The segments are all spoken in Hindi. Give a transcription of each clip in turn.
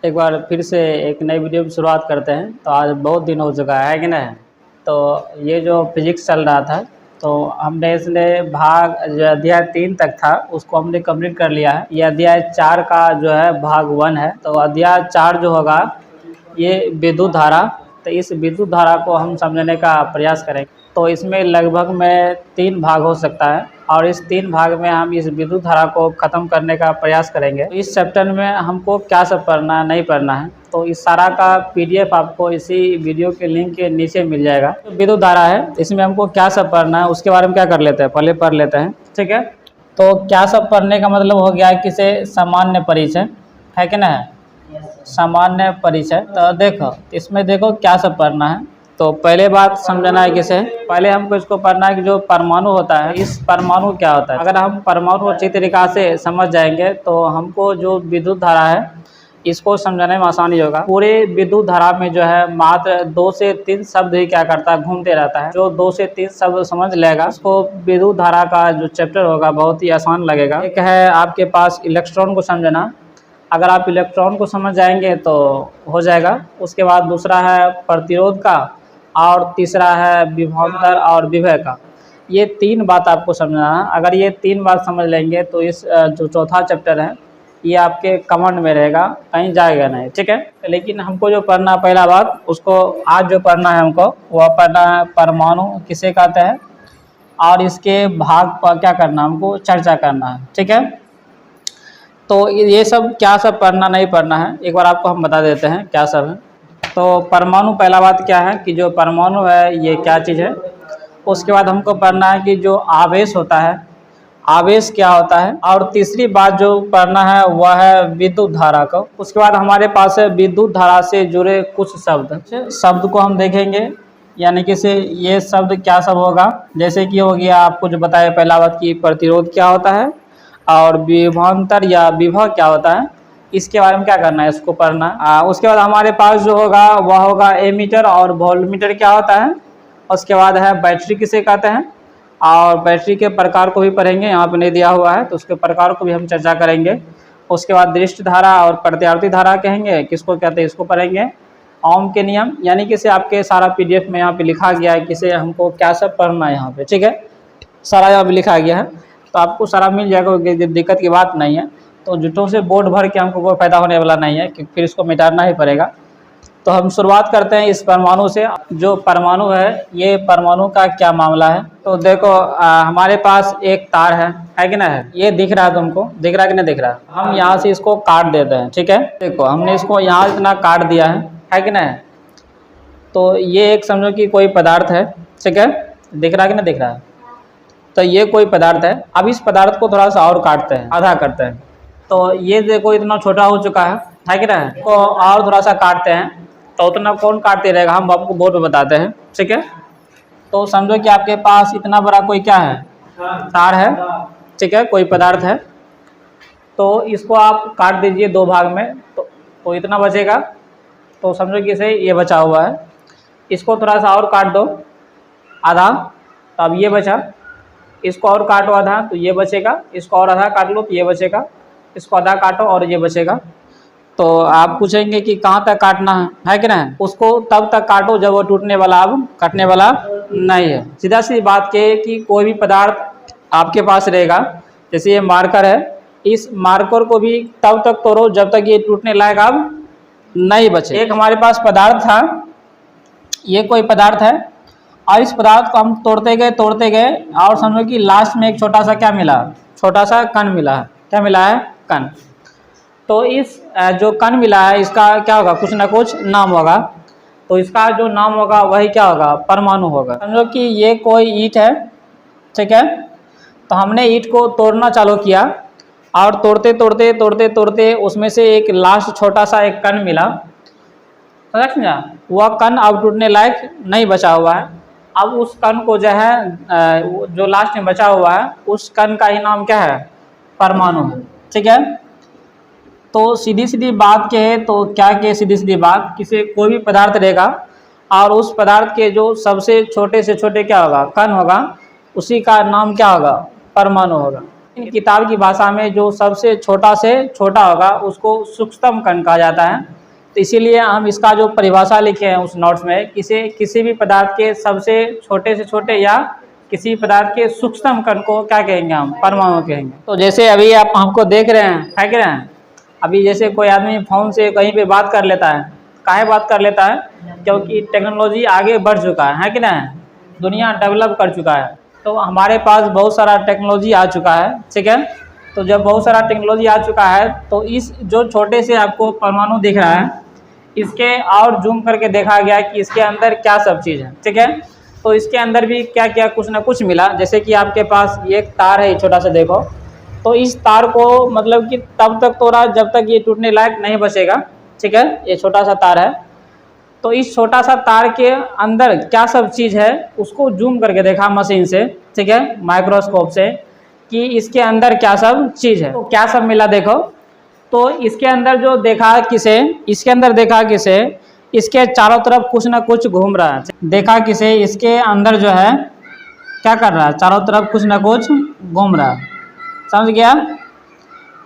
एक बार फिर से एक नई वीडियो की शुरुआत करते हैं। तो आज बहुत दिन हो चुका है कि नहीं। तो ये जो फिजिक्स चल रहा था तो हमने इसलिए भाग जो अध्याय 3 तक था उसको हमने कंप्लीट कर लिया है। ये अध्याय 4 का जो है भाग 1 है। तो अध्याय 4 जो होगा ये विद्युत धारा। तो इस विद्युत धारा को हम समझने का प्रयास करेंगे। तो इसमें लगभग में 3 भाग हो सकता है और इस 3 भाग में हम इस विद्युत धारा को ख़त्म करने का प्रयास करेंगे। तो इस चैप्टर में हमको क्या सब पढ़ना है नहीं पढ़ना है तो इस सारा का PDF आपको इसी वीडियो के लिंक के नीचे मिल जाएगा। तो विद्युत धारा है इसमें हमको क्या सब पढ़ना है उसके बारे में क्या कर लेते हैं, पहले पढ़ लेते हैं, ठीक है। तो क्या सब पढ़ने का मतलब हो गया किसे सामान्य परिचय है कि ना, सामान्य परिचय। तो देखो इसमें देखो क्या सब पढ़ना है। तो पहले बात समझना है किसे, पहले हमको इसको पढ़ना है कि जो परमाणु होता है इस परमाणु क्या होता है। अगर हम परमाणु अच्छी तरीक़ा से समझ जाएंगे तो हमको जो विद्युत धारा है इसको समझाने में आसानी होगा। पूरे विद्युत धारा में जो है मात्र 2 से 3 शब्द ही क्या करता है, घूमते रहता है। जो 2 से 3 शब्द समझ लेगा उसको विद्युत धारा का जो चैप्टर होगा बहुत ही आसान लगेगा। एक है आपके पास इलेक्ट्रॉन को समझना, अगर आप इलेक्ट्रॉन को समझ जाएंगे तो हो जाएगा। उसके बाद दूसरा है प्रतिरोध का और तीसरा है विभवांतर और विभव का। ये 3 बात आपको समझना है। अगर ये 3 बात समझ लेंगे तो इस जो चौथा चैप्टर है ये आपके कमांड में रहेगा, कहीं जाएगा नहीं, ठीक है। लेकिन हमको जो पढ़ना पहला बात उसको आज जो पढ़ना है हमको वह पढ़ना है परमाणु किसे कहते हैं और इसके भाग पर क्या करना हमको चर्चा करना है, ठीक है। तो ये सब क्या सब पढ़ना नहीं पढ़ना है एक बार आपको हम बता देते हैं क्या सब है। तो परमाणु पहला बात क्या है कि जो परमाणु है ये क्या चीज़ है। उसके बाद हमको पढ़ना है कि जो आवेश होता है आवेश क्या होता है। और तीसरी बात जो पढ़ना है वह है विद्युत धारा को। उसके बाद हमारे पास है विद्युत धारा से जुड़े कुछ शब्द को हम देखेंगे, यानी कि से ये शब्द क्या सब होगा। जैसे कि हो गया आपको जो बताया पहला बात कि प्रतिरोध क्या होता है और विभवांतर या विभव क्या होता है, इसके बारे में क्या करना है इसको पढ़ना। उसके बाद हमारे पास जो होगा वह होगा एमीटर और वोल्टमीटर क्या होता है। उसके बाद है बैटरी किसे कहते हैं और बैटरी के प्रकार को भी पढ़ेंगे, यहाँ पे नहीं दिया हुआ है तो उसके प्रकार को भी हम चर्चा करेंगे। उसके बाद दृष्टि धारा और प्रत्यावर्ती धारा कहेंगे किसको कहते हैं इसको पढ़ेंगे। ओम के नियम यानी कि से आपके सारा PDF में यहाँ पे लिखा गया है किसे हमको क्या सब पढ़ना है यहाँ पे, ठीक है। सारा यहाँ पे लिखा गया है तो आपको सारा मिल जाएगा, दिक्कत की बात नहीं है। तो जुटों से बोर्ड भर के हमको कोई फायदा होने वाला नहीं है क्योंकि फिर इसको मिटाना ही पड़ेगा। तो हम शुरुआत करते हैं इस परमाणु से। जो परमाणु है ये परमाणु का क्या मामला है। तो देखो हमारे पास एक तार है कि ना है, ये दिख रहा है तुमको, दिख रहा है कि नहीं दिख रहा है। हम यहाँ से इसको काट देते हैं, ठीक है। देखो हमने इसको यहाँ इतना काट दिया है कि ना है। तो ये एक समझो कि कोई पदार्थ है, ठीक है, दिख रहा है कि नहीं दिख रहा है। तो ये कोई पदार्थ है। अब इस पदार्थ को थोड़ा सा और काटते हैं, आधा करते हैं। तो ये देखो इतना छोटा हो चुका है कि ना है। तो और थोड़ा सा काटते हैं तो उतना कौन काटते रहेगा हम आपको बोर्ड पे बताते हैं, ठीक है। तो समझो कि आपके पास इतना बड़ा कोई क्या है तार है, ठीक है, कोई पदार्थ है। तो इसको आप काट दीजिए 2 भाग में तो इतना बचेगा। तो समझो कि इसे ये बचा हुआ है, इसको थोड़ा सा और काट दो आधा, तो अब ये बचा। इसको और काटो आधा तो ये बचेगा, इसको और आधा काट लो तो ये बचेगा, इसको आधा काटो और ये बचेगा। तो आप पूछेंगे कि कहाँ तक काटना है कि नहीं। उसको तब तक काटो जब वो टूटने वाला अब कटने वाला नहीं है। सीधा सी बात के कि कोई भी पदार्थ आपके पास रहेगा, जैसे ये मार्कर है, इस मार्कर को भी तब तक तोड़ो जब तक ये टूटने लायक अब नहीं बचे। एक हमारे पास पदार्थ था, ये कोई पदार्थ है और इस पदार्थ को हम तोड़ते गए और समझो कि लास्ट में एक छोटा सा क्या मिला, छोटा सा कण मिला है। क्या मिला है, कण। तो इस जो कण मिला है इसका क्या होगा, कुछ ना कुछ नाम होगा। तो इसका जो नाम होगा वही क्या होगा, परमाणु होगा। समझो कि ये कोई ईंट है, ठीक है। तो हमने ईंट को तोड़ना चालू किया और तोड़ते उसमें से एक लास्ट छोटा सा एक कण मिला, समझा। वह कण अब टूटने लायक नहीं बचा हुआ है। अब उस कण को जो है जो लास्ट में बचा हुआ है उस कण का ही नाम क्या है, परमाणु है, ठीक है। तो सीधी बात के है तो क्या के सीधी बात किसी कोई भी पदार्थ रहेगा और उस पदार्थ के जो सबसे छोटे से छोटे क्या होगा, कण होगा, उसी का नाम क्या होगा, परमाणु होगा। किताब की भाषा में जो सबसे छोटा से छोटा होगा उसको सूक्ष्मतम कण कहा जाता है तो इसीलिए हम इसका जो परिभाषा लिखे हैं उस नोट्स में, किसी भी पदार्थ के सबसे छोटे से छोटे या किसी पदार्थ के सूक्ष्म कण को क्या कहेंगे, हम परमाणु कहेंगे। तो जैसे अभी आप हमको देख रहे हैं, है कि नहीं, अभी जैसे कोई आदमी फ़ोन से कहीं पे बात कर लेता है, काहे बात कर लेता है, क्योंकि टेक्नोलॉजी आगे बढ़ चुका है कि नहीं, दुनिया डेवलप कर चुका है। तो हमारे पास बहुत सारा टेक्नोलॉजी आ चुका है, ठीक है। तो जब बहुत सारा टेक्नोलॉजी आ चुका है तो इस जो छोटे से आपको परमाणु दिख रहा है, इसके और जूम करके देखा गया कि इसके अंदर क्या सब चीज़ है, ठीक है। तो इसके अंदर भी क्या क्या कुछ ना कुछ मिला। जैसे कि आपके पास ये एक तार है छोटा सा, देखो, तो इस तार को मतलब कि तब तक तोड़ा जब तक ये टूटने लायक नहीं बचेगा, ठीक है। ये छोटा सा तार है, तो इस छोटा सा तार के अंदर क्या सब चीज़ है उसको जूम करके देखा मशीन से, ठीक है, माइक्रोस्कोप से, कि इसके अंदर क्या सब चीज़ है। तो क्या सब मिला देखो, तो इसके अंदर जो देखा किसे, इसके अंदर देखा किसे, इसके चारों तरफ कुछ ना कुछ घूम रहा है। देखा किसे, इसके अंदर जो है क्या कर रहा है, चारों तरफ कुछ ना कुछ घूम रहा है, समझ गया।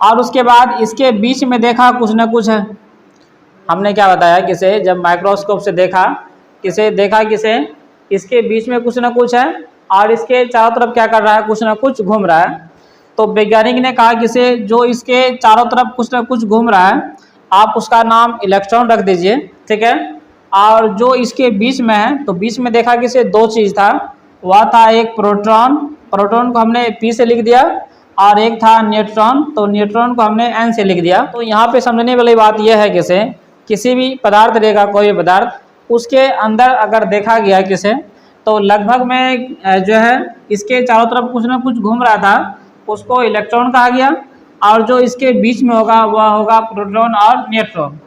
और उसके बाद इसके बीच में देखा कुछ ना कुछ है। हमने क्या बताया किसे, जब माइक्रोस्कोप से देखा किसे, इसके बीच में कुछ ना कुछ है और इसके चारों तरफ क्या कर रहा है, कुछ ना कुछ घूम रहा है। तो वैज्ञानिक ने कहा किसे, जो इसके चारों तरफ कुछ ना कुछ घूम रहा है, आप उसका नाम इलेक्ट्रॉन रख दीजिए, ठीक है। और जो इसके बीच में है, तो बीच में देखा किसे, दो चीज़ था, वह था एक प्रोटॉन, प्रोटॉन को हमने P से लिख दिया, और एक था न्यूट्रॉन, तो न्यूट्रॉन को हमने N से लिख दिया। तो यहाँ पे समझने वाली बात यह है किसे, किसी भी पदार्थ रहेगा, कोई भी पदार्थ, उसके अंदर अगर देखा गया किसे, तो लगभग में जो है इसके चारों तरफ कुछ ना कुछ घूम रहा था, उसको इलेक्ट्रॉन कहा गया। और जो इसके बीच में होगा वह होगा प्रोटॉन और न्यूट्रॉन।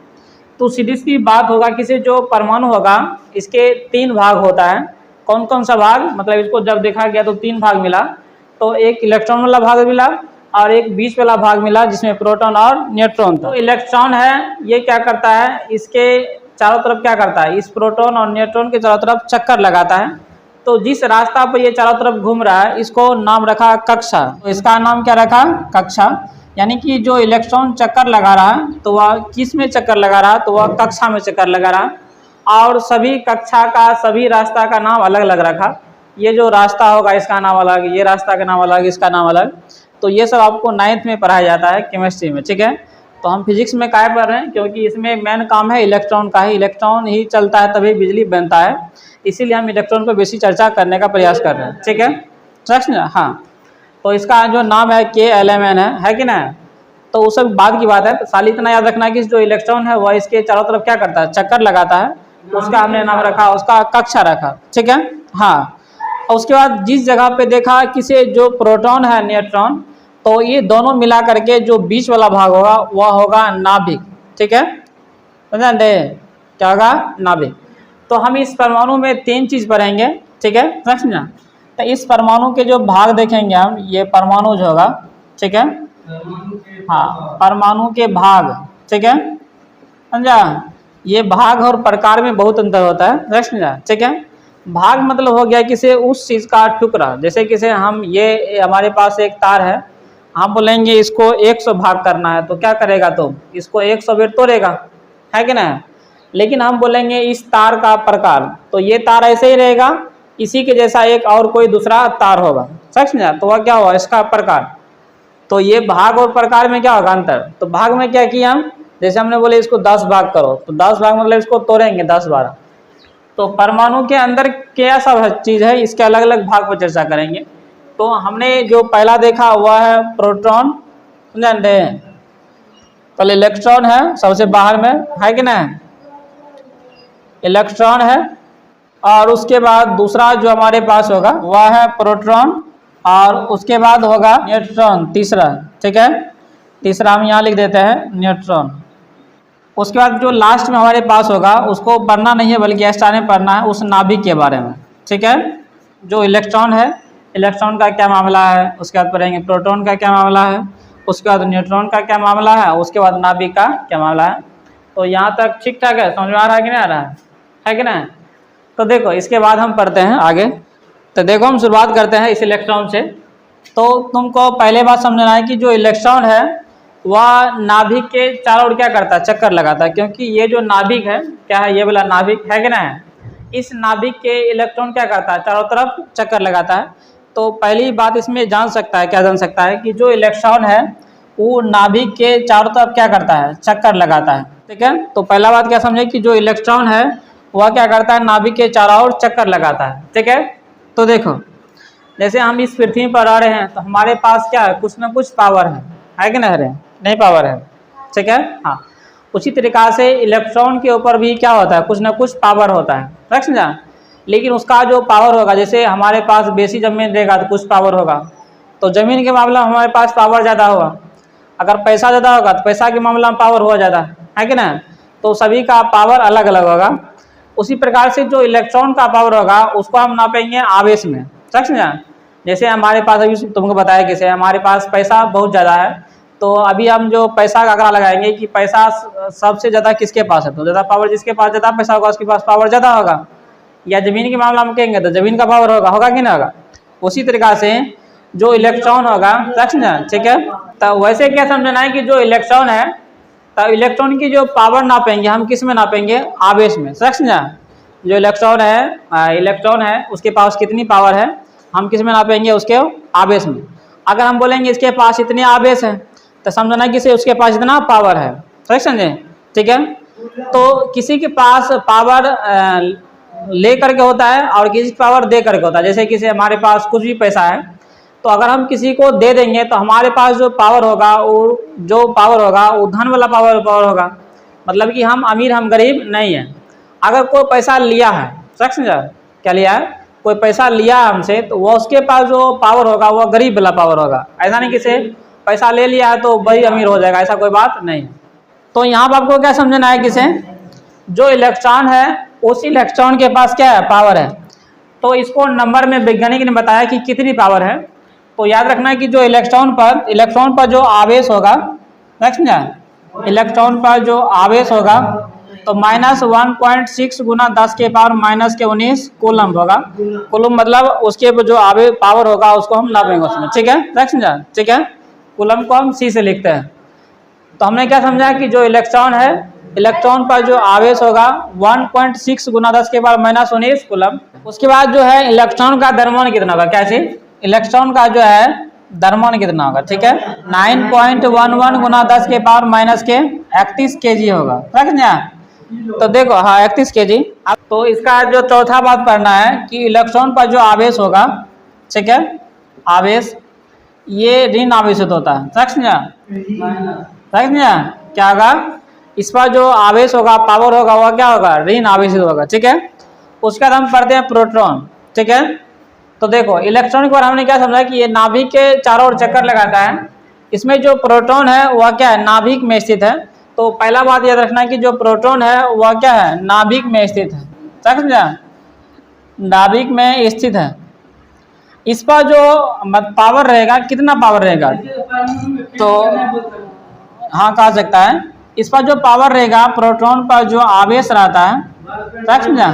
तो सीधी सी बात होगा किसी जो परमाणु होगा इसके 3 भाग होता है। कौन कौन सा भाग, मतलब इसको जब देखा गया तो 3 भाग मिला। तो एक इलेक्ट्रॉन वाला भाग मिला और एक बीच वाला भाग मिला जिसमें प्रोटॉन और न्यूट्रॉन था। तो इलेक्ट्रॉन है, ये क्या करता है, इसके चारों तरफ क्या करता है, इस प्रोटॉन और न्यूट्रॉन के चारों तरफ चक्कर लगाता है। तो जिस रास्ता पर ये चारों तरफ घूम रहा है इसको नाम रखा कक्षा। तो इसका नाम क्या रखा, कक्षा। यानी कि जो इलेक्ट्रॉन चक्कर लगा रहा है तो वह किस में चक्कर लगा रहा है, तो वह कक्षा में चक्कर लगा रहा है। और सभी कक्षा का, सभी रास्ता का नाम अलग अलग रखा। ये जो रास्ता होगा इसका नाम अलग, ये रास्ता का नाम अलग, इसका नाम अलग। तो ये सब आपको 9th में पढ़ाया जाता है केमिस्ट्री में, ठीक है। तो हम फिजिक्स में काय पढ़ रहे हैं, क्योंकि इसमें मेन काम है इलेक्ट्रॉन का ही, इलेक्ट्रॉन ही चलता है तभी बिजली बनता है, इसीलिए हम इलेक्ट्रॉन पर बेसी चर्चा करने का प्रयास कर रहे हैं, ठीक है। प्रश्न, हाँ। तो इसका जो नाम है KLMN है कि ना। तो उस सब बाद की बात है, खाली इतना याद रखना कि जो इलेक्ट्रॉन है वह इसके चारों तरफ क्या करता है, चक्कर लगाता है, उसका हमने नाम रखा, उसका कक्षा रखा, ठीक है, हाँ। और उसके बाद जिस जगह पे देखा किसे, जो प्रोटॉन है, न्यूट्रॉन, तो ये दोनों मिला करके जो बीच वाला भाग होगा वह होगा नाभिक, ठीक है, समझा दे, क्या होगा, नाभिक। तो हम इस परमाणु में 3 चीज़ पढ़ेंगे, ठीक है, समझना। तो इस परमाणु के जो भाग देखेंगे हम, ये परमाणु जो होगा, ठीक है, हाँ, परमाणु के भाग, ठीक है, समझा। ये भाग और प्रकार में बहुत अंतर होता है, समझा, ठीक है। भाग मतलब हो गया किसी उस चीज़ का टुकड़ा। जैसे किसे हम, ये हमारे पास एक तार है, हम बोलेंगे इसको 100 भाग करना है, तो क्या करेगा, तो इसको 100 बेर तोड़ेगा, है कि ना। लेकिन हम बोलेंगे इस तार का प्रकार, तो ये तार ऐसे ही रहेगा, इसी के जैसा एक और कोई दूसरा तार होगा, समझा। तो वह क्या हुआ, इसका प्रकार। तो ये भाग और प्रकार में क्या होगा अंतर। तो भाग में क्या किया हम, जैसे हमने बोले इसको 10 भाग करो, तो 10 भाग मतलब इसको तोड़ेंगे 10-12। तो परमाणु के अंदर क्या सब चीज़ है, इसके अलग अलग भाग पर चर्चा करेंगे। तो हमने जो पहला देखा हुआ है प्रोटॉन, समझे, पहले इलेक्ट्रॉन है सबसे बाहर में, है कि ना, इलेक्ट्रॉन है। और उसके बाद दूसरा जो हमारे पास होगा वह है प्रोटॉन, और उसके बाद होगा न्यूट्रॉन, तीसरा, ठीक है, तीसरा हम यहाँ लिख देते हैं न्यूट्रॉन। उसके बाद जो लास्ट में हमारे पास होगा उसको पढ़ना नहीं है बल्कि एक्स्ट्रा में पढ़ना है, उस नाभिक के बारे में, ठीक है। जो इलेक्ट्रॉन है, इलेक्ट्रॉन का क्या मामला है, उसके बाद पढ़ेंगे प्रोटॉन का क्या मामला है, उसके बाद न्यूट्रॉन का क्या मामला है, उसके बाद नाभिक का क्या मामला है। तो यहाँ तक ठीक ठाक है, समझ में आ रहा है कि नहीं आ रहा है कि नहीं। तो देखो इसके बाद हम पढ़ते हैं आगे। तो देखो हम शुरुआत करते हैं इस इलेक्ट्रॉन से। तो तुमको पहले बात समझना है कि जो इलेक्ट्रॉन है वह नाभिक के चारों ओर क्या करता है, चक्कर लगाता है, क्योंकि ये जो नाभिक है क्या है, ये वाला नाभिक है कि ना है, इस नाभिक के इलेक्ट्रॉन क्या करता है, चारों तरफ चक्कर लगाता है। तो पहली बात इसमें जान सकता है, क्या जान सकता है कि जो इलेक्ट्रॉन है वो नाभिक के चारों तरफ क्या करता है, चक्कर लगाता है। ठीक है, तो पहला बात क्या समझे कि जो इलेक्ट्रॉन है वह क्या करता है, नाभिक के चारों ओर चक्कर लगाता है। ठीक है, तो देखो जैसे हम इस पृथ्वी पर आ रहे हैं तो हमारे पास क्या है, कुछ ना कुछ पावर है कि नहीं पावर है। ठीक है, हाँ, उसी तरीक़ा से इलेक्ट्रॉन के ऊपर भी क्या होता है, कुछ ना कुछ पावर होता है, रख समझा। लेकिन उसका जो पावर होगा, जैसे हमारे पास बेसी ज़मीन रहेगा तो कुछ पावर होगा, तो ज़मीन के मामला में हमारे पास पावर ज़्यादा होगा। अगर पैसा ज़्यादा होगा तो पैसा के मामला में पावर हुआ ज़्यादा, है कि ना। तो सभी का पावर अलग अलग होगा। उसी प्रकार से जो इलेक्ट्रॉन का पावर होगा उसको हम नापेंगे आवेश में, समझा। जैसे हमारे पास अभी तुमको बताया कैसे, हमारे पास पैसा बहुत ज़्यादा है, तो अभी हम जो पैसा का आंकड़ा लगाएंगे कि पैसा सबसे ज़्यादा किसके पास है, तो ज़्यादा पावर जिसके पास ज़्यादा पैसा होगा उसके पास पावर ज़्यादा होगा। या ज़मीन के मामला में कहेंगे तो ज़मीन का पावर होगा कि नहीं होगा। उसी तरीक़ा से जो इलेक्ट्रॉन होगा, समझा। ठीक है, तो वैसे क्या समझना है कि जो इलेक्ट्रॉन है, तो इलेक्ट्रॉन की जो पावर नापेंगे हम किस में नापेंगे, आवेश में, समझा। जो इलेक्ट्रॉन है उसके पास कितनी पावर है, हम किस में नापेंगे, उसके आवेश में। अगर हम बोलेंगे इसके पास इतने आवेश है तो समझना कि उसके पास इतना पावर है, सही समझे। ठीक है, तो किसी के पास पावर ले करके होता है और किसी पावर दे करके होता है। जैसे किसी हमारे पास कुछ भी पैसा है, तो अगर हम किसी को दे देंगे तो हमारे पास जो पावर होगा वो धन वाला पावर होगा, मतलब कि हम अमीर हम गरीब नहीं है। अगर कोई पैसा लिया है, समझा, क्या लिया है, कोई पैसा लिया है हमसे, तो वो उसके पास जो पावर होगा वो गरीब वाला पावर होगा। ऐसा नहीं किसी पैसा ले लिया है तो वही अमीर हो जाएगा, ऐसा कोई बात नहीं है। तो यहाँ पर आपको क्या समझना है, किसे जो इलेक्ट्रॉन है उस इलेक्ट्रॉन के पास क्या है, पावर है। तो इसको नंबर में वैज्ञानिक ने बताया कि कितनी पावर है। तो याद रखना है कि जो इलेक्ट्रॉन पर जो आवेश होगा, समझा, इलेक्ट्रॉन पर जो आवेश होगा तो -1.6 गुना 10 के पावर -19 कूलम होगा। कूलम मतलब उसके जो आवेश पावर होगा उसको हम नापेंगे उसमें। ठीक है, समझा। ठीक है, कूलम को हम C से लिखते हैं। तो हमने क्या समझा कि जो इलेक्ट्रॉन है, इलेक्ट्रॉन पर जो आवेश होगा 1.6 गुना 10 के पावर -19 कूलम। उसके बाद जो है इलेक्ट्रॉन का द्रव्यमान कितना होगा, कैसे, इलेक्ट्रॉन का जो है द्रव्यमान कितना होगा। ठीक है, 9.11 गुना 10 के पावर -31 kg होगा, समझा। तो देखो, हाँ, 31 kg। अब तो इसका जो चौथा बात पढ़ना है कि इलेक्ट्रॉन पर जो आवेश होगा, ठीक है, आवेश ये ऋण आवेशित होता है, समझा। क्या होगा, इस पर जो आवेश होगा, पावर होगा, वह क्या होगा, ऋण आवेशित होगा। ठीक है, उसके बाद हम पढ़ते हैं प्रोटॉन। ठीक है, तो देखो इलेक्ट्रॉन के बारे में हमने क्या समझा कि ये नाभिक के चारों ओर चक्कर लगाता है। इसमें जो प्रोटॉन है वह क्या है, नाभिक में स्थित है। तो पहला बात याद रखना है कि जो प्रोटॉन है वह क्या है, नाभिक में स्थित है, समझा, नाभिक में स्थित है। इस पर जो पावर रहेगा, कितना पावर रहेगा, तो हाँ कहा सकता है, इस पर जो पावर रहेगा, प्रोटॉन पर जो आवेश रहता है, समझा,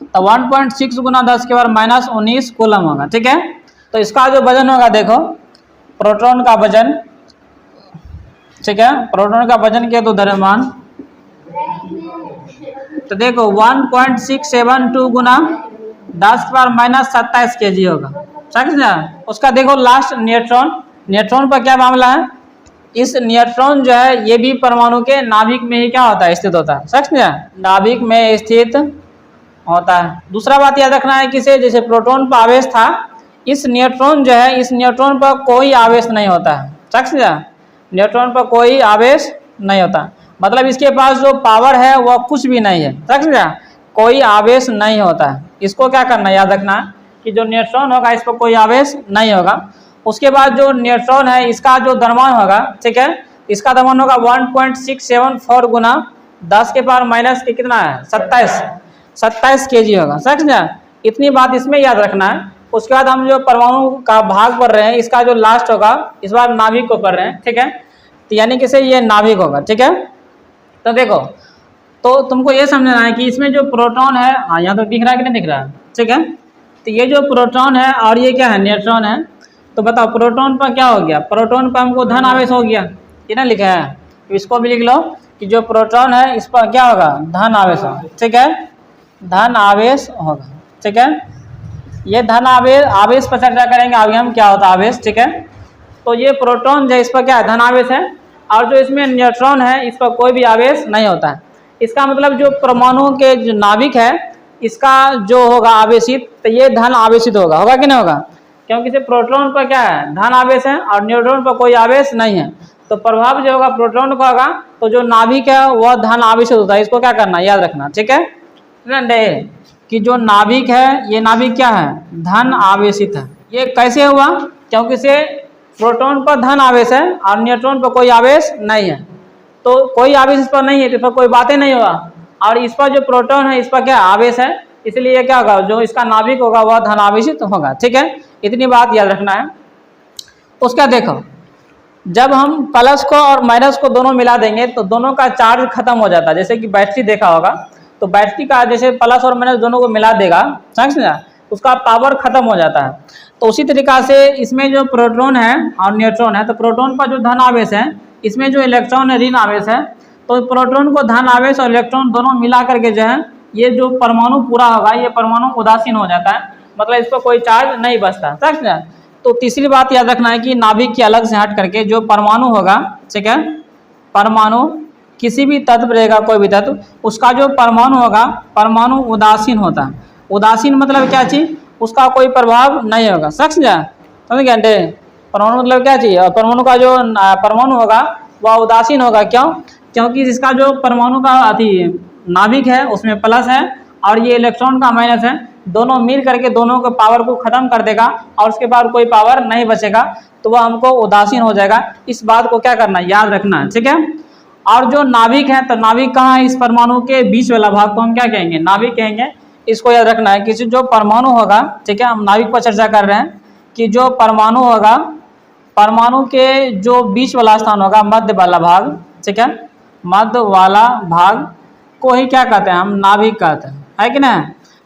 तो 1.6 गुना 10 के पावर -19 कूलम होगा। ठीक है, तो इसका जो वजन होगा, देखो प्रोटॉन का वजन, ठीक है, प्रोटॉन का वजन क्या, तो द्रव्यमान, तो देखो 1.672 गुना 10 के पावर -27 kg होगा, समझा। उसका देखो लास्ट न्यूट्रॉन पर क्या मामला है, इस न्यूट्रॉन जो है ये भी परमाणु के नाभिक में ही क्या होता है, स्थित होता है, समझा, नाभिक में स्थित होता है। दूसरा बात याद रखना है किसे, जैसे प्रोटॉन पर आवेश था, इस न्यूट्रॉन जो है, इस न्यूट्रॉन पर कोई आवेश नहीं होता है, समझा, न्यूट्रॉन पर कोई आवेश नहीं होता, मतलब इसके पास जो पावर है वह कुछ भी नहीं है, समझा, कोई आवेश नहीं होता है। इसको क्या करना है, याद रखना है कि जो न्यूट्रॉन होगा इस पर कोई आवेश नहीं होगा। उसके बाद जो न्यूट्रॉन है इसका जो द्रव्यमान होगा, ठीक है, इसका द्रव्यमान होगा 1.674 गुना 10 के पावर माइनस के कितना है, 27 kg होगा, समझा। इतनी बात इसमें याद रखना है। उसके बाद हम जो परमाणु का भाग पढ़ रहे हैं, इसका जो लास्ट होगा, इस बार नाभिक को पढ़ रहे हैं, ठीक है, तो यानी कि से ये नाभिक होगा। ठीक है, तो देखो, तो तुमको ये समझना है कि इसमें जो प्रोटॉन है, हाँ यहाँ तो दिख रहा है कि नहीं दिख रहा है, ठीक है, तो ये जो प्रोटॉन है और ये क्या है, न्यूट्रॉन है, तो बताओ प्रोटॉन पर क्या हो गया, प्रोटॉन पर हमको धन आवेश हो गया, कितना लिखा है, इसको भी लिख लो कि जो प्रोटॉन है इस पर क्या होगा, धन आवेश होगा, ठीक है, धन आवेश होगा, ठीक है। ये धन आवेश पर चर्चा करेंगे आगे हम क्या होता है आवेश, ठीक है। तो ये प्रोटॉन जो इस पर क्या है, धन आवेश है, और जो इसमें न्यूट्रॉन है इस पर कोई भी आवेश नहीं होता है। इसका मतलब जो परमाणु के जो नाभिक है इसका जो होगा आवेशित, तो ये धन आवेशित होगा कि नहीं होगा, क्योंकि इसे प्रोटॉन पर क्या है, धन आवेश है और न्यूट्रॉन पर कोई आवेश नहीं है, तो प्रभाव जो होगा प्रोटॉन का होगा, तो जो नाभिक है वह धन आवेशित होता है, इसको क्या करना याद रखना, ठीक है कि जो नाभिक है ये नाभिक क्या है, धन आवेशित है। ये कैसे हुआ, क्योंकि इसे प्रोटॉन पर धन आवेश है और न्यूट्रॉन पर कोई आवेश नहीं है, तो कोई आवेश इस पर नहीं है, तो इस पर कोई बातें नहीं होगा, और इस पर जो प्रोटॉन है इस पर क्या आवेश है, इसलिए क्या होगा, जो इसका नाभिक होगा वह धन आवेशित होगा, ठीक है, इतनी बात याद रखना है। उसका देखो, जब हम प्लस को और माइनस को दोनों मिला देंगे तो दोनों का चार्ज खत्म हो जाता है, जैसे कि बैटरी देखा होगा, तो बैटरी का जैसे प्लस और माइनस दोनों को मिला देगा, समझ, उसका पावर खत्म हो जाता है। तो उसी तरीका से इसमें जो प्रोटॉन है और न्यूट्रॉन है, तो प्रोटॉन पर जो धन आवेश है, इसमें जो इलेक्ट्रॉन है ऋण आवेश है, तो प्रोटॉन को धन आवेश और इलेक्ट्रॉन दोनों मिला करके जो है ये जो परमाणु पूरा होगा ये परमाणु उदासीन हो जाता है, मतलब इस पर कोई चार्ज नहीं बचता, समझ। तो तीसरी बात याद रखना है कि नाभिक के अलग से हट करके जो परमाणु होगा, ठीक है, परमाणु किसी भी तत्व रहेगा, कोई भी तत्व, उसका जो परमाणु होगा परमाणु उदासीन होता है। उदासीन मतलब क्या चीज, उसका कोई प्रभाव नहीं होगा, समझ घंटे। परमाणु मतलब क्या चीज, और परमाणु का जो परमाणु होगा वह उदासीन होगा, क्यों, क्योंकि इसका जो परमाणु का नाभिक है उसमें प्लस है और ये इलेक्ट्रॉन का माइनस है, दोनों मिल करके दोनों के पावर को खत्म कर देगा और उसके बाद कोई पावर नहीं बचेगा, तो वह हमको उदासीन हो जाएगा। इस बात को क्या करना, याद रखना है, ठीक है। और जो नाभिक है, तो नाभिक कहाँ है, इस परमाणु के बीच वाला भाग को हम क्या कहेंगे, नाभिक कहेंगे। इसको याद रखना है कि जो परमाणु होगा, ठीक है, हम नाभिक पर चर्चा कर रहे हैं कि जो परमाणु होगा, परमाणु के जो बीच वाला स्थान होगा, मध्य वाला भाग, ठीक है, मध्य वाला भाग को ही क्या कहते हैं, हम नाभिक कहते हैं, है कि नहीं।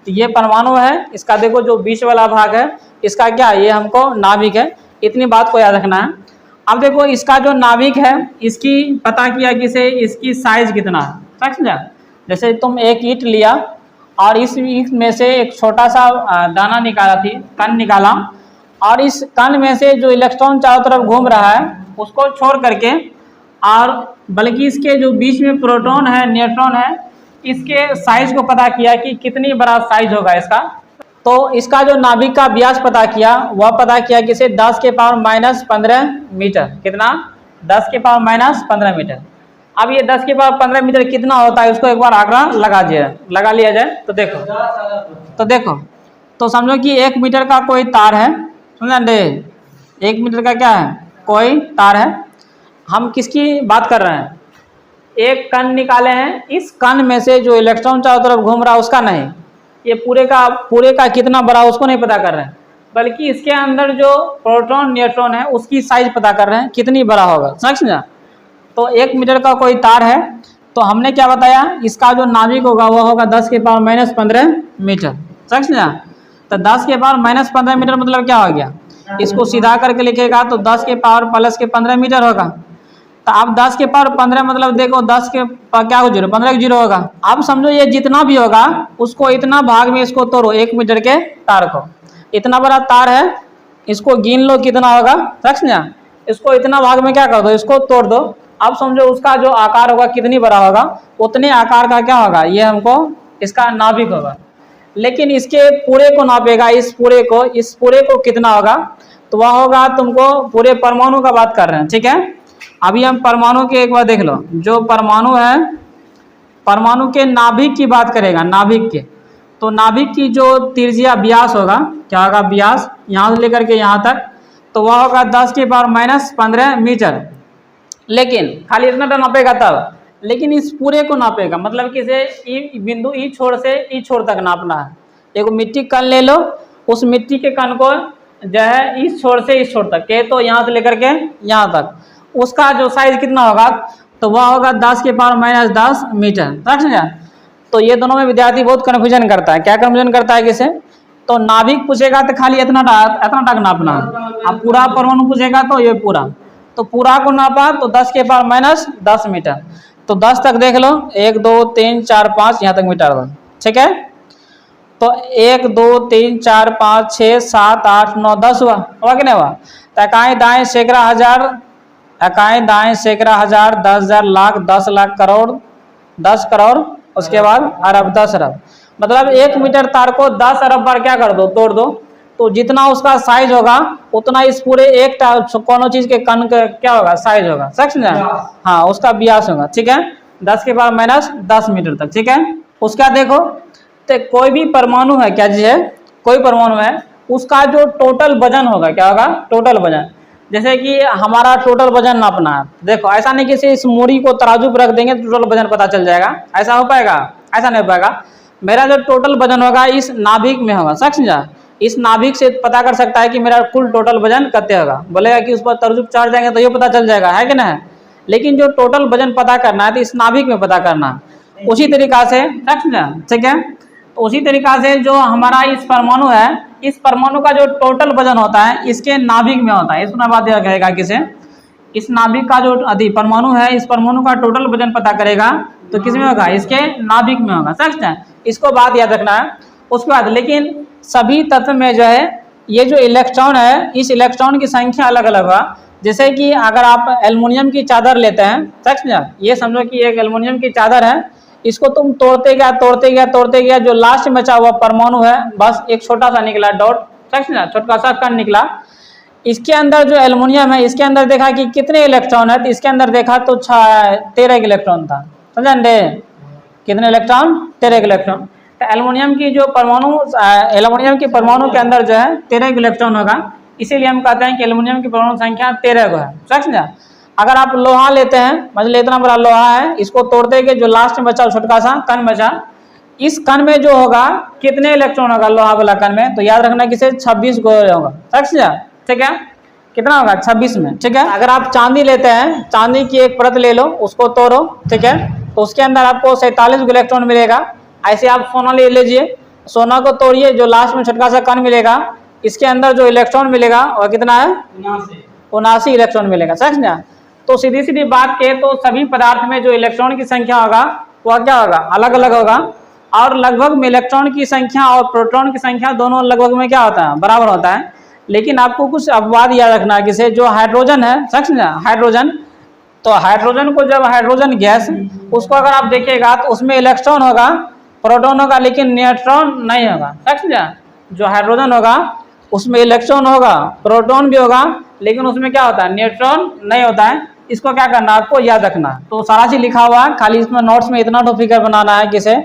तो ये परमाणु है, इसका देखो जो बीच वाला भाग है इसका क्या, ये हमको नाभिक है, इतनी बात को याद रखना है। अब देखो इसका जो नाभिक है इसकी पता किया कि से इसकी साइज कितना है, समझा। जैसे तुम एक ईंट लिया और इस ईंट में से एक छोटा सा दाना निकाला थी, कण निकाला, और इस कण में से जो इलेक्ट्रॉन चारों तरफ घूम रहा है उसको छोड़ करके, और बल्कि इसके जो बीच में प्रोटॉन है न्यूट्रॉन है, इसके साइज को पता किया कि कितनी बड़ा साइज होगा इसका। तो इसका जो नाभिक का व्यास पता किया, वह पता किया कि इसे 10 के पावर -15 मीटर, कितना, 10 के पावर -15 मीटर। अब ये 10 के पावर 15 मीटर कितना होता है उसको एक बार आंकड़ा लगा लिया जाए, तो देखो तो समझो कि 1 मीटर का कोई तार है, समझा, 1 मीटर का क्या है, कोई तार है। हम किसकी बात कर रहे हैं, एक कण निकाले हैं, इस कण में से जो इलेक्ट्रॉन चारों तरफ घूम रहा है उसका नहीं, ये पूरे का कितना बड़ा उसको नहीं पता कर रहे हैं, बल्कि इसके अंदर जो प्रोटॉन न्यूट्रॉन है उसकी साइज पता कर रहे हैं कितनी बड़ा होगा, समझा। तो 1 मीटर का कोई तार है, तो हमने क्या बताया, इसका जो नाभिक होगा वह होगा 10 के पावर -15 मीटर, समझा। तो 10 के पावर -15 मीटर मतलब क्या हो गया, इसको सीधा करके लिखेगा तो 10 के पावर +15 मीटर होगा। तो अब 10 के पावर 15 मतलब देखो 10 के क्या हो, 0, 15 जीरो होगा। अब समझो ये जितना भी होगा उसको इतना भाग में इसको तोड़ो, 1 मीटर के तार को, इतना बड़ा तार है, इसको गिन लो कितना होगा, समझा। इसको इतना भाग में क्या कर दो, इसको तोड़ दो। अब समझो उसका जो आकार होगा कितनी बड़ा होगा, उतने आकार का क्या होगा, ये हमको इसका नाभिक होगा। लेकिन इसके पूरे को नापेगा, इस पूरे को कितना होगा, तो वह होगा, तुमको पूरे परमाणु का बात कर रहे हैं, ठीक है। अभी हम परमाणु के एक बार देख लो, जो परमाणु है, परमाणु के नाभिक की बात करेगा, नाभिक के, तो नाभिक की जो त्रिज्या व्यास होगा, क्या होगा, व्यास यहाँ से लेकर के यहाँ तक, तो वह होगा 10 के पावर -15 मीटर। लेकिन खाली इतना तो नापेगा तब, लेकिन इस पूरे को नापेगा, मतलब कि इसे बिंदु ई छोर से ई छोर तक नापना है। एक मिट्टी कण ले लो, उस मिट्टी के कण को जो है इस छोर से इस छोर तक के, तो यहाँ से लेकर के यहाँ तक, उसका जो साइज कितना होगा, तो वह होगा 10 के पावर -10 मीटर, समझा। तो ये दोनों में विद्यार्थी बहुत कन्फ्यूजन करता है, क्या कन्फ्यूजन करता है, किसे, तो नाभिक पूछेगा तो खाली इतना तक नापना, अब पूरा परमाणु पूछेगा तो ये पूरा, तो पूरा को नापा तो 10 के पावर माइनस 10 मीटर, तो 10 तक देख लो, 1 2 3 4 5 यहाँ तक मीटर दो, ठीक है। तो 1 2 3 4 5 6 7 8 9 10 हुआ कि नहीं हुआ। तो इकाई दाएं सैकड़ा हजार, इकाई दाएं सैकड़ा हजार, 10,000 लाख, 10 लाख करोड़, 10 करोड़, उसके बाद अरब, 10 अरब, मतलब 1 मीटर तार को 10 अरब बार क्या कर दो, तोड़ दो, तो जितना उसका साइज होगा उतना इस पूरे एक कोनो चीज के कण का क्या होगा, साइज होगा, समझ, हाँ उसका व्यास होगा, ठीक है, 10 के पावर माइनस 10 मीटर तक, ठीक है। उसका देखो तो कोई भी परमाणु है, क्या चीज है, कोई परमाणु है, उसका जो टोटल वजन होगा, क्या होगा, टोटल वजन, जैसे कि हमारा टोटल वजन नापना है, देखो ऐसा नहीं कि इस मूढ़ी को तराजू पर रख देंगे तो टोटल वजन पता चल जाएगा, ऐसा हो पाएगा, ऐसा नहीं हो पाएगा। मेरा जो टोटल वजन होगा इस नाभिक में होगा, समझा, इस नाभिक से पता कर सकता है कि मेरा कुल टोटल वजन कितने होगा, बोलेगा कि उस पर तराजू पर चढ़ जाएंगे तो ये पता चल जाएगा, है कि ना, लेकिन जो टोटल वजन पता करना है तो इस नाभिक में पता करना है। उसी तरीका से, समझा, ठीक है, तो उसी तरीका से जो हमारा इस परमाणु है, इस परमाणु का जो टोटल वजन होता है इसके नाभिक में होता है, इसमें बात यह कहेगा किसे, इस नाभिक का जो अधि परमाणु है, इस परमाणु का टोटल वजन पता करेगा तो किस में होगा, इसके नाभिक में होगा, समझते, इसको बात याद रखना है। उसके बाद लेकिन सभी तत्व में जो है ये जो इलेक्ट्रॉन है, इस इलेक्ट्रॉन की संख्या अलग अलग होगा। जैसे कि अगर आप एल्युमिनियम की चादर लेते हैं, समझ, ये समझो कि एक एल्युमिनियम की चादर है, इसको तुम तोड़ते गया तोड़ते गया तोड़ते गया, जो लास्ट में बचा हुआ परमाणु है बस एक छोटा सा निकला डॉट, समझ, छोटा सा कण निकला। इसके अंदर जो एल्युमिनियम है, इसके अंदर देखा कि कितने इलेक्ट्रॉन है, तो इसके अंदर देखा तो 13 इलेक्ट्रॉन था, समझे, कितने इलेक्ट्रॉन, 13 इलेक्ट्रॉन। तो एल्युमिनियम की जो परमाणु, एल्युमिनियम के परमाणु के अंदर जो है 13 इलेक्ट्रॉन होगा, इसीलिए हम कहते हैं कि एल्युमिनियम की परमाणु संख्या 13 को है, समझा। अगर आप लोहा लेते हैं, मतलब इतना बड़ा लोहा है, इसको तोड़ते गए जो लास्ट में बचा छोटा सा कण बचा, इस कण में जो होगा कितने इलेक्ट्रॉन होगा लोहा वाला कण में, तो याद रखना कि 26 को होगा, समझा, ठीक है, कितना होगा 26 में, ठीक है। अगर आप चांदी लेते हैं, चांदी की एक परत ले लो, उसको तोड़ो, ठीक है, तो उसके अंदर आपको 47 इलेक्ट्रॉन मिलेगा। ऐसे आप सोना ले लीजिए, सोना को तोड़िए, जो लास्ट में छोटा सा कण मिलेगा, इसके अंदर जो इलेक्ट्रॉन मिलेगा वह कितना है, 79 इलेक्ट्रॉन मिलेगा, समझा। तो सीधी सीधी बात के तो सभी पदार्थ में जो इलेक्ट्रॉन की संख्या होगा वह क्या होगा, अलग अलग होगा, और लगभग में इलेक्ट्रॉन की संख्या और प्रोटॉन की संख्या दोनों लगभग में क्या होता है, बराबर होता है। लेकिन आपको कुछ अपवाद याद रखना है, किसे, जो हाइड्रोजन है, समझा, हाइड्रोजन, तो हाइड्रोजन को जब हाइड्रोजन गैस, उसको अगर आप देखिएगा तो उसमें इलेक्ट्रॉन होगा, प्रोटॉन होगा, लेकिन न्यूट्रॉन नहीं होगा, समझा। जो हाइड्रोजन होगा उसमें इलेक्ट्रॉन होगा, प्रोटॉन भी होगा, लेकिन उसमें क्या होता है, न्यूट्रॉन नहीं होता है। इसको क्या करना है, आपको याद रखना है। तो सारा चीज लिखा हुआ है, खाली इसमें नोट्स में इतना तो फिगर बनाना है किसे,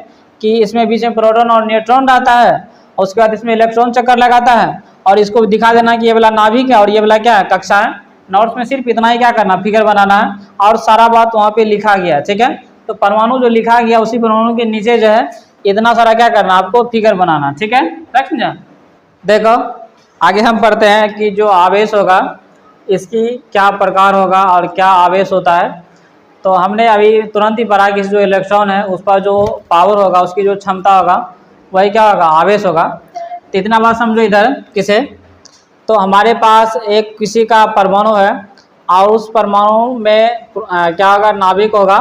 कि इसमें बीच में प्रोटॉन और न्यूट्रॉन रहता है, और उसके बाद इसमें इलेक्ट्रॉन चक्कर लगाता है, और इसको दिखा देना कि ये वाला नाभिक है और ये वाला क्या है, कक्षा है। नोट्स में सिर्फ इतना ही क्या करना, फिगर बनाना है, और सारा बात वहाँ पे लिखा गया है, ठीक है। तो परमाणु जो लिखा गया उसी परमाणु के नीचे जो है इतना सारा क्या करना, आपको फिगर बनाना, ठीक है, समझा। देखो आगे हम पढ़ते हैं कि जो आवेश होगा इसकी क्या प्रकार होगा और क्या आवेश होता है। तो हमने अभी तुरंत ही पढ़ा कि जो इलेक्ट्रॉन है उस पर जो पावर होगा, उसकी जो क्षमता होगा वही क्या होगा, आवेश होगा। तो इतना बात समझो इधर किसे, तो हमारे पास एक किसी का परमाणु है, और उस परमाणु में क्या होगा, नाभिक होगा,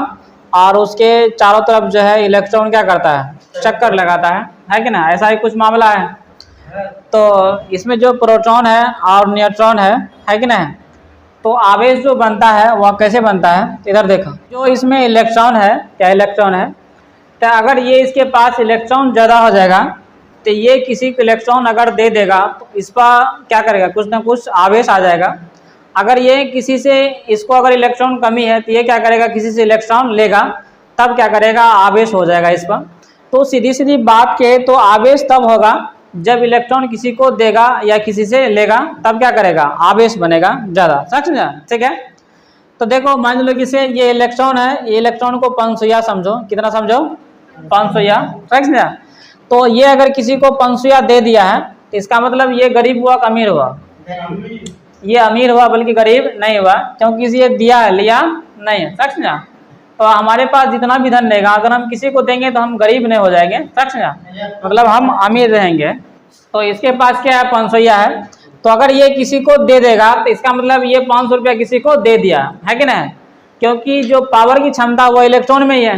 और उसके चारों तरफ जो है इलेक्ट्रॉन क्या करता है, चक्कर लगाता है कि ना, ऐसा ही कुछ मामला है। तो इसमें जो प्रोटॉन है और न्यूट्रॉन है कि नहीं, तो आवेश जो बनता है वह कैसे बनता है, इधर देखो, जो इसमें इलेक्ट्रॉन है, क्या इलेक्ट्रॉन है, तो अगर ये इसके पास इलेक्ट्रॉन ज़्यादा हो जाएगा, तो ये किसी को इलेक्ट्रॉन अगर दे देगा तो इस पर क्या करेगा, कुछ ना कुछ आवेश आ जाएगा। अगर ये किसी से, इसको अगर इलेक्ट्रॉन कमी है तो ये क्या करेगा, किसी से इलेक्ट्रॉन लेगा, तब क्या करेगा, आवेश हो जाएगा इस पर। तो सीधी सीधी बात के तो आवेश तब होगा जब इलेक्ट्रॉन किसी को देगा या किसी से लेगा, तब क्या करेगा, आवेश बनेगा ज़्यादा, समझा, ठीक है। तो देखो मान लो किसे, ये इलेक्ट्रॉन है, ये इलेक्ट्रॉन को 500 समझो, कितना समझो, 500, समझा। तो ये अगर किसी को 500 दे दिया है तो इसका मतलब ये गरीब हुआ, अमीर हुआ, ये अमीर हुआ बल्कि गरीब नहीं हुआ, क्योंकि ये दिया है, लिया नहीं है, समझा। तो हमारे पास जितना भी धन रहेगा, अगर हम किसी को देंगे तो हम गरीब नहीं हो जाएंगे, समझा, मतलब हम अमीर रहेंगे। तो इसके पास क्या है 500 है। तो अगर ये किसी को दे देगा तो इसका मतलब ये 500 रुपया किसी को दे दिया है कि नहीं, क्योंकि जो पावर की क्षमता वो इलेक्ट्रॉन में ही है।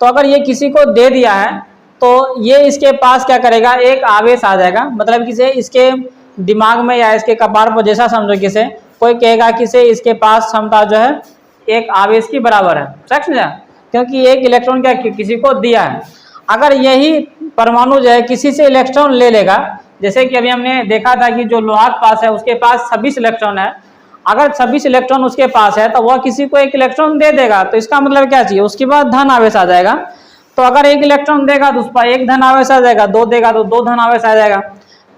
तो अगर ये किसी को दे दिया है तो ये इसके पास क्या करेगा, एक आवेश आ जाएगा, मतलब किसे इसके दिमाग में या इसके कपार पर जैसा समझो, किसे कोई कहेगा किसे इसके पास क्षमता जो है एक आवेश की बराबर है, समझा, क्योंकि एक इलेक्ट्रॉन क्या किसी को दिया है। अगर यही परमाणु जो है किसी से इलेक्ट्रॉन ले लेगा, जैसे कि अभी हमने देखा था कि जो लोहा के पास है उसके पास 26 इलेक्ट्रॉन है, अगर 26 इलेक्ट्रॉन उसके पास है तो वह किसी को एक इलेक्ट्रॉन दे देगा, तो इसका मतलब क्या चाहिए, उसके बाद धन आवेश आ जाएगा। तो अगर एक इलेक्ट्रॉन देगा तो उस पर एक धन आवेश आ जाएगा, दो देगा तो दो धन आवेश आ जाएगा।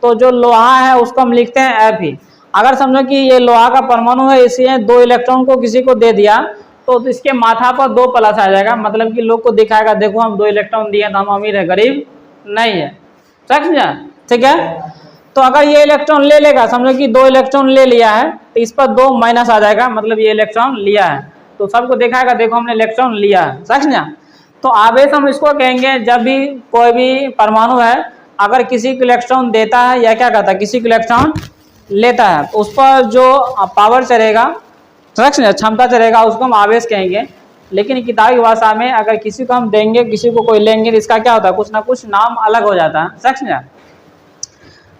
तो जो लोहा है उसको हम लिखते हैं Fe। अगर समझो कि ये लोहा का परमाणु है, इसलिए 2 इलेक्ट्रॉन को किसी को दे दिया तो इसके माथा पर 2 प्लस आ जाएगा, मतलब कि लोग को दिखाएगा देखो हम 2 इलेक्ट्रॉन दिए तो हम अमीर है, गरीब नहीं है, समझा, ठीक है। तो अगर ये इलेक्ट्रॉन ले लेगा, समझो कि 2 इलेक्ट्रॉन ले लिया है तो इस पर 2 माइनस आ जाएगा, मतलब ये इलेक्ट्रॉन लिया है, तो सबको दिखाएगा देखो हमने इलेक्ट्रॉन लिया है, समझा। तो आवेश हम इसको कहेंगे जब भी कोई भी परमाणु है अगर किसी को इलेक्ट्रॉन देता है या क्या कहता है किसी को इलेक्ट्रॉन लेता है तो उस पर जो पावर चलेगा, क्षमता चलेगा, उसको हम आवेश कहेंगे। लेकिन किताबी भाषा में अगर किसी को हम देंगे किसी को कोई लेंगे तो इसका क्या होता है, कुछ ना कुछ नाम अलग हो जाता है, समझा।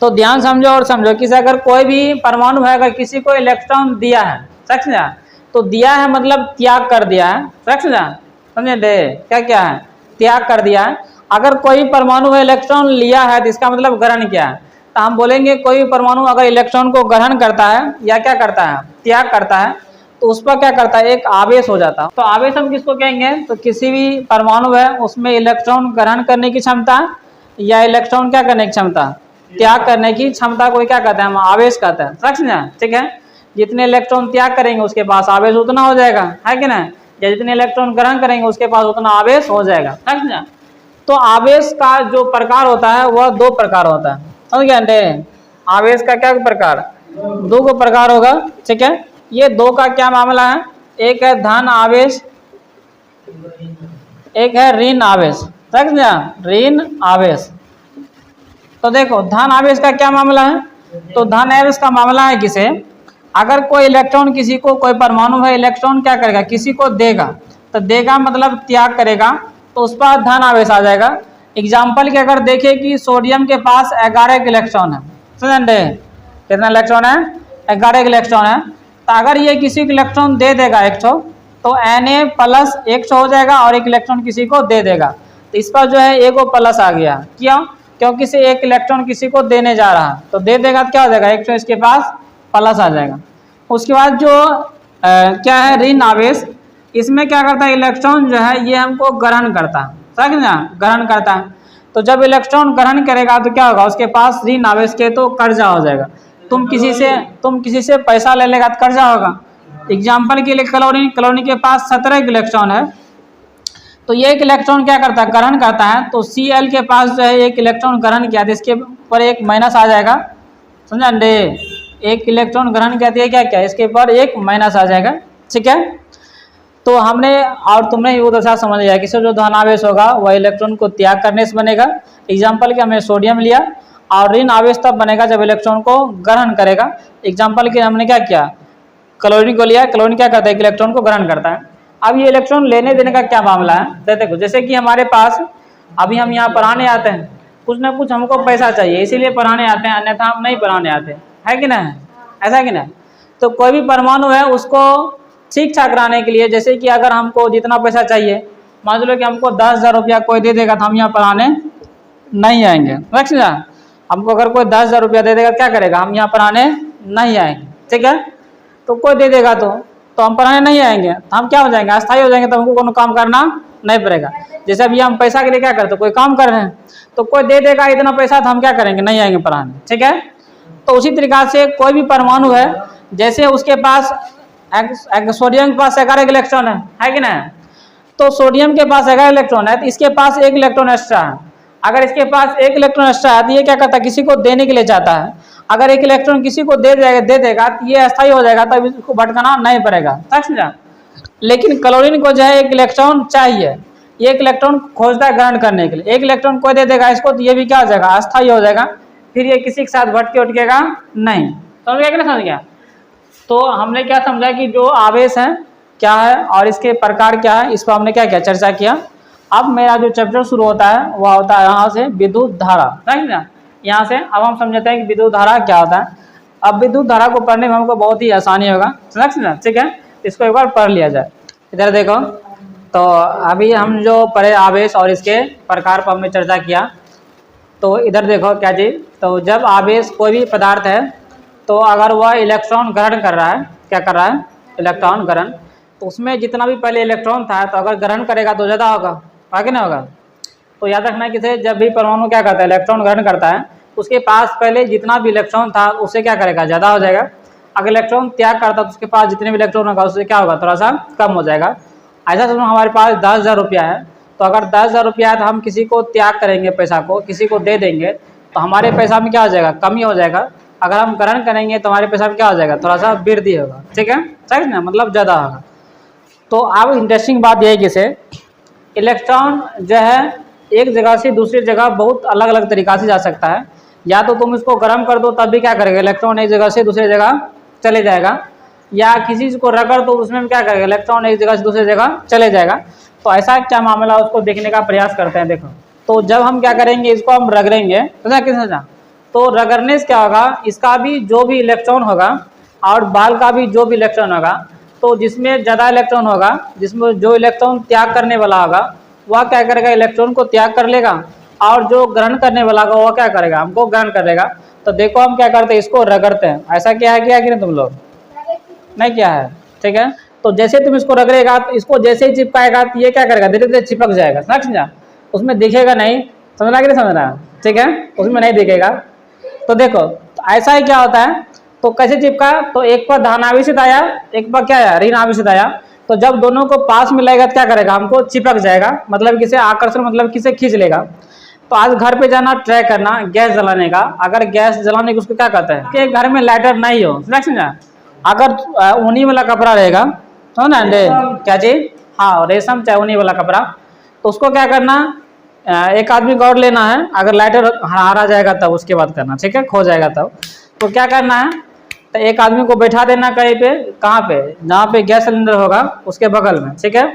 तो ध्यान समझो और समझो कि अगर कोई भी परमाणु है अगर किसी को इलेक्ट्रॉन दिया है, समझा, तो दिया है मतलब त्याग कर दिया है, समझा, समझे, क्या क्या है, त्याग कर दिया है। अगर कोई परमाणु है इलेक्ट्रॉन लिया है तो इसका मतलब ग्रहण किया है, तो हम बोलेंगे कोई परमाणु अगर इलेक्ट्रॉन को ग्रहण करता है या क्या करता है त्याग करता है तो उस पर क्या करता है, एक आवेश हो जाता है। तो आवेश हम किसको कहेंगे, तो किसी भी परमाणु है उसमें इलेक्ट्रॉन ग्रहण करने की क्षमता या इलेक्ट्रॉन क्या करने की क्षमता, त्याग करने की क्षमता को क्या कहते हैं, हम आवेश कहते हैं, समझना, ठीक है। जितने इलेक्ट्रॉन त्याग करेंगे उसके पास आवेश उतना हो जाएगा, है कि नहीं, या जितने इलेक्ट्रॉन ग्रहण करेंगे उसके पास उतना आवेश हो जाएगा, समझना। तो आवेश का जो प्रकार होता है वह 2 प्रकार होता है, समझ गए। आवेश का क्या प्रकार, 2 प्रकार होगा, ठीक है। ये 2 का क्या मामला है, एक है धन आवेश, एक है ऋण आवेश, समझना, ऋण आवेश। तो देखो धन आवेश का क्या मामला है, तो धन आवेश का मामला है किसे, अगर कोई इलेक्ट्रॉन किसी को, कोई परमाणु है इलेक्ट्रॉन क्या करेगा किसी को देगा, तो देगा मतलब त्याग करेगा, तो उस पर धन आवेश आ जाएगा। एग्जाम्पल के अगर देखें कि सोडियम के पास 11 इलेक्ट्रॉन है, समझे, कितना इलेक्ट्रॉन है, 11 इलेक्ट्रॉन है। तो अगर ये किसी को इलेक्ट्रॉन दे देगा 100 तो Na+ 100 हो जाएगा और एक इलेक्ट्रॉन किसी को दे देगा, तो इस पर जो है एक प्लस आ गया, क्यों, क्योंकि से एक इलेक्ट्रॉन किसी को देने जा रहा है, तो दे देगा तो क्या हो जाएगा 100 इसके पास प्लस आ जाएगा। उसके बाद जो क्या है ऋण आवेश, इसमें क्या करता है इलेक्ट्रॉन जो है ये हमको ग्रहण करता है, समझना, ग्रहण करता है। तो जब इलेक्ट्रॉन ग्रहण करेगा तो क्या होगा उसके पास ऋण आवेश के तो कर्जा हो जाएगा, तुम किसी से पैसा ले लेगा तो कर्जा होगा। एग्जाम्पल के लिए क्लोरीन के पास 17 इलेक्ट्रॉन है, तो ये एक इलेक्ट्रॉन क्या करता है ग्रहण करता है, तो Cl के पास जो है एक इलेक्ट्रॉन ग्रहण किया तो इसके ऊपर एक माइनस आ जाएगा, समझा, एक इलेक्ट्रॉन ग्रहण किया है क्या क्या इसके ऊपर एक माइनस आ जाएगा, ठीक है। तो हमने और तुमने ही बहुत अच्छा समझ लिया कि जो धनावेश होगा वह इलेक्ट्रॉन को त्याग करने से बनेगा। एग्जाम्पल के हमने सोडियम लिया, और ऋण आवेश तब बनेगा जब इलेक्ट्रॉन को ग्रहण करेगा। एग्जाम्पल के हमने क्या किया, क्लोरीन को लिया, क्लोरीन क्या करता है इलेक्ट्रॉन को ग्रहण करता है। अब ये इलेक्ट्रॉन लेने देने का क्या मामला है, देखो जैसे कि हमारे पास अभी हम यहाँ पढ़ाने आते हैं, कुछ ना कुछ हमको पैसा चाहिए इसीलिए पढ़ाने आते हैं, अन्यथा हम नहीं पढ़ाने आते, है कि नहीं, ऐसा कि नहीं। तो कोई भी परमाणु है उसको ठीक ठाक रहने के लिए, जैसे कि अगर हमको जितना पैसा चाहिए, मान लो कि हमको 10,000 रुपया कोई दे देगा तो हम यहाँ पढ़ाने नहीं आएंगे, समझा। हमको अगर कोई 10,000 रुपया दे देगा क्या करेगा, हम यहाँ पढ़ाने नहीं आएंगे, ठीक है। तो कोई दे देगा तो हम पढ़ाने नहीं आएंगे, तो हम क्या हो जाएंगे, अस्थायी हो जाएंगे, तो हमको कोनो काम करना नहीं पड़ेगा। जैसे अभी हम पैसा के लिए क्या करते, कोई काम कर रहे हैं तो कोई दे देगा इतना पैसा तो हम क्या करेंगे, नहीं आएंगे पढ़ाने, ठीक है। तो उसी तरीका से कोई भी परमाणु है, जैसे उसके पास सोडियम के पास 11 इलेक्ट्रॉन है कि नहीं, तो सोडियम के पास 11 इलेक्ट्रॉन है तो इसके पास 1 इलेक्ट्रॉन एक्स्ट्रा है। अगर इसके पास 1 इलेक्ट्रॉन एक्स्ट्रा है तो ये क्या करता है, किसी को देने के लिए चाहता है। अगर 1 इलेक्ट्रॉन किसी को दे देगा तो ये अस्थायी हो जाएगा, तब इसको भटकाना नहीं पड़ेगा, समझा। लेकिन क्लोरीन को जो है 1 इलेक्ट्रॉन चाहिए, 1 इलेक्ट्रॉन खोजता है ग्रहण करने के लिए, 1 इलेक्ट्रॉन कोई दे देगा इसको तो ये भी क्या हो जाएगा, अस्थायी हो जाएगा, फिर ये किसी के साथ भटके उटकेगा नहीं। समझ गया कि नहीं समझ गया? तो हमने क्या समझा कि जो आवेश है क्या है और इसके प्रकार क्या है, इस पर हमने क्या क्या चर्चा किया। अब मेरा जो चैप्टर शुरू होता है वह होता है यहाँ से विद्युत धारा, समझ ना। यहाँ से अब हम समझते हैं कि विद्युत धारा क्या होता है। अब विद्युत धारा को पढ़ने में हमको बहुत ही आसानी होगा, समझ ना, ठीक है। इसको एक बार पढ़ लिया जाए। इधर देखो, तो अभी हम जो पढ़े आवेश और इसके प्रकार पर हमने चर्चा किया। तो इधर देखो क्या चीज़, तो जब आवेश कोई भी पदार्थ है तो अगर वह इलेक्ट्रॉन ग्रहण कर रहा है, क्या कर रहा है, इलेक्ट्रॉन ग्रहण, तो उसमें जितना भी पहले इलेक्ट्रॉन था तो अगर ग्रहण करेगा तो ज़्यादा होगा, आगे ना होगा। तो याद रखना है कि जब भी परमाणु क्या करता है, इलेक्ट्रॉन ग्रहण करता है, उसके पास पहले जितना भी इलेक्ट्रॉन था उससे क्या करेगा, ज़्यादा हो जाएगा। अगर इलेक्ट्रॉन त्याग करता तो उसके पास जितने भी इलेक्ट्रॉन होगा उससे क्या होगा, थोड़ा सा कम हो जाएगा। ऐसा समझो हमारे पास 10,000 रुपया है, तो अगर 10,000 रुपया है तो हम किसी को त्याग करेंगे, पैसा को किसी को दे देंगे तो हमारे पैसा में क्या हो जाएगा, कमी हो जाएगा। अगर हम ग्रहण करेंगे तो हमारे पैसा में क्या हो जाएगा, थोड़ा सा वृद्धि होगा, ठीक है, सही ना, मतलब ज़्यादा होगा। तो अब इंटरेस्टिंग बात यह है कि से इलेक्ट्रॉन जो है एक जगह से दूसरी जगह बहुत अलग अलग तरीक़ा से जा सकता है। या तो तुम इसको गर्म कर दो तब भी क्या करेगा, इलेक्ट्रॉन एक जगह से दूसरी जगह चले जाएगा, या किसी चीज़ को रगड़ दो उसमें क्या करेगा, इलेक्ट्रॉन एक जगह से दूसरी जगह चले जाएगा। तो ऐसा क्या मामला उसको देखने का प्रयास करते हैं। देखो, तो जब हम क्या करेंगे, इसको हम रगड़ेंगे, समझा किस समझा, तो रगड़ने से क्या होगा, इसका भी जो भी इलेक्ट्रॉन होगा और बाल का भी जो भी इलेक्ट्रॉन होगा, तो जिसमें ज़्यादा इलेक्ट्रॉन होगा, जिसमें जो इलेक्ट्रॉन त्याग करने वाला होगा वह क्या करेगा, इलेक्ट्रॉन को त्याग कर लेगा, और जो ग्रहण करने वाला होगा वह क्या करेगा, हमको ग्रहण कर लेगा। तो देखो हम क्या करते हैं, इसको रगड़ते हैं। ऐसा क्या है, किया कि नहीं तुम लोग, नहीं किया है, ठीक है। तो जैसे तुम इसको रगड़ेगा तो इसको जैसे ही चिपकाएगा तो ये क्या करेगा, धीरे धीरे चिपक जाएगा, समझा, उसमें दिखेगा नहीं, समझना कि नहीं समझना, ठीक है, उसमें नहीं दिखेगा। तो देखो तो ऐसा ही क्या होता है, तो कैसे चिपका, तो एक पर धनावेशित आया, एक पर क्या आया, ऋण आवेशित आया। तो जब दोनों को पास मिलाएगा तो क्या करेगा, हमको चिपक जाएगा, मतलब किसे आकर्षण, मतलब किसे खींच लेगा। तो आज घर पे जाना ट्राई करना गैस जलाने का, अगर गैस जलाने की उसको क्या कहते हैं कि घर में लाइटर नहीं हो, समझा, अगर ऊनी वाला कपड़ा रहेगा तो ना, क्या चीज, हाँ रेशम चाहे ऊनी वाला कपड़ा, तो उसको क्या करना, एक आदमी गौर लेना है, अगर लाइटर हारा जाएगा तब उसके बाद करना, ठीक है, खो जाएगा तब। तो क्या करना है, तो एक आदमी को बैठा देना कहीं पे, कहाँ पे, जहाँ पे गैस सिलेंडर होगा उसके बगल में, ठीक है।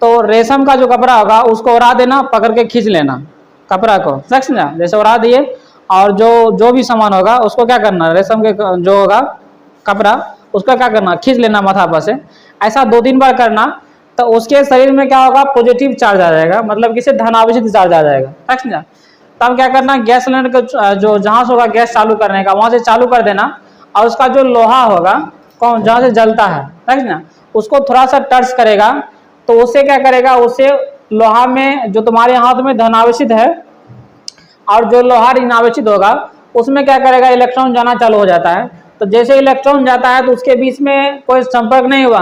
तो रेशम का जो कपड़ा होगा उसको उड़ा देना, पकड़ के खींच लेना कपड़ा को, समझा, जैसे उड़ा दिए, और जो भी सामान होगा उसको क्या करना, रेशम के जो होगा कपड़ा उसका क्या करना, खींच लेना माथा पर से। ऐसा 2-3 बार करना, तो उसके शरीर में क्या होगा, पॉजिटिव चार्ज आ जाएगा, मतलब किसी धनावेशित चार्ज आ जाएगा, समझा। तब क्या करना, गैस सिलेंडर का जो जहाँ से होगा गैस चालू करने का, वहाँ से चालू कर देना, और उसका जो लोहा होगा कौन जहाँ से जलता है, समझना, उसको थोड़ा सा टच करेगा, तो उससे क्या करेगा, उससे लोहा में जो तुम्हारे हाथ में धनावेशित है और जो लोहा ऋणावेशित होगा उसमें क्या करेगा, इलेक्ट्रॉन जाना चालू हो जाता है। तो जैसे इलेक्ट्रॉन जाता है तो उसके बीच में कोई संपर्क नहीं हुआ,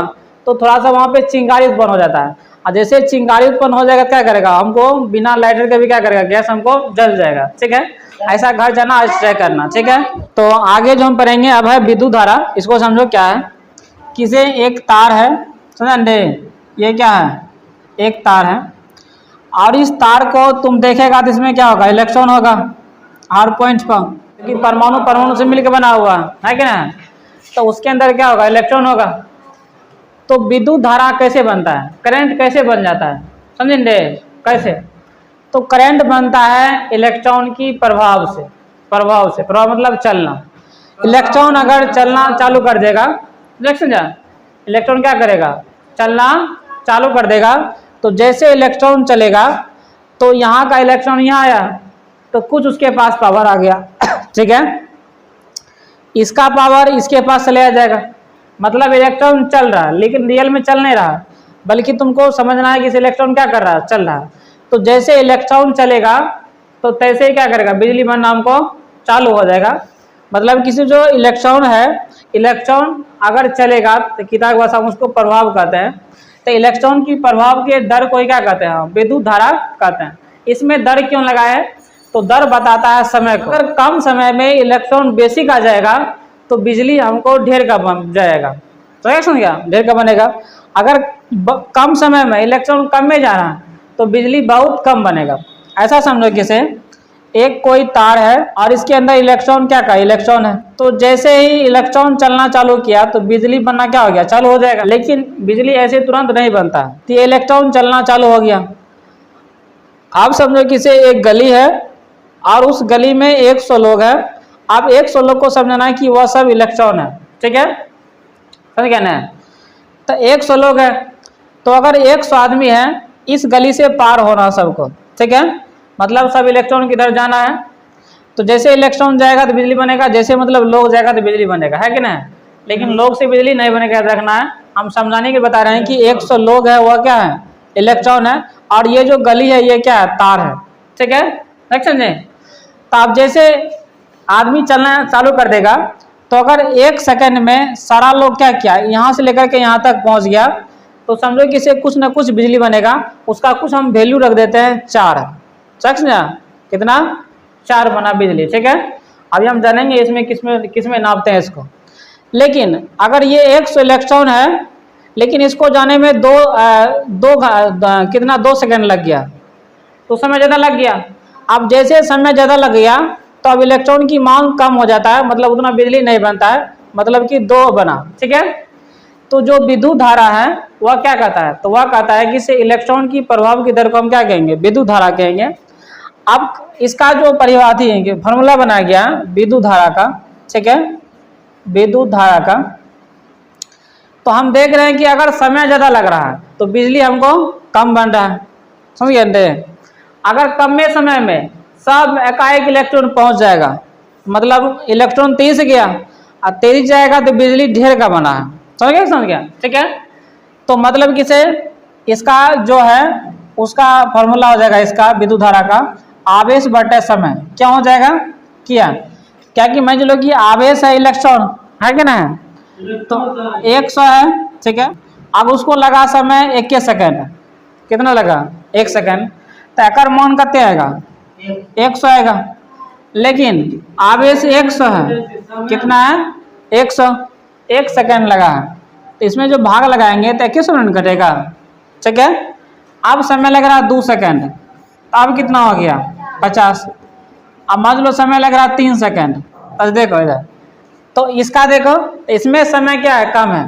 तो थोड़ा सा वहाँ पे चिंगारी उत्पन्न हो जाता है, और जैसे चिंगारी उत्पन्न हो जाएगा क्या करेगा, हमको बिना लाइटर के भी क्या करेगा, गैस हमको जल जाएगा, ठीक है। ऐसा घर जाना आज ट्राई करना, ठीक है। तो आगे जो हम पढ़ेंगे अब है विद्युत धारा। इसको समझो क्या है, किसे एक तार है, समझे, ये क्या है, एक तार है, और इस तार को तुम देखेगा तो इसमें क्या होगा, इलेक्ट्रॉन होगा हर पॉइंट पर, क्योंकि परमाणु परमाणु से मिलकर बना हुआ है कि ना, तो उसके अंदर क्या होगा, इलेक्ट्रॉन होगा। तो विद्युत धारा कैसे बनता है, करंट कैसे बन जाता है, समझेंगे कैसे, तो करंट बनता है इलेक्ट्रॉन की प्रभाव से, प्रभाव मतलब चलना। इलेक्ट्रॉन अगर चलना चालू कर देगा, इलेक्ट्रॉन क्या करेगा, चलना चालू कर देगा। तो जैसे इलेक्ट्रॉन चलेगा तो यहाँ का इलेक्ट्रॉन यहाँ आया तो कुछ उसके पास पावर आ गया, ठीक है, इसका पावर इसके पास चले आ जाएगा, मतलब इलेक्ट्रॉन चल रहा है लेकिन रियल में चल नहीं रहा, बल्कि तुमको समझना है कि इस इलेक्ट्रॉन क्या कर रहा है, चल रहा है। तो जैसे इलेक्ट्रॉन चलेगा तो तैसे ही क्या करेगा, बिजली बनना हमको चालू हो जाएगा। मतलब किसी जो इलेक्ट्रॉन है, इलेक्ट्रॉन अगर चलेगा तो किताब की भाषा में उसको प्रभाव कहते हैं। तो इलेक्ट्रॉन की प्रभाव के दर को क्या कहते हैं, विद्युत धारा कहते हैं। इसमें दर क्यों लगा है, तो दर बताता है समय को। अगर कम समय में इलेक्ट्रॉन बेसिक आ जाएगा तो बिजली हमको ढेर का बन जाएगा, तो क्या समझ गया, ढेर का बनेगा। अगर कम समय में इलेक्ट्रॉन कम में जा रहा है तो बिजली बहुत कम बनेगा। ऐसा समझो कि से एक कोई तार है और इसके अंदर इलेक्ट्रॉन क्या का इलेक्ट्रॉन है, तो जैसे ही इलेक्ट्रॉन चलना चालू किया तो बिजली बनना क्या हो गया, चालू हो जाएगा। लेकिन बिजली ऐसे तुरंत नहीं बनता है, तो ये इलेक्ट्रॉन चलना चालू हो गया। आप समझो कि से एक गली है और उस गली में 100 लोग हैं। आप 100 लोग को समझना है कि वह सब इलेक्ट्रॉन है, ठीक है, समझ गया ना। तो 100 लोग हैं, तो अगर 100 आदमी है इस गली से पार होना सबको, ठीक है, मतलब सब इलेक्ट्रॉन किधर जाना है। तो जैसे इलेक्ट्रॉन जाएगा तो बिजली बनेगा, जैसे मतलब लोग जाएगा तो बिजली बनेगा, है कि नहीं। लेकिन लोग से बिजली नहीं बनेगा, याद रखना है। हम समझाने के बता रहे हैं कि 100 लोग है वह क्या है, इलेक्ट्रॉन है, और ये जो गली है ये क्या है, तार है, ठीक है, देख समझे। तो आप जैसे आदमी चलना चालू कर देगा तो अगर 1 सेकंड में सारा लोग क्या किया, यहाँ से लेकर के यहाँ तक पहुँच गया, तो समझो कि इसे कुछ ना कुछ बिजली बनेगा। उसका कुछ हम वैल्यू रख देते हैं 4, समझा, कितना, 4 बना बिजली, ठीक है। अभी हम जानेंगे इसमें किसमें नापते हैं इसको। लेकिन अगर ये 100 इलेक्ट्रॉन है, लेकिन इसको जाने में कितना 2 सेकंड लग गया, तो समय ज़्यादा लग गया। अब जैसे समय ज़्यादा लग गया तो अब इलेक्ट्रॉन की मांग कम हो जाता है, मतलब उतना बिजली नहीं बनता है, मतलब कि 2 बना, ठीक है। तो जो विद्युत धारा है वह क्या कहता है, तो वह कहता है कि इसे इलेक्ट्रॉन की प्रभाव की दर को हम क्या कहेंगे, विद्युत धारा कहेंगे। अब इसका जो परिभाषी है फॉर्मूला बनाया गया विद्युत धारा का, ठीक है, विद्युत धारा का। तो हम देख रहे हैं कि अगर समय ज़्यादा लग रहा है तो बिजली हमको कम बन रहा है, समझ गए। अगर कम में समय में सब एकाएक इलेक्ट्रॉन पहुंच जाएगा, मतलब इलेक्ट्रॉन तेज गया और तेज जाएगा तो बिजली ढेर का बना है, समझ गया, ठीक है। तो मतलब कि से इसका जो है उसका फॉर्मूला हो जाएगा, इसका विद्युत धारा का आवेश बटे समय क्या हो जाएगा, क्या कि मान लो कि आवेश है इलेक्ट्रॉन, है कि ना, तो 100 है, ठीक है। अब उसको लगा समय 1 सेकंड, कितना लगा 1 सेकंड, तो एकर मान कितने आएगा 100 आएगा। लेकिन आवेश 100 है, कितना है 100, 1 सेकंड लगा है, तो इसमें जो भाग लगाएंगे तो 21 मिनट कटेगा, ठीक है। अब समय लग रहा है 2 सेकंड, तो अब कितना हो गया 50। अब मान लो समय लग रहा है 3 सेकंड, तो देखो इधर, तो इसका देखो इसमें समय क्या है, कम है,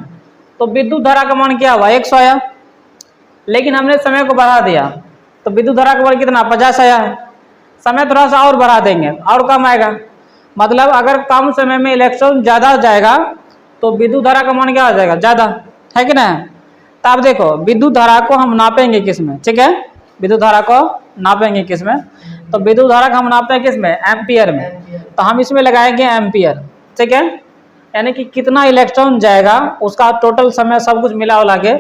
तो विद्युत धारा का मान क्या हुआ 100 आया। लेकिन हमने समय को बढ़ा दिया तो विद्युत धारा का मान कितना 50 आया है। समय थोड़ा सा और बढ़ा देंगे और कम आएगा, मतलब अगर कम समय में इलेक्ट्रॉन ज़्यादा जाएगा तो विद्युत धारा का मान क्या हो जाएगा, ज़्यादा, है कि ना। तो आप देखो विद्युत धारा को हम नापेंगे किस में, ठीक है, विद्युत धारा को नापेंगे किस में, तो विद्युत धारा को हम नापते हैं किस में, एम्पियर में। तो हम इसमें लगाएंगे एम्पियर, ठीक है, यानी कि कितना इलेक्ट्रॉन जाएगा उसका टोटल समय सब कुछ मिला उला के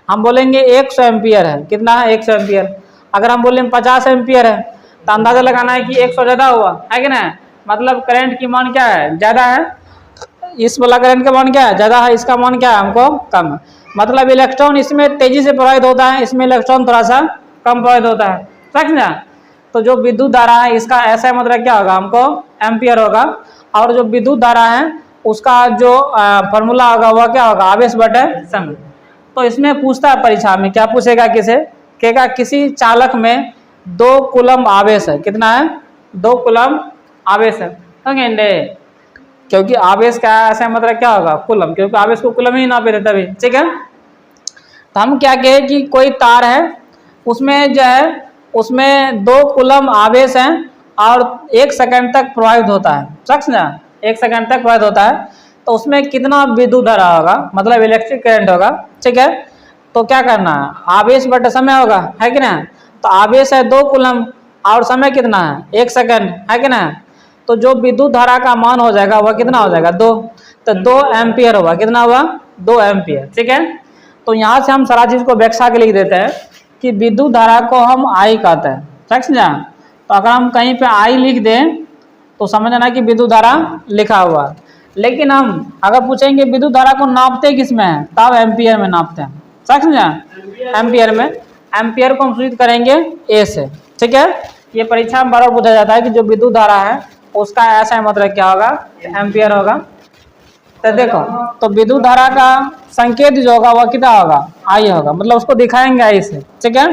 हम बोलेंगे 100 एम्पियर है, कितना है 100 एम्पियर। अगर हम बोलें 50 एम्पियर है तो अंदाजा लगाना है कि 100 ज़्यादा हुआ, है कि ना, मतलब करंट की मान क्या है, ज़्यादा है, इस वाला करंट का मान क्या है, ज़्यादा है, इसका मान क्या है हमको कम है। मतलब इलेक्ट्रॉन इसमें तेजी से प्रवाहित होता है, इसमें इलेक्ट्रॉन थोड़ा सा कम प्रवाहित होता है, समझना। तो जो विद्युत धारा है इसका ऐसा मतलब क्या होगा, हमको एम्पियर होगा। और जो विद्युत धारा है उसका जो फॉर्मूला होगा वह क्या होगा, आवेश बटे समय। तो इसमें पूछता है परीक्षा में, क्या पूछेगा, कहेगा किसी चालक में 2 कूलम आवेश है, कितना है 2 कूलम आवेश है, समझे। क्योंकि आवेश का ऐसा मतलब क्या होगा, कूलम, क्योंकि आवेश को कूलम ही नापे रहता है, ठीक है। तो हम क्या कहें कि कोई तार है उसमें जो है उसमें 2 कूलम आवेश हैं और 1 सेकंड तक प्रवाहित होता है, समझना, 1 सेकंड तक प्रवाहित होता है, तो उसमें कितना विद्युत धारा होगा, मतलब इलेक्ट्रिक करंट होगा, ठीक है। तो क्या करना है, आवेश बटे समय होगा, है कि ना। तो आवेश है 2 कूलम और समय कितना है 1 सेकंड, है कि ना। तो जो विद्युत धारा का मान हो जाएगा वह कितना हो जाएगा 2, तो 2 एम्पियर होगा, कितना हुआ 2 एम्पियर, ठीक है। तो यहाँ से हम सारा चीज़ को व्याख्या के लिख देते हैं कि विद्युत धारा को हम आई कहते हैं, समझा। तो अगर हम कहीं पे आई लिख दें तो समझना कि विद्युत धारा लिखा हुआ। लेकिन हम अगर पूछेंगे विद्युत धारा को नापते किस में है, तब एम्पियर में नापते हैं, समझा, एम्पियर में। एम्पियर को हम सूचित करेंगे ए से, ठीक है। ये परीक्षा में बार बार पूछा जाता है कि जो विद्युत धारा है उसका ऐसा मतलब क्या होगा, एम्पियर होगा। तो देखो, तो विद्युत धारा का संकेत जो होगा वह कितना होगा, आई होगा, मतलब उसको दिखाएंगे आई से, ठीक है।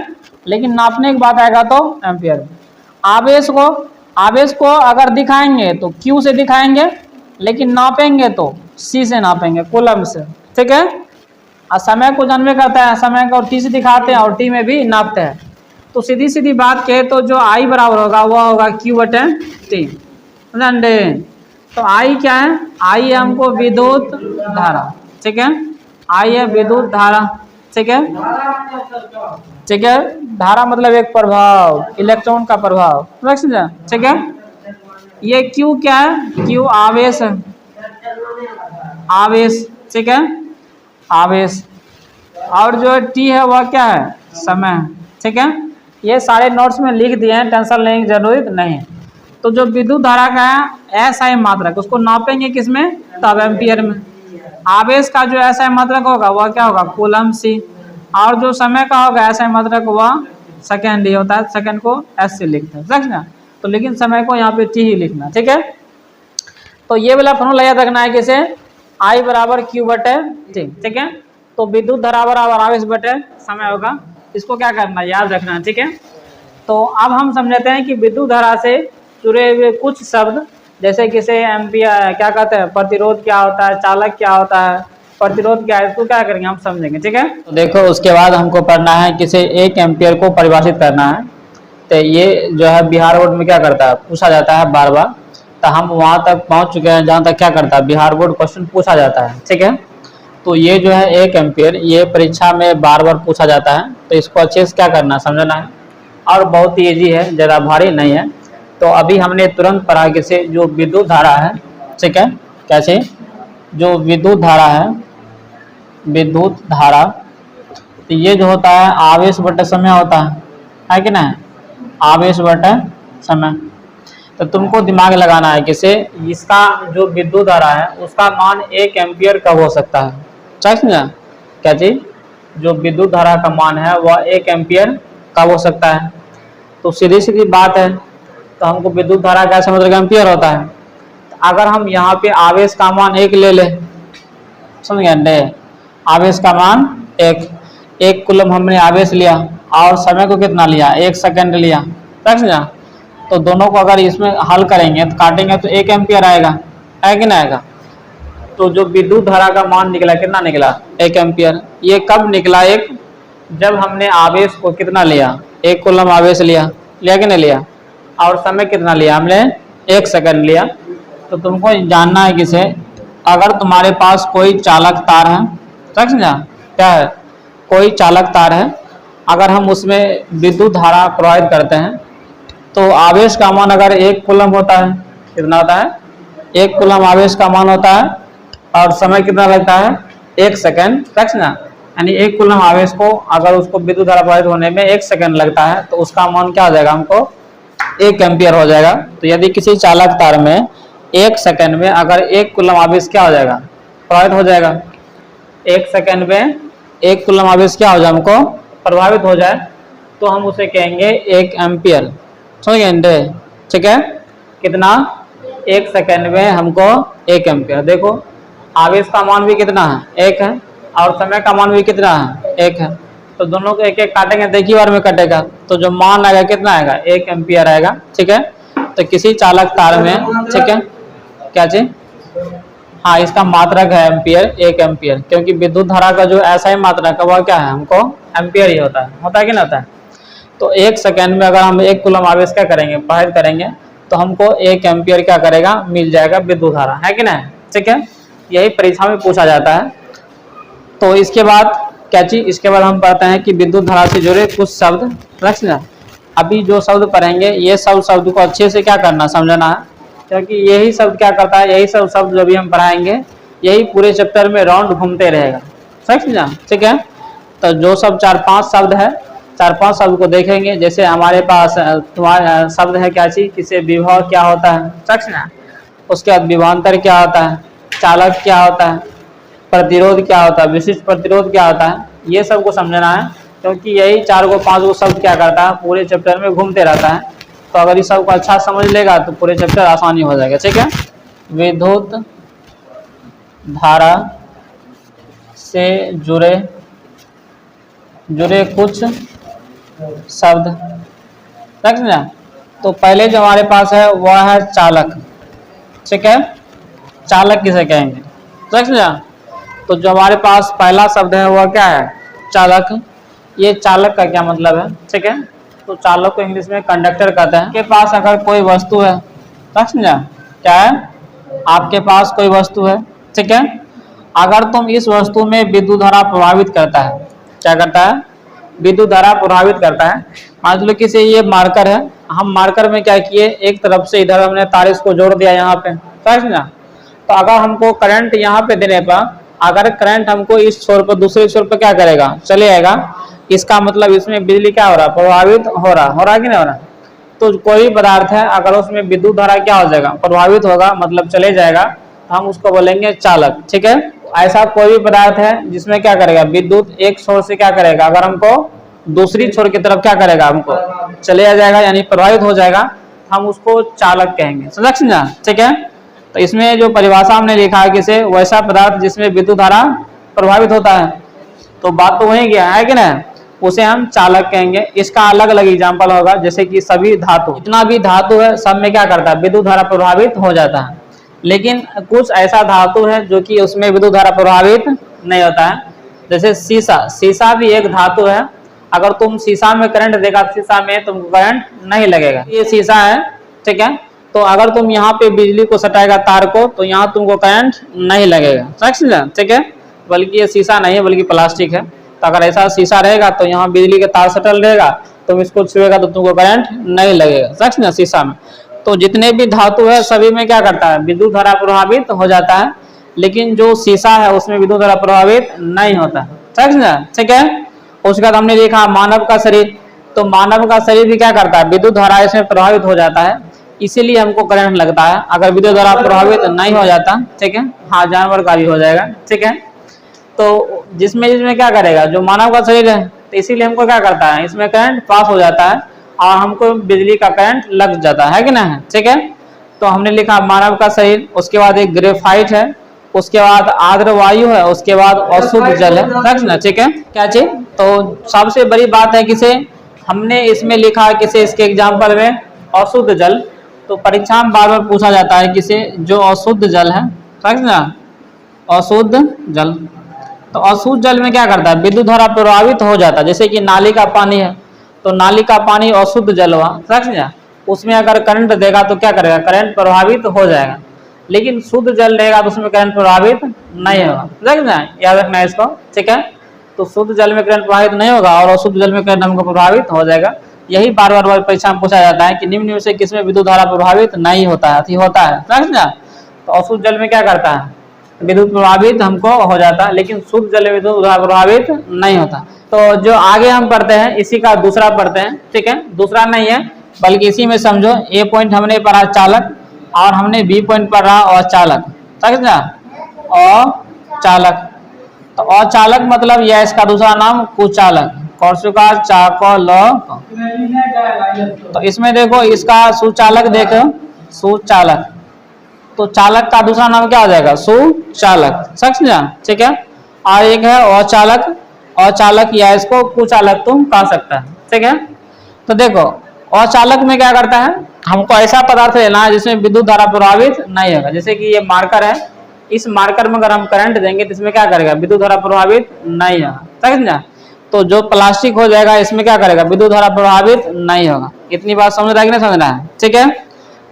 लेकिन नापने की बात आएगा तो एम्पियर। आवेश को अगर दिखाएंगे तो Q से दिखाएंगे, लेकिन नापेंगे तो C से नापेंगे, कूलम से, ठीक है। और समय को जानवे करता है, समय को T से दिखाते हैं और T में भी नापते हैं। तो सीधी सीधी बात कहे तो जो I बराबर होगा वह होगा Q/T, समझे। तो I क्या है, I है हमको विद्युत धारा, ठीक है। I है विद्युत धारा, ठीक है, ठीक है। धारा मतलब एक प्रभाव, इलेक्ट्रॉन का प्रभाव, ठीक है। ये Q क्या है, Q आवेश है, आवेश, ठीक है, आवेश। और जो T है वह क्या है, समय, ठीक है। ये सारे नोट्स में लिख दिए हैं, टेंशन लेने की जरूरत नहीं। तो जो विद्युत धारा का है SI मात्रक, उसको नापेंगे किसमें, तब एम्पियर में। आवेश का जो SI मात्रक होगा वह क्या होगा, कूलम C। और जो समय का होगा SI मात्रक वह सेकेंड ही होता है, सेकेंड को S से लिखते हैं, समझना। तो लेकिन समय को यहाँ पे T ही लिखना, ठीक है। तो ये वाला फॉर्मूला याद रखना है किसे, I बराबर Q/T, ठीक है। तो विद्युत धारा बराबर आवेश बटे समय होगा, इसको क्या करना है, याद रखना है, ठीक है। तो अब हम समझते हैं कि विद्युत धारा से जुड़े हुए कुछ शब्द, जैसे किसे एम्पियर क्या कहते हैं, प्रतिरोध क्या होता है, चालक क्या होता है, प्रतिरोध क्या है, इसको क्या करेंगे हम समझेंगे, ठीक है। तो देखो उसके बाद हमको पढ़ना है किसे 1 एम्पियर को परिभाषित करना है। तो ये जो है बिहार बोर्ड में क्या करता है, पूछा जाता है बार बार। तो हम वहाँ तक पहुँच चुके हैं जहाँ तक क्या करता है, बिहार बोर्ड क्वेश्चन पूछा जाता है, ठीक है। तो ये जो है 1 एम्पियर, ये परीक्षा में बार बार पूछा जाता है। तो इसको अच्छे से क्या करना, समझना है। और बहुत ही ईजी है, ज़्यादा भारी नहीं है। तो अभी हमने तुरंत पढ़ा किसे, जो विद्युत धारा है, ठीक है, कैसे, जो विद्युत धारा है, विद्युत धारा, तो ये जो होता है आवेश बटे समय होता है कि नहीं, आवेश बटे समय। तो तुमको दिमाग लगाना है किसे, इसका जो विद्युत धारा है उसका मान 1 एम्पियर कब हो सकता है, समझना। क्या चीज, जो विद्युत धारा का मान है वह 1 एम्पियर कब हो सकता है। तो सीधी सीधी बात है, तो हमको विद्युत धारा का ऐसा मतलब एम्पियर होता है। अगर हम यहाँ पे आवेश का मान 1 ले ले, समझ गए, आवेश का मान 1 कूलम हमने आवेश लिया, और समय को कितना लिया, 1 सेकंड लिया, समझा। तो दोनों को अगर इसमें हल करेंगे तो काटेंगे तो 1 एम्पियर आएगा, है कि नहीं आएगा। तो जो विद्युत धारा का मान निकला, कितना निकला, 1 एम्पियर। ये कब निकला, जब हमने आवेश को कितना लिया, 1 कूलम आवेश लिया कि नहीं लिया, और समय कितना लिया हमने, 1 सेकंड लिया। तो तुमको जानना है किसे, अगर तुम्हारे पास कोई चालक तार है, समझा, क्या है, कोई चालक तार है, अगर हम उसमें विद्युत धारा प्रवाहित करते हैं, तो आवेश का मान अगर 1 कूलम होता है, कितना होता है, 1 कूलम आवेश का मान होता है, और समय कितना लगता है, 1 सेकंड, समझना। यानी 1 कूलम आवेश को अगर उसको विद्युत धारा प्रवाहित होने में 1 सेकंड लगता है, तो उसका मान क्या हो जाएगा, हमको 1 एम्पियर हो जाएगा। तो यदि किसी चालक तार में 1 सेकंड में अगर 1 कूलम आवेश क्या हो जाएगा, प्रभावित हो जाएगा, 1 सेकंड में 1 कूलम आवेश क्या हो जाए, हमको प्रभावित हो जाए, तो हम उसे कहेंगे 1 एम्पियर, समझ गए, ठीक है। कितना, 1 सेकंड में हमको 1 एम्पियर। देखो आवेश का मान भी कितना है, 1 है, और समय का मान भी कितना है, 1 है। तो दोनों को 1 1 काटेंगे तो एक ही बार में कटेगा, तो जो मान आएगा कितना आएगा, 1 एम्पियर आएगा, ठीक है। तो किसी चालक तार में, ठीक है, क्या चीज, हाँ, इसका मात्रक है एम्पियर, 1 एम्पियर, क्योंकि विद्युत धारा का जो ऐसा ही मात्रक है वह क्या है, हमको एम्पियर ही होता है कि नहीं होता है। तो 1 सेकंड में अगर हम 1 कूलम आवेश क्या करेंगे, प्रवाहित करेंगे, तो हमको 1 एम्पियर क्या करेगा, मिल जाएगा विद्युत धारा, है कि नहीं, ठीक है। यही परीक्षा में पूछा जाता है। तो इसके बाद क्या चीज, इसके बाद हम पढ़ते हैं कि विद्युत धारा से जुड़े कुछ शब्द, रखना। अभी जो शब्द पढ़ेंगे ये सब शब्द को अच्छे से क्या करना, समझना है, क्योंकि यही शब्द क्या करता है, यही सब शब्द जो भी हम पढ़ाएंगे यही पूरे चैप्टर में राउंड घूमते रहेगा, समझना, ठीक है। तो जो सब 4-5 शब्द है, 4-5 शब्द को देखेंगे। जैसे हमारे पास तुम्हारा शब्द है क्या चीज, किसे विभव क्या होता है, समझना। उसके बाद विभवांतर क्या होता है, चालक क्या होता है, प्रतिरोध क्या होता है, विशिष्ट प्रतिरोध क्या होता है, ये सब को समझना है, क्योंकि यही 4-5 को शब्द क्या करता है, पूरे चैप्टर में घूमते रहता है। तो अगर इस सब को अच्छा समझ लेगा तो पूरे चैप्टर आसानी हो जाएगा, ठीक है। विद्युत धारा से जुड़े कुछ शब्द, समझना। तो पहले जो हमारे पास है वह है चालक, ठीक है। चालक किसे कहेंगे, समझा। तो जो हमारे पास पहला शब्द है वह क्या है, चालक। ये चालक का क्या मतलब है, ठीक है। तो चालक को इंग्लिश में कंडक्टर कहते हैं। आपके पास अगर कोई वस्तु है, समझा, क्या है, आपके पास कोई वस्तु है, ठीक है। अगर तुम इस वस्तु में विद्युत धारा प्रभावित करता है, क्या करता है, विद्युत धारा प्रभावित करता है। मान लो किसी ये मार्कर है, हम मार्कर में क्या किए, एक तरफ से इधर हमने तार इसको जोड़ दिया यहाँ पे, समझा। तो अगर हमको करंट यहाँ पे देने पर, अगर करंट हमको इस छोर पर दूसरे छोर पर क्या करेगा, चले आएगा, इसका मतलब इसमें बिजली क्या हो रहा है, प्रभावित हो रहा कि नहीं हो रहा। तो कोई पदार्थ है अगर उसमें विद्युत धारा क्या हो जाएगा, प्रभावित होगा, मतलब चले जाएगा, तो हम उसको बोलेंगे चालक, ठीक है। ऐसा कोई भी पदार्थ है जिसमें क्या करेगा, विद्युत एक छोर से क्या करेगा, अगर हमको दूसरी छोर की तरफ क्या करेगा, हमको चले जाएगा, यानी प्रभावित हो जाएगा, हम उसको चालक कहेंगे, समझा, ठीक है। तो इसमें जो परिभाषा हमने लिखा है किसे, वैसा पदार्थ जिसमें विद्युत धारा प्रभावित होता है, तो बात तो वही गया है कि ना, उसे हम चालक कहेंगे। इसका अलग अलग एग्जाम्पल होगा, जैसे कि सभी धातु, जितना भी धातु है सब में क्या करता है, विद्युत धारा प्रभावित हो जाता है। लेकिन कुछ ऐसा धातु है जो कि उसमें विद्युत धारा प्रभावित नहीं होता है, जैसे शीशा। शीशा भी एक धातु है, अगर तुम शीशा में करंट देगा, शीशा में तुमको करंट नहीं लगेगा। ये शीशा है, ठीक है। तो अगर तुम यहाँ पे बिजली को सटाएगा तार को, तो यहाँ तुमको करंट नहीं लगेगा, समझा, ठीक है। बल्कि ये शीशा नहीं है, बल्कि प्लास्टिक है। तो अगर ऐसा शीशा रहेगा तो यहाँ बिजली के तार सटल रहेगा, तुम इसको छुएगा तो तुमको करंट नहीं लगेगा, समझा, शीशा में। तो जितने भी धातु है सभी में क्या करता है, विद्युत धारा प्रभावित हो जाता है। लेकिन जो शीशा है उसमें विद्युत धारा प्रभावित नहीं होता, समझा, ठीक है। उसके बाद हमने देखा मानव का शरीर, तो मानव का शरीर भी क्या करता है, विद्युत धारा इसमें प्रभावित हो जाता है, इसीलिए हमको करंट लगता है। अगर विद्युत धारा प्रभावित नहीं हो जाता, ठीक है, हाँ, जानवर का भी हो जाएगा, ठीक है। तो जिसमें क्या करेगा, जो मानव का शरीर है, तो इसीलिए हमको क्या करता है, इसमें करंट पास हो जाता है और हमको बिजली का करंट लग जाता है कि नहीं, ठीक है। तो हमने लिखा मानव का शरीर, उसके बाद एक ग्रेफाइट है, उसके बाद आर्द्र वायु है, उसके बाद अशुद्ध जल है, ठीक है। क्या चीज, तो सबसे बड़ी बात है किसे, हमने इसमें लिखा है किसे, इसके एग्जाम्पल में अशुद्ध जल। तो परीक्षा में बार बार पूछा जाता है किसे, जो अशुद्ध जल है, समझना, अशुद्ध जल। तो अशुद्ध जल में क्या करता है, विद्युत धारा प्रभावित हो जाता है। जैसे कि नाली का पानी है, तो नाली का पानी अशुद्ध जल हुआ, समझा, उसमें अगर करंट देगा तो क्या करेगा, करंट प्रभावित हो जाएगा। लेकिन शुद्ध जल रहेगा तो उसमें करंट प्रभावित नहीं होगा, समझना, याद रखना है इसको, ठीक है। तो शुद्ध जल में करंट प्रभावित नहीं होगा और अशुद्ध जल में करंट हमको प्रभावित हो जाएगा। यही बार बार परीक्षा में पूछा जाता है कि निम्न में से किसमें विद्युत धारा प्रभावित नहीं होता है, होता है, समझना। तो अशुद्ध जल में क्या करता है, विद्युत प्रभावित हमको हो जाता है, लेकिन शुद्ध जल में विद्युत धारा प्रभावित नहीं होता। तो जो आगे हम पढ़ते हैं इसी का दूसरा पढ़ते हैं, ठीक है। दूसरा नहीं है बल्कि इसी में समझो, ए पॉइंट हमने पढ़ा चालक और हमने बी पॉइंट पढ़ा अचालक, समझा, अचालक। तो अचालक मतलब यह इसका दूसरा नाम कुचालक, कौशुका चाकल। तो इसमें देखो इसका सुचालक, देखो सुचालक, तो चालक का दूसरा नाम क्या हो जाएगा, सुचालक, समझा, ठीक है। और एक है अचालक, अचालक या इसको कुचालक तुम कह सकता है, ठीक है। तो देखो अचालक में क्या करता है, हमको ऐसा पदार्थ लेना है जिसमें विद्युत धारा प्रभावित नहीं होगा। जैसे कि ये मार्कर है, इस मार्कर में अगर हम करंट देंगे तो इसमें क्या करेगा, विद्युत धारा प्रभावित नहीं होगा, समझा। तो जो प्लास्टिक हो जाएगा इसमें क्या करेगा, विद्युत धारा प्रभावित नहीं होगा। इतनी बात समझ रहा है कि नहीं समझ रहा है, ठीक है।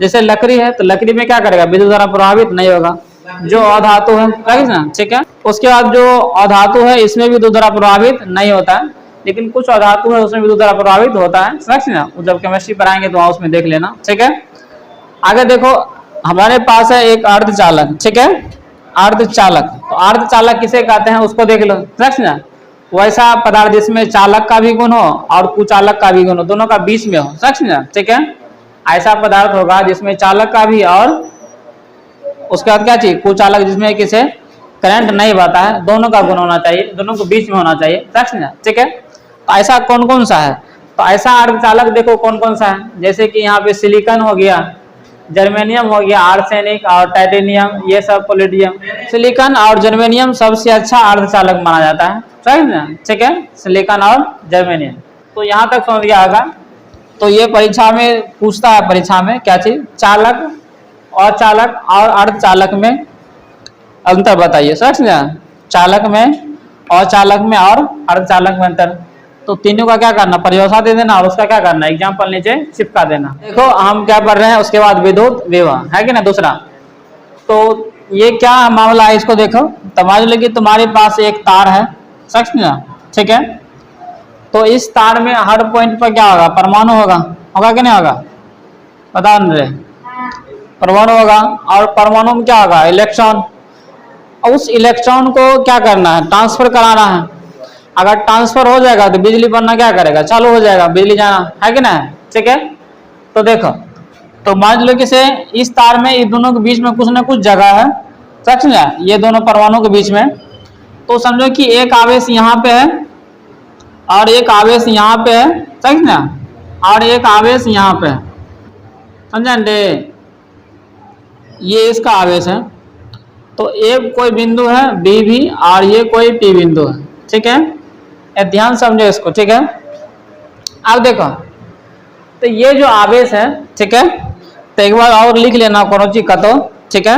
जैसे लकड़ी है, तो लकड़ी में क्या करेगा, विद्युत धारा प्रभावित नहीं होगा, जो अधातु है, ठीक है। उसके बाद जो अधातु है इसमें विद्युत धारा प्रभावित नहीं होता है, लेकिन कुछ अधातु है उसमें विद्युत धारा प्रभावित होता है, समझना। जब केमिस्ट्री पढ़ाएंगे तो उसमें देख लेना, ठीक है। आगे देखो हमारे पास है एक अर्धचालक, ठीक है, अर्धचालक। तो अर्धचालक किसे कहते हैं उसको देख लो, समझना। वैसा पदार्थ जिसमें चालक का भी गुण हो और कुचालक का भी गुण हो, दोनों का बीच में हो, समझना, ठीक है। ऐसा पदार्थ होगा जिसमें चालक का भी और उसके बाद क्या चाहिए, कुचालक, जिसमें किसे करंट नहीं बहता है, दोनों का गुण होना चाहिए, दोनों को बीच में होना चाहिए, समझना, ठीक है। तो ऐसा कौन कौन सा है, तो ऐसा अर्धचालक देखो कौन कौन सा है। जैसे कि यहाँ पे सिलिकॉन हो गया, जर्मेनियम हो गया, आर्सेनिक और टाइटेनियम, ये सब पैलेडियम। सिलिकॉन और जर्मेनियम सबसे अच्छा अर्धचालक माना जाता है, समझना, ठीक है, सिलिकॉन और जर्मेनियम। तो यहाँ तक समझ गया होगा। तो ये परीक्षा में पूछता है, परीक्षा में क्या चीज, चालक और चालक और अर्धचालक में अंतर बताइए। समझ, चालक में और चालक में और अर्धचालक में अंतर। तो तीनों का क्या करना, परिभाषा दे देना और उसका क्या करना, एग्जाम्पल नीचे चिपका देना। देखो हम क्या पढ़ रहे हैं, उसके बाद विद्युत विभव है कि ना दूसरा। तो ये क्या मामला है, इसको देखो। तो मान लो कि तुम्हारे पास एक तार है, समझ ना, ठीक है। तो इस तार में हर पॉइंट पर क्या होगा, परमाणु होगा, होगा कि नहीं होगा, बता रहे, परमाणु होगा। और परमाणु में क्या होगा, इलेक्ट्रॉन। उस इलेक्ट्रॉन को क्या करना है, ट्रांसफर कराना है। अगर ट्रांसफर हो जाएगा तो बिजली बनना क्या करेगा, चालू हो जाएगा, बिजली जाना है कि ना, ठीक है। तो देखो, तो मान लो कि से इस तार में इन दोनों के बीच में कुछ ना कुछ जगह है, समझ ना, ये दोनों परमाणु के बीच में। तो समझो कि एक आवेश यहाँ पे है और एक आवेश यहाँ पे है, समझ ना, और एक आवेश यहाँ पे है, समझे। ये इसका आवेश है। तो एक कोई बिंदु है बी भी और ये कोई पी बिंदु है, ठीक है। ध्यान समझो इसको, ठीक है। अब देखो, तो ये जो आवेश है, ठीक है, तो एक बार और लिख लेना कोनो चीज का, तो ठीक है,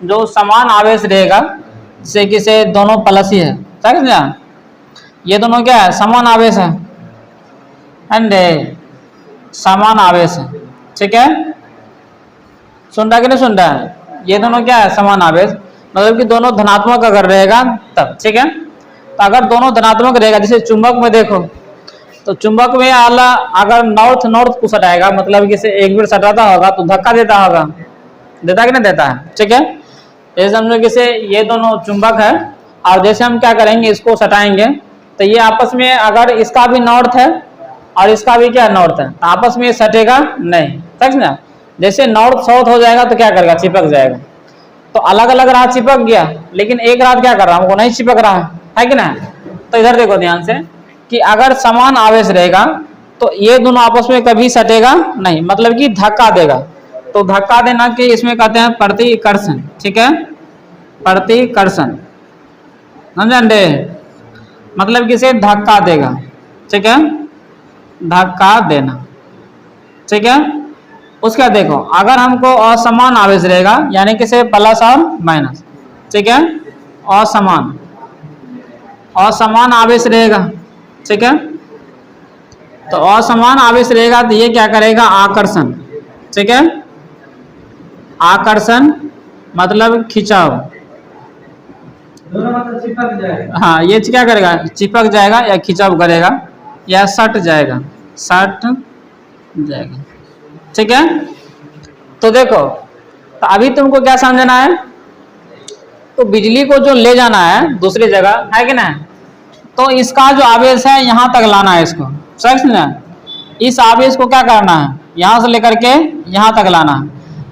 जो समान आवेश रहेगा, जैसे कि से दोनों प्लस ही है, समझ ना, ये दोनों क्या है, समान आवेश है, एंड समान आवेश है, ठीक है। सुन रहा कि नहीं सुन रहा है, ये दोनों क्या है, समान आवेश, मतलब कि दोनों धनात्मक अगर रहेगा तब, ठीक है। तो अगर दोनों धनात्मक रहेगा, जैसे चुंबक में देखो, तो चुंबक में आला अगर नॉर्थ नॉर्थ को सटाएगा, मतलब कि से एक बार सटाता होगा तो धक्का देता होगा, देता कि नहीं देता है, ठीक है। जैसे समझो कि से ये दोनों चुंबक है और जैसे हम क्या करेंगे, इसको सटाएंगे तो ये आपस में, अगर इसका भी नॉर्थ है और इसका भी क्या नॉर्थ है, तो आपस में सटेगा नहीं, समझ ना। जैसे नॉर्थ साउथ हो जाएगा तो क्या करेगा, चिपक जाएगा। तो अलग अलग राह चिपक गया, लेकिन एक राह क्या कर रहा है, हमको नहीं चिपक रहा है कि ना। तो इधर देखो ध्यान से कि अगर समान आवेश रहेगा तो ये दोनों आपस में कभी सटेगा नहीं, मतलब कि धक्का देगा। तो धक्का देना के इसमें कहते हैं प्रतिकर्षण, ठीक है, प्रतिकर्षण, समझे, मतलब कि इसे धक्का देगा, ठीक है, धक्का देना, ठीक है। उसका देखो, अगर हमको असमान आवेश रहेगा, यानी कि से प्लस और माइनस, ठीक है, असमान आवेश रहेगा, ठीक है। तो असमान आवेश रहेगा तो ये क्या करेगा, आकर्षण, ठीक है, आकर्षण मतलब खिंचाव, चिपक जाएगा। हाँ, ये क्या करेगा, चिपक जाएगा या खिंचाव करेगा या सट जाएगा, सट जाएगा, ठीक है। तो देखो, तो अभी तुमको क्या समझना है, तो बिजली को जो ले जाना है दूसरी जगह, है कि ना, तो इसका जो आवेश है यहाँ तक लाना है इसको, समझ ना। इस आवेश को क्या करना है, यहाँ से लेकर के यहाँ तक लाना है,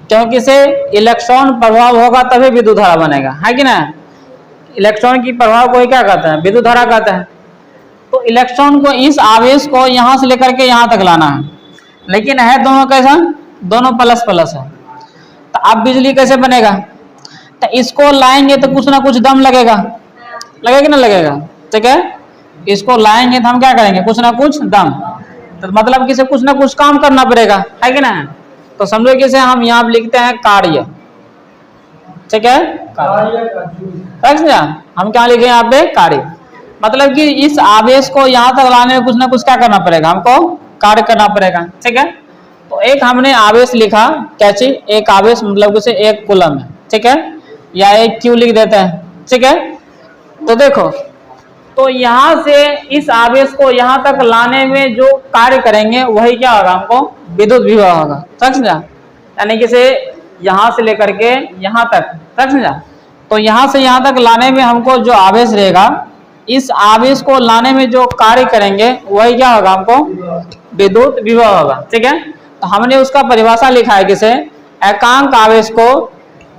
क्योंकि से इलेक्ट्रॉन प्रभाव होगा तभी विद्युत धारा बनेगा, है कि ना। इलेक्ट्रॉन की प्रभाव को क्या कहते हैं, विद्युत धारा कहते हैं। तो इलेक्ट्रॉन को, इस आवेश को यहाँ से लेकर के यहाँ तक लाना है, लेकिन है दोनों कैसा, दोनों प्लस प्लस है। तो अब बिजली कैसे बनेगा, तो इसको लाएंगे तो कुछ ना कुछ दम लगेगा, लगेगा कि ना लगेगा, ठीक है। इसको लाएंगे तो हम क्या करेंगे, कुछ ना कुछ दम, तो मतलब कि कुछ ना कुछ काम करना पड़ेगा, है कि ना। तो समझो कि हम यहाँ लिखते हैं कार्य, ठीक है, हम क्या लिखे यहाँ पे, कार्य, मतलब कि इस आवेश को यहाँ तक लाने में कुछ ना कुछ क्या करना पड़ेगा, हमको कार्य करना पड़ेगा, ठीक है। तो एक हमने आवेश लिखा, क्या चीज, एक आवेश मतलब उसे एक कूलम है, ठीक है, या एक क्यू लिख देते हैं, ठीक है। तो देखो, तो यहाँ से इस आवेश को यहाँ तक लाने में जो कार्य करेंगे वही क्या होगा, हमको विद्युत विभव होगा, समझा। यानी कि से यहाँ से लेकर के यहाँ तक, समझा। तो यहाँ से यहाँ तक लाने में हमको जो आवेश रहेगा, इस आवेश को लाने में जो कार्य करेंगे वही क्या होगा, हमको विद्युत विभव होगा, ठीक है। तो हमने उसका परिभाषा लिखा है, किसे, एकांक आवेश को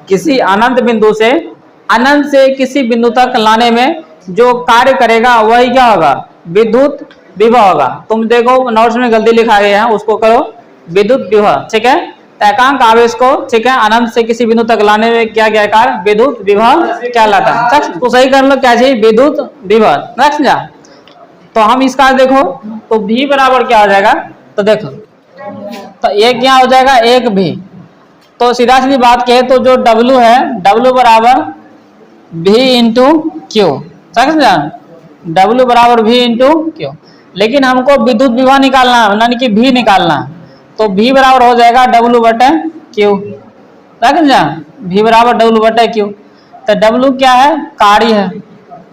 किसी अनंत बिंदु से अनंत से किसी बिंदु तक लाने में जो कार्य करेगा वही क्या होगा, विद्युत विभव होगा। तुम देखो नोट्स में गलती लिखा गया है, उसको करो विद्युत विभव, ठीक है। एकांक आवेश को, ठीक है, अनंत से किसी बिंदु तक लाने में क्या क्या कार्य, विद्युत विभव क्या लाता है, तो सही कर लो, क्या चाहिए, विद्युत विभव, समझा। तो हम इसका देखो, तो V बराबर क्या हो जाएगा, तो देखो तो एक यहाँ हो जाएगा एक भी। तो सीधा सीधी बात कहे तो जो W है, W बराबर V इंटू क्यू, समझा, W बराबर V इंटू क्यू। लेकिन हमको विद्युत विभव निकालना है, यानी कि V निकालना है, तो V बराबर हो जाएगा W बटे क्यू, समझा, V बराबर W बटे क्यू। तो W क्या है, कार्य है,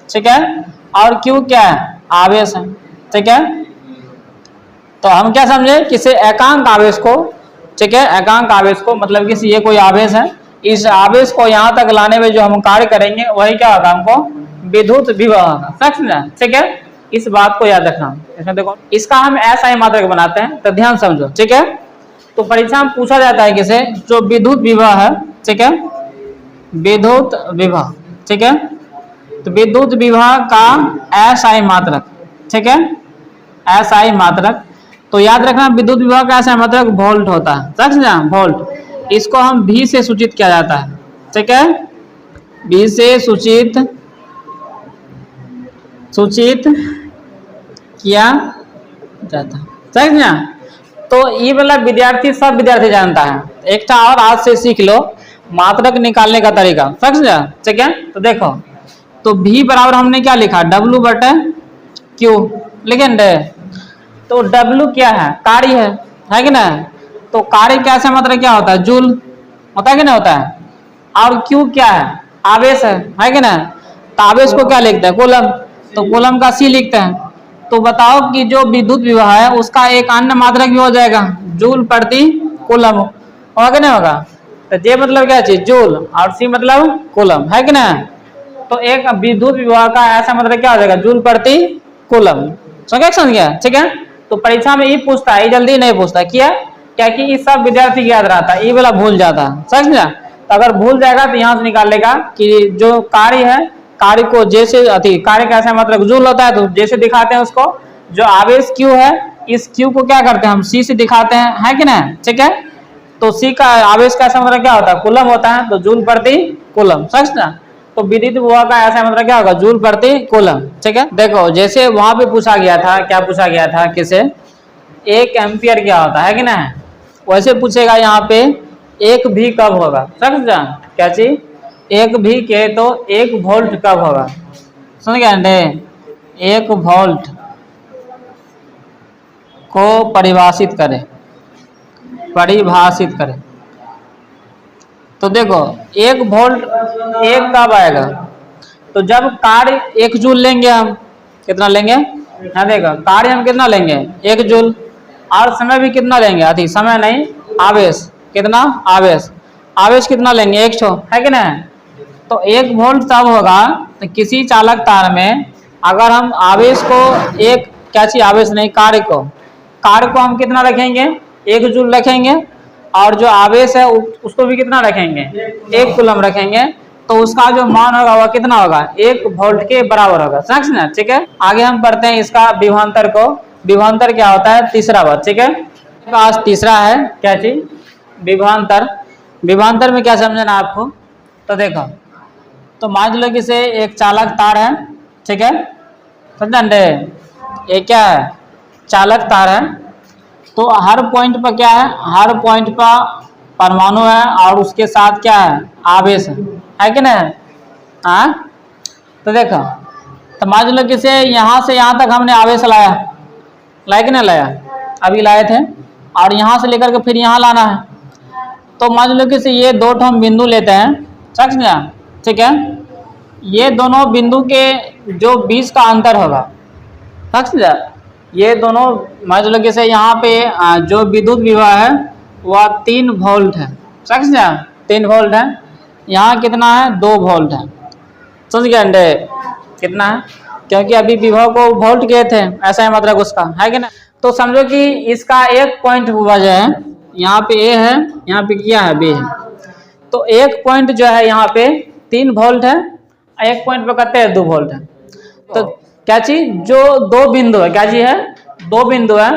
ठीक है, और Q क्या है, आवेश है, ठीक है। तो हम क्या समझे, किसी एकांक आवेश को, ठीक है, एकांक आवेश को मतलब कि ये कोई आवेश है, इस आवेश को यहाँ तक लाने में जो हम कार्य करेंगे वही क्या होगा, हमको विद्युत विभव होगा, समझना, ठीक है। इस बात को याद रखना। इसमें देखो, इसका हम ऐसा मात्रक बनाते हैं, तो ध्यान समझो, ठीक है। तो परीक्षा में पूछा जाता है किसे, जो विद्युत विभव है, ठीक है, विद्युत विभव, ठीक है। तो विद्युत विभव का ऐसा मात्रक, ठीक है, ऐसा मात्रक। तो याद रखना विद्युत विभव का ऐसा मात्रक वोल्ट होता है, समझना, वोल्ट। इसको हम V से सूचित किया जाता है, ठीक है, V से सूचित किया जाता है, समझना। तो ये वाला विद्यार्थी, सब विद्यार्थी जानता है। एक और आज से सीख लो मात्रक निकालने का तरीका, समझना, ठीक है। तो देखो, तो V बराबर हमने क्या लिखा, W बटे Q, लेकिन तो W क्या है, कार्य है कि ना। तो कार्य कैसे मतलब क्या होता है, जूल होता है कि नहीं होता है। और Q क्या है, आवेश है कि ना। तो आवेश को क्या लिखते हैं, कूलम, तो कूलम का C लिखते हैं। तो बताओ कि जो विद्युत विभव है उसका एक अन्य मात्रक भी हो जाएगा, जूल प्रति कूलम, होगा कि नहीं होगा। तो J मतलब क्या चीज, जूल, और C मतलब कूलम, है कि ना। तो एक विद्युत विभव का ऐसा मतलब क्या हो जाएगा, जूल प्रति कूलम, समझ गया, ठीक है। तो परीक्षा में ये पूछता है, ये जल्दी नहीं पूछता, क्या कि ये सब विद्यार्थी की याद रहता है, ये वाला भूल जाता है, समझ। तो अगर भूल जाएगा तो यहाँ से निकाल लेगा कि जो कार्य है, कार्य को जैसे कार्य का ऐसा मतलब जूल होता है, तो जैसे दिखाते हैं उसको, जो आवेश Q है, इस Q को क्या करते हैं हम C से दिखाते हैं, है कि ना, ठीक है। तो C का आवेश का ऐसा मतलब क्या होता है, कूलम होता है, तो जूल प्रति कूलम, समझना। तो विद्युत विभव का ऐसा मतलब क्या होगा, जूल प्रति कूलम, ठीक है। देखो जैसे वहां पे पूछा गया था, क्या पूछा गया था, किसे, 1 एम्पियर क्या होता है कि ना, वैसे पूछेगा यहाँ पे 1 भी कब होगा, समझा, क्या चीज, 1 भी के तो 1 वोल्ट कब होगा, समझ गए, 1 वोल्ट को परिभाषित करें, तो देखो 1 वोल्ट 1 कब आएगा, तो जब कार्य 1 जूल लेंगे हम, कितना लेंगे, यहाँ देखो कार्य हम कितना लेंगे 1 जूल, और समय भी कितना लेंगे, अधिक समय नहीं, आवेश कितना, आवेश कितना लेंगे 100, है कि नहीं। तो 1 वोल्ट तब होगा, तो किसी चालक तार में अगर हम आवेश को एक क्या चीज, आवेश नहीं, कार्य को हम कितना रखेंगे, 1 जूल रखेंगे, और जो आवेश है उसको भी कितना रखेंगे, 1 कूलम रखेंगे, तो उसका जो मान होगा वह कितना होगा, 1 वोल्ट के बराबर होगा, समझ ना, ठीक है। आगे हम पढ़ते हैं इसका विभवांतर को, विभवांतर क्या होता है, तीसरा बात, ठीक है। आज तीसरा है क्या चीज, विभवांतर। विभवांतर में क्या समझना आपको, तो देखो, तो मान लो कि से एक चालक तार है, ठीक है, समझे, ये क्या है, चालक तार है। तो हर पॉइंट पर क्या है, हर पॉइंट पर परमाणु है, और उसके साथ क्या है, आवेश है कि नहीं, हाँ। तो देखो, तो मान लो कि से यहाँ से यहाँ तक हमने आवेश लाया कि नहीं लाया, अभी लाए थे, और यहाँ से लेकर के फिर यहाँ लाना है। तो मान लो कि से ये 2 हम बिंदु लेते हैं, समझ, ठीक है। ये दोनों बिंदु के जो बीच का अंतर होगा, समझ, ये दोनों मान लो कि से यहाँ पे जो विद्युत विभव है वह 3 वोल्ट है, समझ, 3 वोल्ट है, यहाँ कितना है, 2 वोल्ट है, समझ गए, कितना है, क्योंकि अभी विभव को वोल्ट किए थे, ऐसा है मतलब उसका, है कि ना। तो समझो कि इसका एक पॉइंट वजह है, यहाँ पे A है, यहाँ पे क्या है, B है। तो एक पॉइंट जो है यहाँ पे 3 वोल्ट है, एक पॉइंट पे कहते हैं 2 वोल्ट है। तो क्या चीज, जो 2 बिंदु है, क्या चीज है, 2 बिंदु है,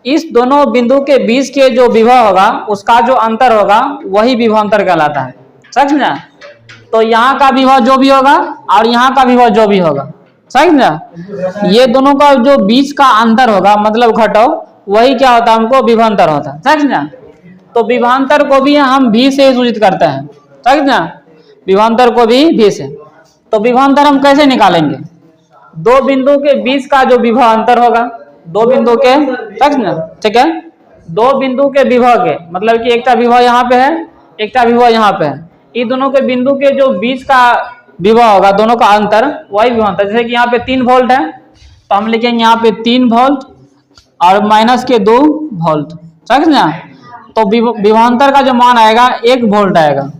इस दोनों बिंदु के बीच के जो विभव होगा उसका जो अंतर होगा वही विभवांतर कहलाता है, समझा। तो यहाँ का विभव जो भी होगा और यहाँ का विभव जो भी होगा, समझा, ये दोनों का जो बीच का अंतर होगा मतलब घटाव, वही क्या होता है, हमको विभवांतर होता है, समझना। तो विभवांतर को भी हम भी से सूचित करते हैं, समझना, विभवांतर को भी भी से। तो विभवांतर हम कैसे निकालेंगे, दो बिंदु के बीच का जो विभवांतर होगा, दो बिंदु के, समझना, ठीक है, दो बिंदु के विभव के, मतलब कि एक विभव यहाँ पे है, एक विभव यहाँ पे है, इन दोनों के बिंदु के जो बीच का विभव होगा, दोनों का अंतर, वही विभवांतर। जैसे कि यहाँ पे 3 वोल्ट है, तो हम लिखेंगे यहाँ पे 3 वोल्ट और माइनस के 2 वोल्ट, समझना। तो विभवांतर का जो मान आएगा 1 वोल्ट आएगा,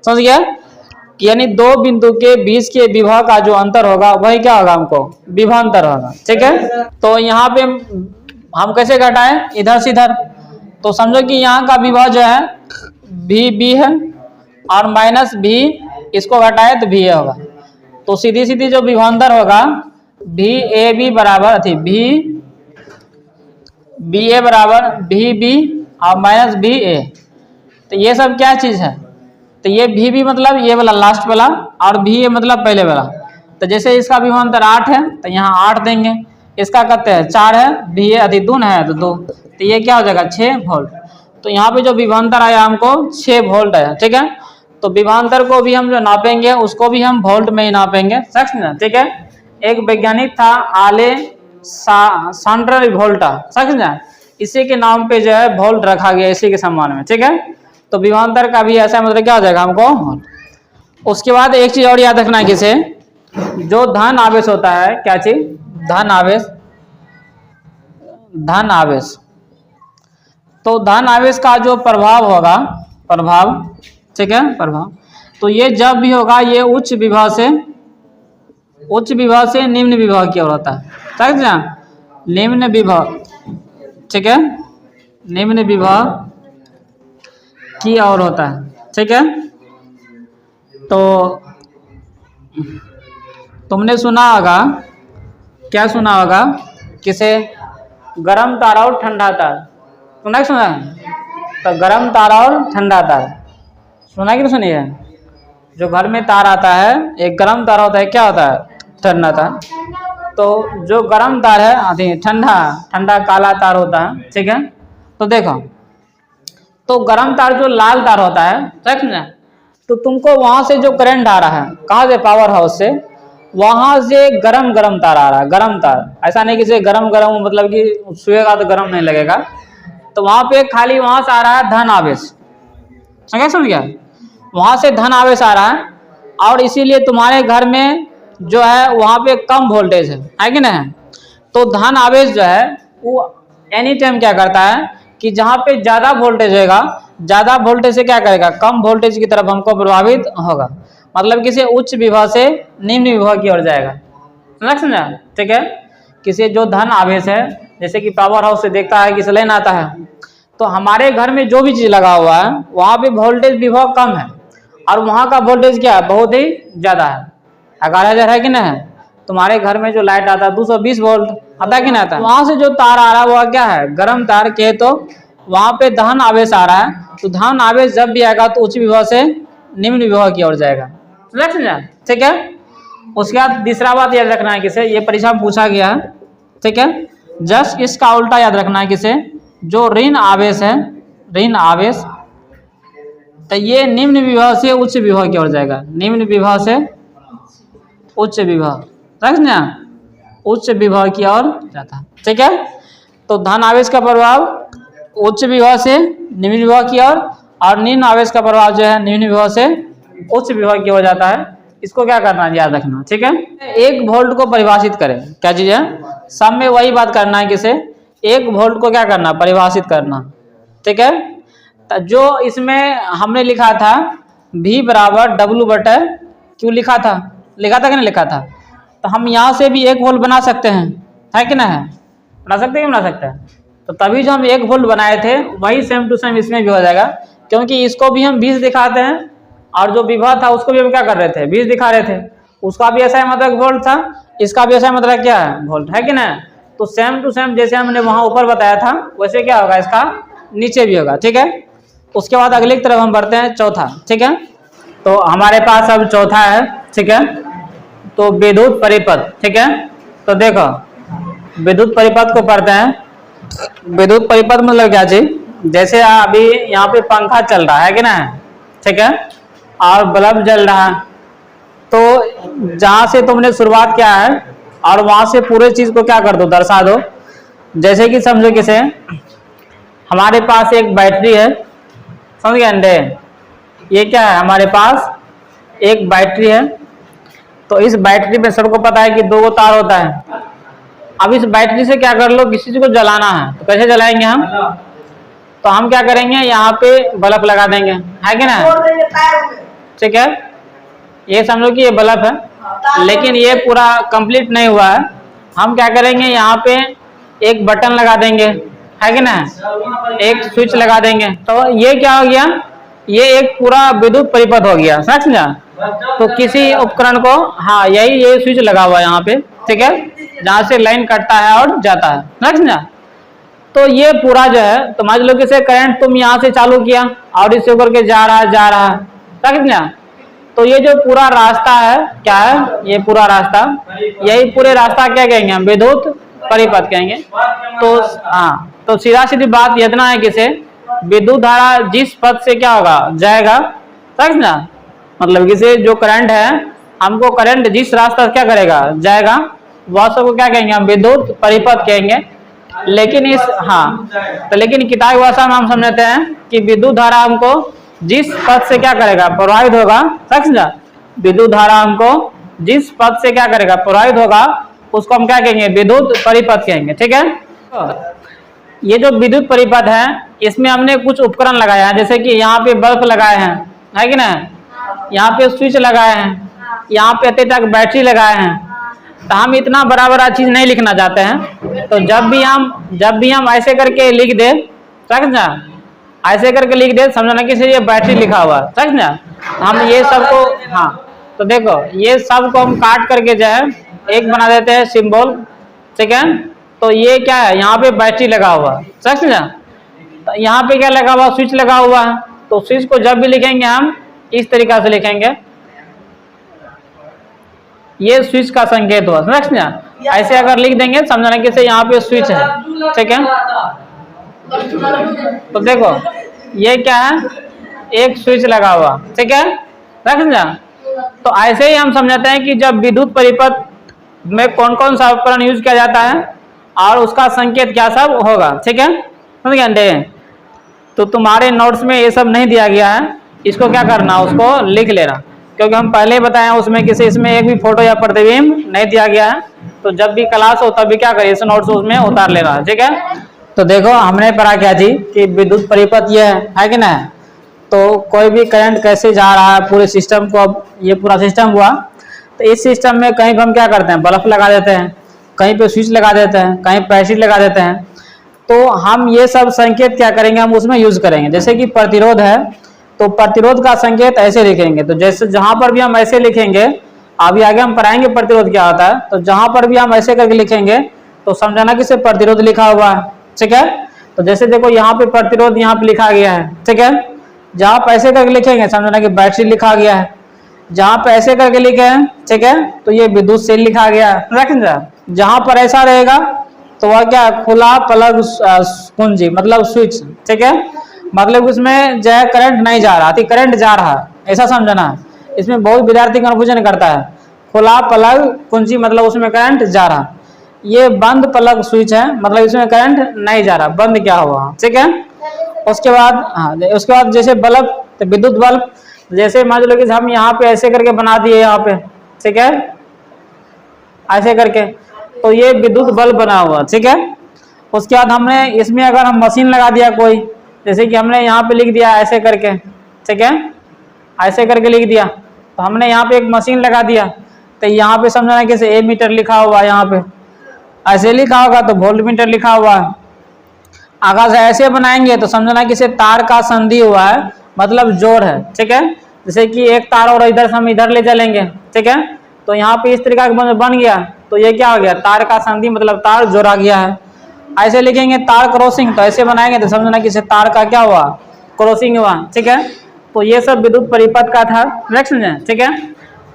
समझ गया। यानी दो बिंदु के बीच के विभव का जो अंतर होगा वही क्या होगा, हमको विभवांतर होगा, ठीक है। तो यहाँ पे हम कैसे घटाएं, इधर से इधर। तो समझो कि यहाँ का विभव जो है भी बी है और माइनस भी, इसको घटाए तो भी ए होगा। तो सीधी सीधी जो विभवांतर होगा भी ए बी बराबर थी बी ए बराबर भी बी और माइनस भी ए। तो ये सब क्या चीज है, तो ये भी मतलब ये वाला लास्ट वाला और भी ए मतलब पहले वाला। तो जैसे इसका विभवांतर 8 है तो यहाँ 8 देंगे, इसका कहते हैं 4 है, भी ए अधिक 2 है तो 2, तो ये क्या हो जाएगा 6 वोल्ट। तो यहाँ पे जो विभवांतर आया हमको 6 वोल्ट आया, ठीक है। तो विभवांतर को भी हम जो नापेंगे उसको भी हम वोल्ट में ही नापेंगे, समझना, ठीक है। एक वैज्ञानिक था आले सांड्रा वोल्टा, समझना, इसी के नाम पे जो है वोल्ट रखा गया इसी के सम्मान में, ठीक है। तो विभवांतर का भी ऐसा मतलब क्या हो जाएगा हमको। उसके बाद एक चीज और याद रखना है किसे, जो धन आवेश होता है, क्या चीज, धन आवेश, धन आवेश। तो धन आवेश का जो प्रभाव होगा, प्रभाव, ठीक है, प्रभाव, तो ये जब भी होगा ये उच्च विभव से निम्न विभव की ओर होता है, समझना, निम्न विभव, ठीक है, निम्न विभव की ओर होता है, ठीक है। तो तुमने सुना होगा, क्या सुना होगा, किसे, गरम तार और ठंडा तार, सुना है। तो गरम तार और ठंडा तार सुना कि नहीं सुनी है। जो घर में तार आता है एक गरम तार होता है, क्या होता है, ठंडा तार। तो जो गरम तार है ठंडा काला तार होता है, ठीक है। तो देखो, तो गरम तार जो लाल तार होता है, ठीक है, तो तुमको वहां से जो करंट आ रहा है, कहाँ से, पावर हाउस से, वहां से गरम तार आ रहा है, गरम तार। ऐसा नहीं कि गरम मतलब कि छुएगा तो गरम नहीं लगेगा। तो वहां पे खाली वहां से आ रहा है धन आवेश, समझ गया, वहां से धन आवेश आ रहा है। और इसीलिए तुम्हारे घर में जो है वहां पे कम वोल्टेज है कि नहीं। तो धन आवेश जो है वो एनी टाइम क्या करता है कि जहाँ पे ज्यादा वोल्टेज होगा, ज्यादा वोल्टेज से क्या करेगा, कम वोल्टेज की तरफ हमको प्रभावित होगा, मतलब किसी उच्च विभव से निम्न विभव की ओर जाएगा, समझा, ठीक है। किसी जो धन आवेश है, जैसे कि पावर हाउस से देखता है कि लाइन आता है, तो हमारे घर में जो भी चीज लगा हुआ है वहां पे वोल्टेज विभव कम है और वहां का वोल्टेज क्या है, बहुत ही ज्यादा है, 11,000 है कि नहीं है। तुम्हारे घर में जो लाइट आता है 220 वोल्ट आता है कि नहीं आता। वहां से जो तार आ रहा है वो क्या है, गर्म तार के, तो वहां पे धन आवेश आ रहा है। तो धन आवेश जब भी आएगा तो उच्च विभव से निम्न विभव की ओर जाएगा, समझा, ठीक है। उसके बाद तीसरा बात याद रखना है किसे, ये परीक्षा में पूछा गया है, ठीक है। जस्ट इसका उल्टा याद रखना है किसे, जो ऋण आवेश है, ऋण आवेश, तो ये निम्न विभव से उच्च विभव की ओर जाएगा, निम्न विभव से उच्च विभव, समझना, उच्च विभव की ओर जाता है, ठीक है। तो धन आवेश का प्रभाव उच्च विभव से निम्न विभव की ओर और निम्न आवेश का प्रभाव जो है निम्न विभव से उच्च विभव की ओर जाता है। इसको क्या करना है, याद रखना, ठीक है। 1 वोल्ट को परिभाषित करें, क्या चीज है, सब में वही बात करना है किसे, 1 वोल्ट को क्या करना, परिभाषित करना, ठीक है। तो जो इसमें हमने लिखा था V बराबर W/Q लिखा था कि नहीं लिखा था। तो हम यहाँ से भी 1 वोल्ट बना सकते हैं, है कि नहीं, बना सकते हैं, बना सकते हैं। तो तभी जो हम 1 वोल्ट बनाए थे वही सेम टू सेम इसमें भी हो जाएगा, क्योंकि इसको भी हम 20 दिखाते हैं और जो विभव था उसको भी हम क्या कर रहे थे, 20 दिखा रहे थे। उसका भी ऐसा मतलब वोल्ट था, इसका भी ऐसा मतलब क्या है, वोल्ट, है कि नहीं। तो सेम टू सेम जैसे हमने वहां ऊपर बताया था वैसे क्या होगा, इसका नीचे भी होगा, ठीक है। उसके बाद अगली तरफ हम बढ़ते हैं, चौथा, ठीक है। तो हमारे पास अब चौथा है, ठीक है। तो विद्युत परिपथ, ठीक है। तो देखो विद्युत परिपथ को पढ़ते हैं, विद्युत परिपथ मतलब क्या चीज, जैसे अभी यहाँ पे पंखा चल रहा है कि ना, ठीक है, और बल्ब जल रहा है, तो जहां से तुमने शुरुआत किया है और वहां से पूरे चीज को क्या कर दो, दर्शा दो। जैसे कि समझो किसे, हमारे पास एक बैटरी है, समझ गए अंडे, ये क्या है, हमारे पास एक बैटरी है। तो इस बैटरी में सबको पता है कि 2 तार होता है। अब इस बैटरी से क्या कर लो, किसी चीज को जलाना है, तो कैसे जलाएंगे हम, तो हम क्या करेंगे, यहाँ पे बल्ब लगा देंगे, है कि ना, ठीक है। ये समझो कि ये बल्ब है, लेकिन ये पूरा कंप्लीट नहीं हुआ है। हम क्या करेंगे, यहाँ पे एक बटन लगा देंगे, है कि ना, एक स्विच लगा देंगे। तो ये क्या हो गया, ये एक पूरा विद्युत परिपथ हो गया, समझा। तो किसी उपकरण को, हाँ यही ये स्विच लगा हुआ है यहाँ पे, ठीक है, जहाँ से लाइन कटता है और जाता है, समझा। तो ये पूरा जो है, तो मान लो कि करंट तुम यहाँ से चालू किया और इससे होकर के जा रहा है, समझा। तो ये जो पूरा रास्ता है, क्या है, ये पूरा रास्ता, यही पूरे रास्ता क्या कहेंगे हम, विद्युत परिपथ कहेंगे। तो हाँ, तो सीधा सीधी बात इतना है कि से विद्युत धारा जिस पथ से क्या होगा, जाएगा, समझना, मतलब कि से जो करंट है, हमको करंट जिस रास्ता क्या करेगा, जाएगा, वह सबको क्या कहेंगे हम, विद्युत परिपथ कहेंगे। लेकिन इस, हाँ, तो लेकिन किताबी भाषा में हम समझते हैं कि विद्युत धारा हमको जिस पथ से क्या करेगा, प्रवाहित होगा, समझा। विद्युत धारा हमको जिस पथ से क्या करेगा, प्रवाहित होगा, उसको हम क्या कहेंगे, विद्युत परिपथ कहेंगे, ठीक है। ये जो विद्युत परिपथ है, इसमें हमने कुछ उपकरण लगाया है, जैसे कि यहाँ पे बल्ब लगाए हैं, है कि ना, यहाँ पे स्विच लगाए हैं, यहाँ पे अति तक बैटरी लगाए हैं। तो हम इतना बड़ा बड़ा चीज नहीं लिखना चाहते हैं, तो जब भी हम ऐसे करके लिख दे, समझा, ऐसे करके लिख दे, समझना कि ये बैटरी लिखा हुआ, समझा। हम ये सबको, हाँ, तो देखो ये सबको हम काट करके जो है एक बना देते हैं सिंबल, ठीक है। तो ये क्या है, यहाँ पे बैटरी लगा हुआ, समझा। तो यहाँ पे क्या लगा हुआ, स्विच लगा हुआ है। तो स्विच को जब भी लिखेंगे हम इस तरीका से लिखेंगे, ये स्विच का संकेत हुआ, समझना। ऐसे अगर लिख देंगे, समझना कि से यहाँ पे स्विच है, ठीक है। तो देखो ये क्या है, एक स्विच लगा हुआ, ठीक है, समझा। तो ऐसे ही हम समझाते हैं कि जब विद्युत परिपथ में कौन कौन सा उपकरण यूज किया जाता है और उसका संकेत क्या सब होगा, ठीक है, समझ गए। तो तुम्हारे नोट्स में ये सब नहीं दिया गया है, इसको क्या करना, उसको लिख लेना, क्योंकि हम पहले बताए उसमें किसी इसमें एक भी फोटो या प्रतिबिंब नहीं दिया गया है। तो जब भी क्लास हो तब भी क्या करिए, इस नोट्स उसमें उतार लेना, ठीक है। तो देखो हमने पढ़ा क्या जी, कि विद्युत परिपथ ये है कि ना। तो कोई भी करंट कैसे जा रहा है पूरे सिस्टम को, अब ये पूरा सिस्टम हुआ, तो इस सिस्टम में कहीं पर हम क्या करते हैं, बल्ब लगा देते हैं, कहीं पे स्विच लगा देते हैं, कहीं पैसिव लगा देते हैं। तो हम ये सब संकेत क्या करेंगे, हम उसमें यूज करेंगे। जैसे कि प्रतिरोध है, तो प्रतिरोध का संकेत ऐसे लिखेंगे। तो जैसे जहां पर भी हम ऐसे लिखेंगे, अभी आगे हम पढ़ाएंगे प्रतिरोध क्या होता है, तो जहां पर भी हम ऐसे करके लिखेंगे तो समझाना कि सिर्फ प्रतिरोध लिखा हुआ है, ठीक है। तो जैसे देखो यहाँ पे प्रतिरोध यहाँ पे लिखा गया है, ठीक है। जहां पर ऐसे करके लिखेंगे समझना कि बैटरी लिखा गया है। जहां पर ऐसे करके लिखे हैं, ठीक है, तो ये विद्युत सेल लिखा गया है, रखेंगे। जहां पर ऐसा रहेगा तो वह क्या, खुला प्लग कुंजी, मतलब स्विच, ठीक है, मतलब उसमें जो है करंट नहीं जा रहा, तो करंट जा रहा है, ऐसा समझना है। इसमें बहुत विद्यार्थी कन्फ्यूजन करता है, खुला प्लग कुंजी मतलब उसमें करंट जा रहा, ये बंद प्लग स्विच है, मतलब इसमें करंट नहीं जा रहा, बंद क्या हुआ, ठीक है। उसके बाद, हाँ, उसके बाद जैसे बल्ब, तो विद्युत बल्ब, जैसे मान लो कि हम यहाँ पे ऐसे करके बना दिए, यहाँ पे, ठीक है, ऐसे करके, तो ये विद्युत बल्ब बना हुआ, ठीक है। उसके बाद हमने इसमें अगर हम मशीन लगा दिया कोई, जैसे कि हमने यहाँ पे लिख दिया ऐसे करके, ठीक है, ऐसे करके लिख दिया, तो हमने यहाँ पे एक मशीन लगा दिया, तो यहाँ पे समझना कि ए मीटर लिखा हुआ है, यहाँ पे ऐसे लिखा होगा तो वोल्ट मीटर लिखा हुआ है। अगर से ऐसे बनाएंगे तो समझना कि तार का संधि हुआ है, मतलब जोड़ है, ठीक है। जैसे कि एक तार और इधर से हम इधर ले चलेंगे, ठीक है, तो यहाँ पे इस तरीका का बन गया, तो ये क्या हो गया, तार का संधि, मतलब तार जोड़ा गया है। ऐसे लिखेंगे तार क्रॉसिंग, तो ऐसे बनाएंगे तो समझना कि तार का क्या हुआ, क्रॉसिंग हुआ, ठीक है। तो ये सब विद्युत परिपथ का था, नेक्स्ट में, ठीक है।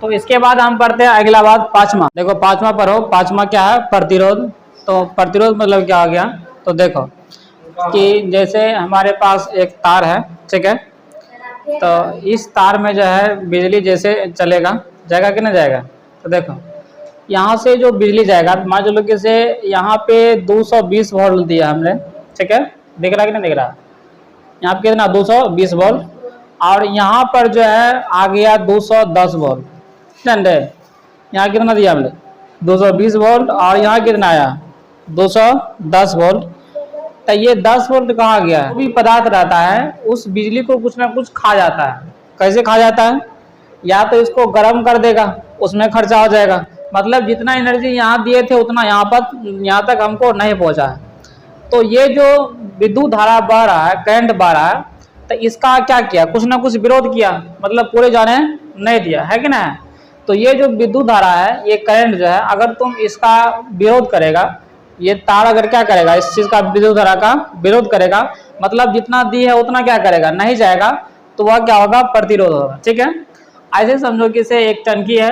तो इसके बाद हम पढ़ते हैं अगला बात, पांचवा। देखो पांचवा पढ़ो, पांचवा क्या है, प्रतिरोध। तो प्रतिरोध मतलब क्या हो गया, तो देखो कि जैसे हमारे पास एक तार है, ठीक है, तो इस तार में जो है बिजली जैसे चलेगा, जाएगा कि नहीं जाएगा। तो देखो यहाँ से जो बिजली जाएगा, मान लो कि से यहाँ पे 220 वोल्ट दिया हमने, ठीक है, दिख रहा है कि नहीं दिख रहा। यहाँ पे कितना 220 वोल्ट, और यहाँ पर जो है आ गया 210 वोल्ट, यहाँ कितना दिया हमने 220 वोल्ट, और यहाँ कितना आया 210 वोल्ट। तो ये 10 वोल्ट कहाँ गया है। भी पदार्थ रहता है उस बिजली को कुछ ना कुछ खा जाता है। कैसे खा जाता है, या तो इसको गर्म कर देगा, उसमें खर्चा हो जाएगा, मतलब जितना एनर्जी यहाँ दिए थे उतना यहाँ तक हमको नहीं पहुँचा है। तो ये जो विद्युत धारा बह रहा है, करंट बह रहा है, तो इसका क्या किया, कुछ ना कुछ विरोध किया, मतलब पूरे जाने नहीं दिया, है कि ना। तो ये जो विद्युत धारा है, ये करंट जो है, अगर तुम इसका विरोध करेगा, ये तार अगर क्या करेगा, इस चीज का विद्युत धारा का विरोध करेगा, मतलब जितना दी है उतना क्या करेगा, नहीं जाएगा, तो वह क्या होगा, प्रतिरोध होगा। ठीक है, ऐसे समझो कि से एक टंकी है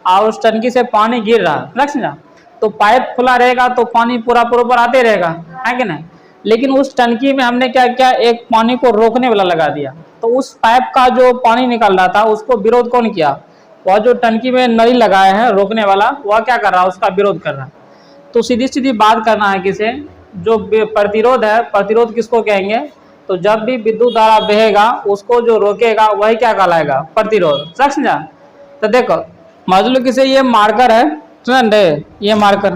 और उस टंकी से पानी गिर रहा है, तो पाइप खुला रहेगा तो पानी पूरा ऊपर आते रहेगा, है कि नहीं। लेकिन उस टंकी में हमने क्या किया, एक पानी को रोकने वाला लगा दिया, तो उस पाइप का जो पानी निकल रहा था उसको विरोध कौन किया, वह जो टंकी में नली लगाए हैं रोकने वाला, वह क्या कर रहा है, उसका विरोध कर रहा है। तो सीधी सीधी बात करना है किसे, जो प्रतिरोध है, प्रतिरोध किसको कहेंगे, तो जब भी विद्युत धारा बहेगा उसको जो रोकेगा वही क्या कहलाएगा, प्रतिरोध। समझा। तो देखो मान लो किसे ये मार्कर है, सुन ये मार्कर,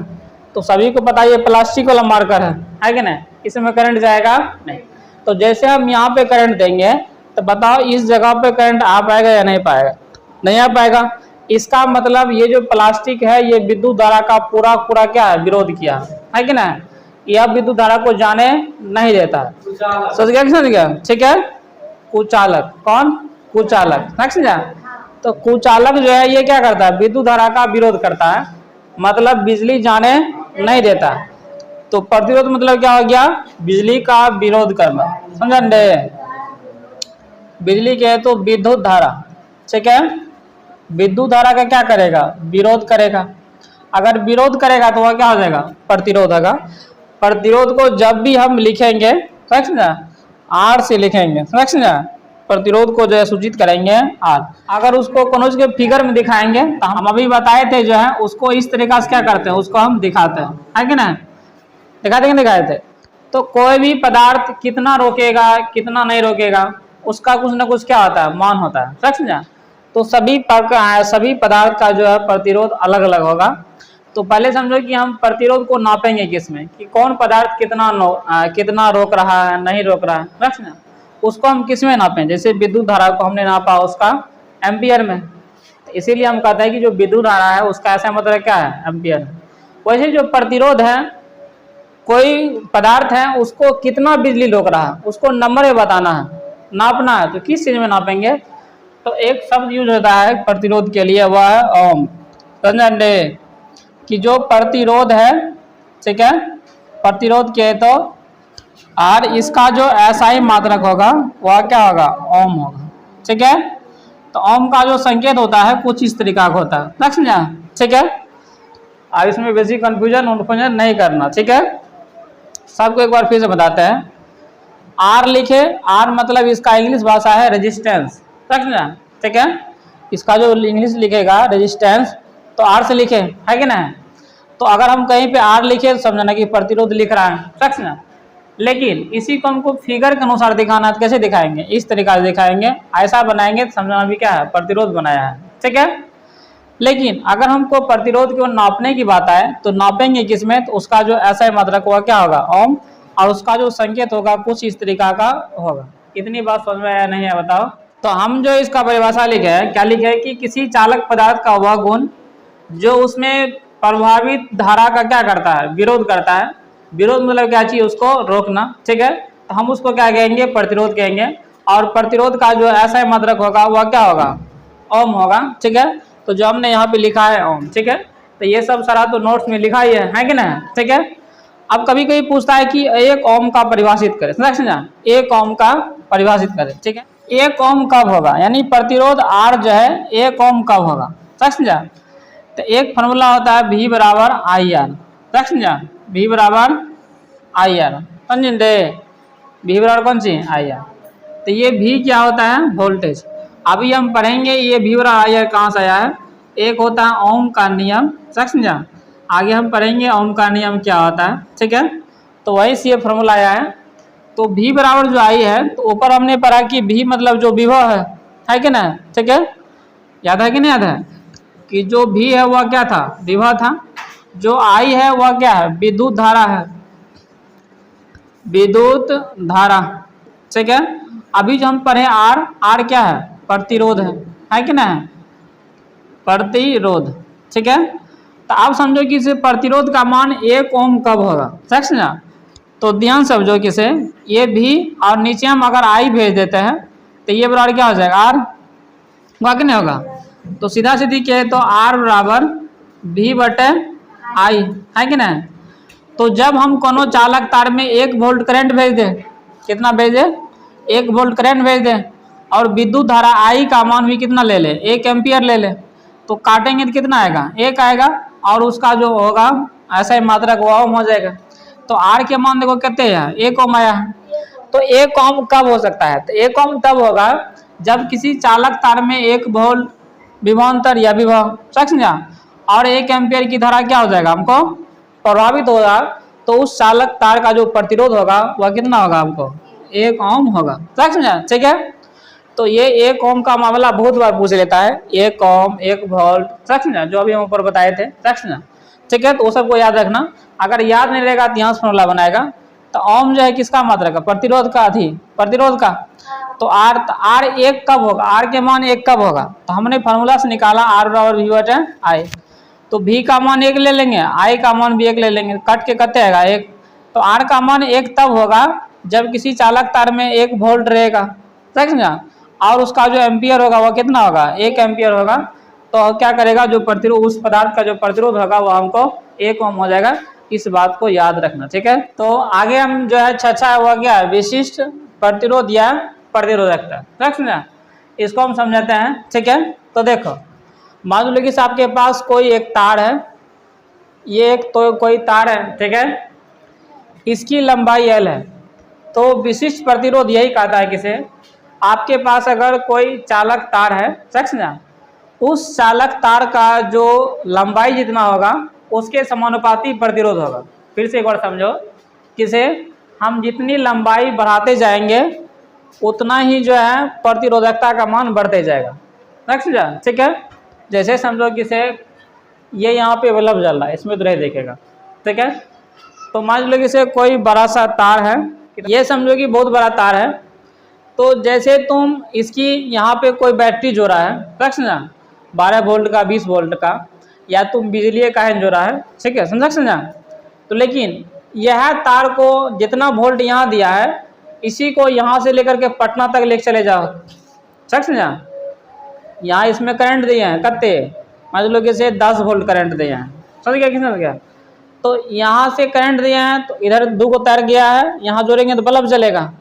तो सभी को पता है ये प्लास्टिक वाला मार्कर है कि नहीं, इसमें करंट जाएगा नहीं। तो जैसे हम यहाँ पे करंट देंगे तो बताओ इस जगह पे करंट आ पाएगा या नहीं पाएगा, नहीं आ पाएगा। इसका मतलब ये जो प्लास्टिक है ये विद्युत धारा का पूरा क्या है, विरोध किया है कि ना, यह विद्युत धारा को जाने नहीं देता है। समझ गया। ठीक है, कुचालक, कौन, कुचालक, समझा। तो कुचालक जो है ये क्या करता है, विद्युत धारा का विरोध करता है, मतलब बिजली जाने नहीं देता। तो प्रतिरोध मतलब क्या हो गया, बिजली का विरोध करना, समझा। बिजली के तो विद्युत धारा, ठीक है, विद्युत धारा का क्या करेगा, विरोध करेगा। अगर विरोध करेगा तो वह क्या हो जाएगा, प्रतिरोध होगा। प्रतिरोध को जब भी हम लिखेंगे, समझा, आर से लिखेंगे, समझा, प्रतिरोध को जो है सूचित करेंगे आर। अगर उसको कौन के फिगर में दिखाएंगे तो हम अभी बताए थे जो है उसको इस तरीका से क्या करते हैं, उसको हम दिखाते हैं, है कि ना, दिखाते हैं, दिखाए थे। तो कोई भी पदार्थ कितना रोकेगा कितना नहीं रोकेगा उसका कुछ ना कुछ क्या होता है, मान होता है, समझा। तो सभी पदार्थ का जो है प्रतिरोध अलग अलग होगा। तो पहले समझो कि हम प्रतिरोध को नापेंगे किसमें, कि कौन पदार्थ कितना रोक रहा है, नहीं रोक रहा है, समझा। उसको हम किस में नापें, जैसे विद्युत धारा को हमने नापा उसका एम्पियर में, तो इसीलिए हम कहते हैं कि जो विद्युत धारा है उसका ऐसा मतलब क्या है, एम्पियर। वैसे जो प्रतिरोध है, कोई पदार्थ है उसको कितना बिजली रोक रहा है उसको नंबर में बताना है, नापना है। तो किस चीज में नापेंगे, तो एक शब्द यूज होता है प्रतिरोध के लिए, वह है ओम। समझे कि जो प्रतिरोध है, ठीक है, प्रतिरोध के तो आर, इसका जो एसआई मात्रक होगा वह क्या होगा, ओम होगा, ठीक है। तो ओम का जो संकेत होता है कुछ इस तरीका का होता है, समझा, ठीक है। अब इसमें बेसिक कंफ्यूजन नहीं करना, ठीक है। सबको एक बार फिर से बताते हैं। आर लिखे, आर मतलब इसका इंग्लिश भाषा है रेजिस्टेंस, समझा, ठीक है। इसका जो इंग्लिश लिखेगा रेजिस्टेंस, तो आर से लिखे, है कि ना। तो अगर हम कहीं पे आर लिखे तो समझना कि प्रतिरोध लिख रहा है, समझना। लेकिन इसी को हमको फिगर के अनुसार दिखाना है, तो कैसे दिखाएंगे, इस तरीका से दिखाएंगे, ऐसा बनाएंगे तो समझना भी क्या है, प्रतिरोध बनाया है, ठीक है। लेकिन अगर हमको प्रतिरोध को नापने की बात आए तो नापेंगे किसमें, तो उसका जो ऐसा मात्रक होगा क्या होगा, ओम, और उसका जो संकेत होगा कुछ इस तरीका का होगा। इतनी बात समझ में आया नहीं है, बताओ। तो हम जो इसका परिभाषा लिखे है, क्या लिखे है कि किसी चालक पदार्थ का वह गुण जो उसमें प्रभावित धारा का क्या करता है, विरोध करता है। विरोध मतलब क्या चीज, उसको रोकना, ठीक है। तो हम उसको क्या कहेंगे, प्रतिरोध कहेंगे। और प्रतिरोध का जो ऐसा मात्रक होगा वह क्या होगा, ओम होगा, ठीक है। तो जो हमने यहाँ पे लिखा है ओम, ठीक है। तो ये सब सारा तो नोट्स में लिखा ही है कि ना, ठीक है। अब कभी कभी पूछता है कि एक ओम का परिभाषित करें, समझा, एक ओम का परिभाषित करें, ठीक है। एक ओम कब होगा, यानी प्रतिरोध आर जो है एक ओम कब होगा, समझा। तो एक फॉर्मूला होता है V बराबर आई आर, समझा, V बराबर आई आर, समझे, V बराबर कौन सी आई आर। तो ये V क्या होता है, वोल्टेज। अभी हम पढ़ेंगे ये V बराबर आई आर कहाँ से आया है। एक होता है ओम का नियम, समझा। आगे हम पढ़ेंगे ओम का नियम क्या होता है, ठीक है। तो वही से ये फॉर्मूला आया है। तो V बराबर जो आई है, तो ऊपर हमने पढ़ा कि V मतलब जो विभव है कि ना, ठीक है। याद है कि नहीं याद है कि जो V है वह क्या था, विभव था। जो I है वह क्या है, विद्युत धारा है, विद्युत धारा, ठीक है। अभी जो हम पढ़े R क्या है, प्रतिरोध है कि ना, प्रतिरोध, ठीक है। तो आप समझो कि इसे प्रतिरोध का मान 1 ओम कब होगा, समझा। तो ध्यान समझो कि इसे ये भी और नीचे हम अगर I भेज देते हैं तो ये बराबर क्या हो जाएगा, R होगा कि नहीं होगा। तो सीधा सीधी कहे तो R बराबर V बटे I है कि नहीं। तो जब हम कोनो चालक तार में 1 वोल्ट करंट भेज दें, कितना भेज दें, 1 वोल्ट करंट भेज दें, और विद्युत धारा I का मान भी कितना ले ले, 1 एम्पियर ले ले, तो काटेंगे तो कितना आएगा, 1 आएगा, और उसका जो होगा ऐसा ही मात्रक वो ओम हो जाएगा। तो R के मान देखो कितने हैं, 1 ओम आया है। तो 1 ओम कब हो सकता है, तो 1 ओम तब होगा जब किसी चालक तार में 1 वोल्ट विभवांतर या विभव, समझा, और 1 एम्पियर की धारा क्या हो जाएगा, हमको प्रभावित होगा। तो उस चालक तार का जो प्रतिरोध होगा वह कितना होगा, हमको 1 ओम होगा, समझा, ठीक है। तो ये 1 ओम का मामला बहुत बार पूछ लेता है, 1 ओम 1 वोल्ट, समझा, जो अभी हम ऊपर बताए थे, समझा, ठीक है। तो वो सबको याद रखना। अगर याद नहीं रहेगा तो यहाँ से फॉर्मूला बनाएगा। तो ओम जो है किसका मात्रक है, प्रतिरोध का, प्रतिरोध का। तो R 1 कब होगा, R के मान 1 कब होगा, तो हमने फार्मूला से निकाला R बराबर V बटे I। तो V का मान 1 ले लेंगे, I का मान भी 1 ले लेंगे, कट के कते आएगा 1। तो R का मान 1 तब होगा जब किसी चालक तार में 1 वोल्ट रहेगा, समझा, और उसका जो एम्पियर होगा वह कितना होगा, 1 एम्पियर होगा। तो क्या करेगा, जो प्रतिरोध, उस पदार्थ का जो प्रतिरोध होगा वह हमको 1 ओम हो जाएगा। इस बात को याद रखना, ठीक है। तो आगे हम जो है छठा है वह क्या है, विशिष्ट प्रतिरोध या प्रतिरोधकता, समझा, इसको हम समझाते हैं, ठीक है। तो देखो मान लो कि आपके पास कोई एक तार है, ये एक तो कोई तार है, ठीक है, इसकी लंबाई L है। तो विशिष्ट प्रतिरोध यही कहता है किसे, आपके पास अगर कोई चालक तार है, समझा, उस चालक तार का जो लंबाई जितना होगा उसके समानुपाती प्रतिरोध होगा। फिर से एक बार समझो, किसे, हम जितनी लंबाई बढ़ाते जाएंगे उतना ही जो है प्रतिरोधकता का मान बढ़ते जाएगा, समझा, ठीक है। जैसे समझो किसे, ये यहाँ पे बल्ब जल रहा है, इसमें तो नहीं देखेगा, ठीक है। तो मान लो कि से कोई बड़ा सा तार है, ये समझो कि बहुत बड़ा तार है। तो जैसे तुम इसकी यहाँ पे कोई बैटरी जोड़ा है, समझा, 12 वोल्ट का, 20 वोल्ट का, या तुम बिजली का है जोड़ा है, ठीक है, समझा। तो लेकिन यह तार को जितना वोल्ट यहाँ दिया है, इसी को यहाँ से लेकर के पटना तक लेकर चले जाओ, समझा। यहाँ इसमें करंट दिए हैं कत्ते, मान लो कि से 10 वोल्ट करंट दिए हैं, समझ गया, किसने गया। तो यहाँ से करंट दिए हैं, तो इधर 2 को तार गया है, यहाँ जोड़ेंगे तो बल्ब जलेगा।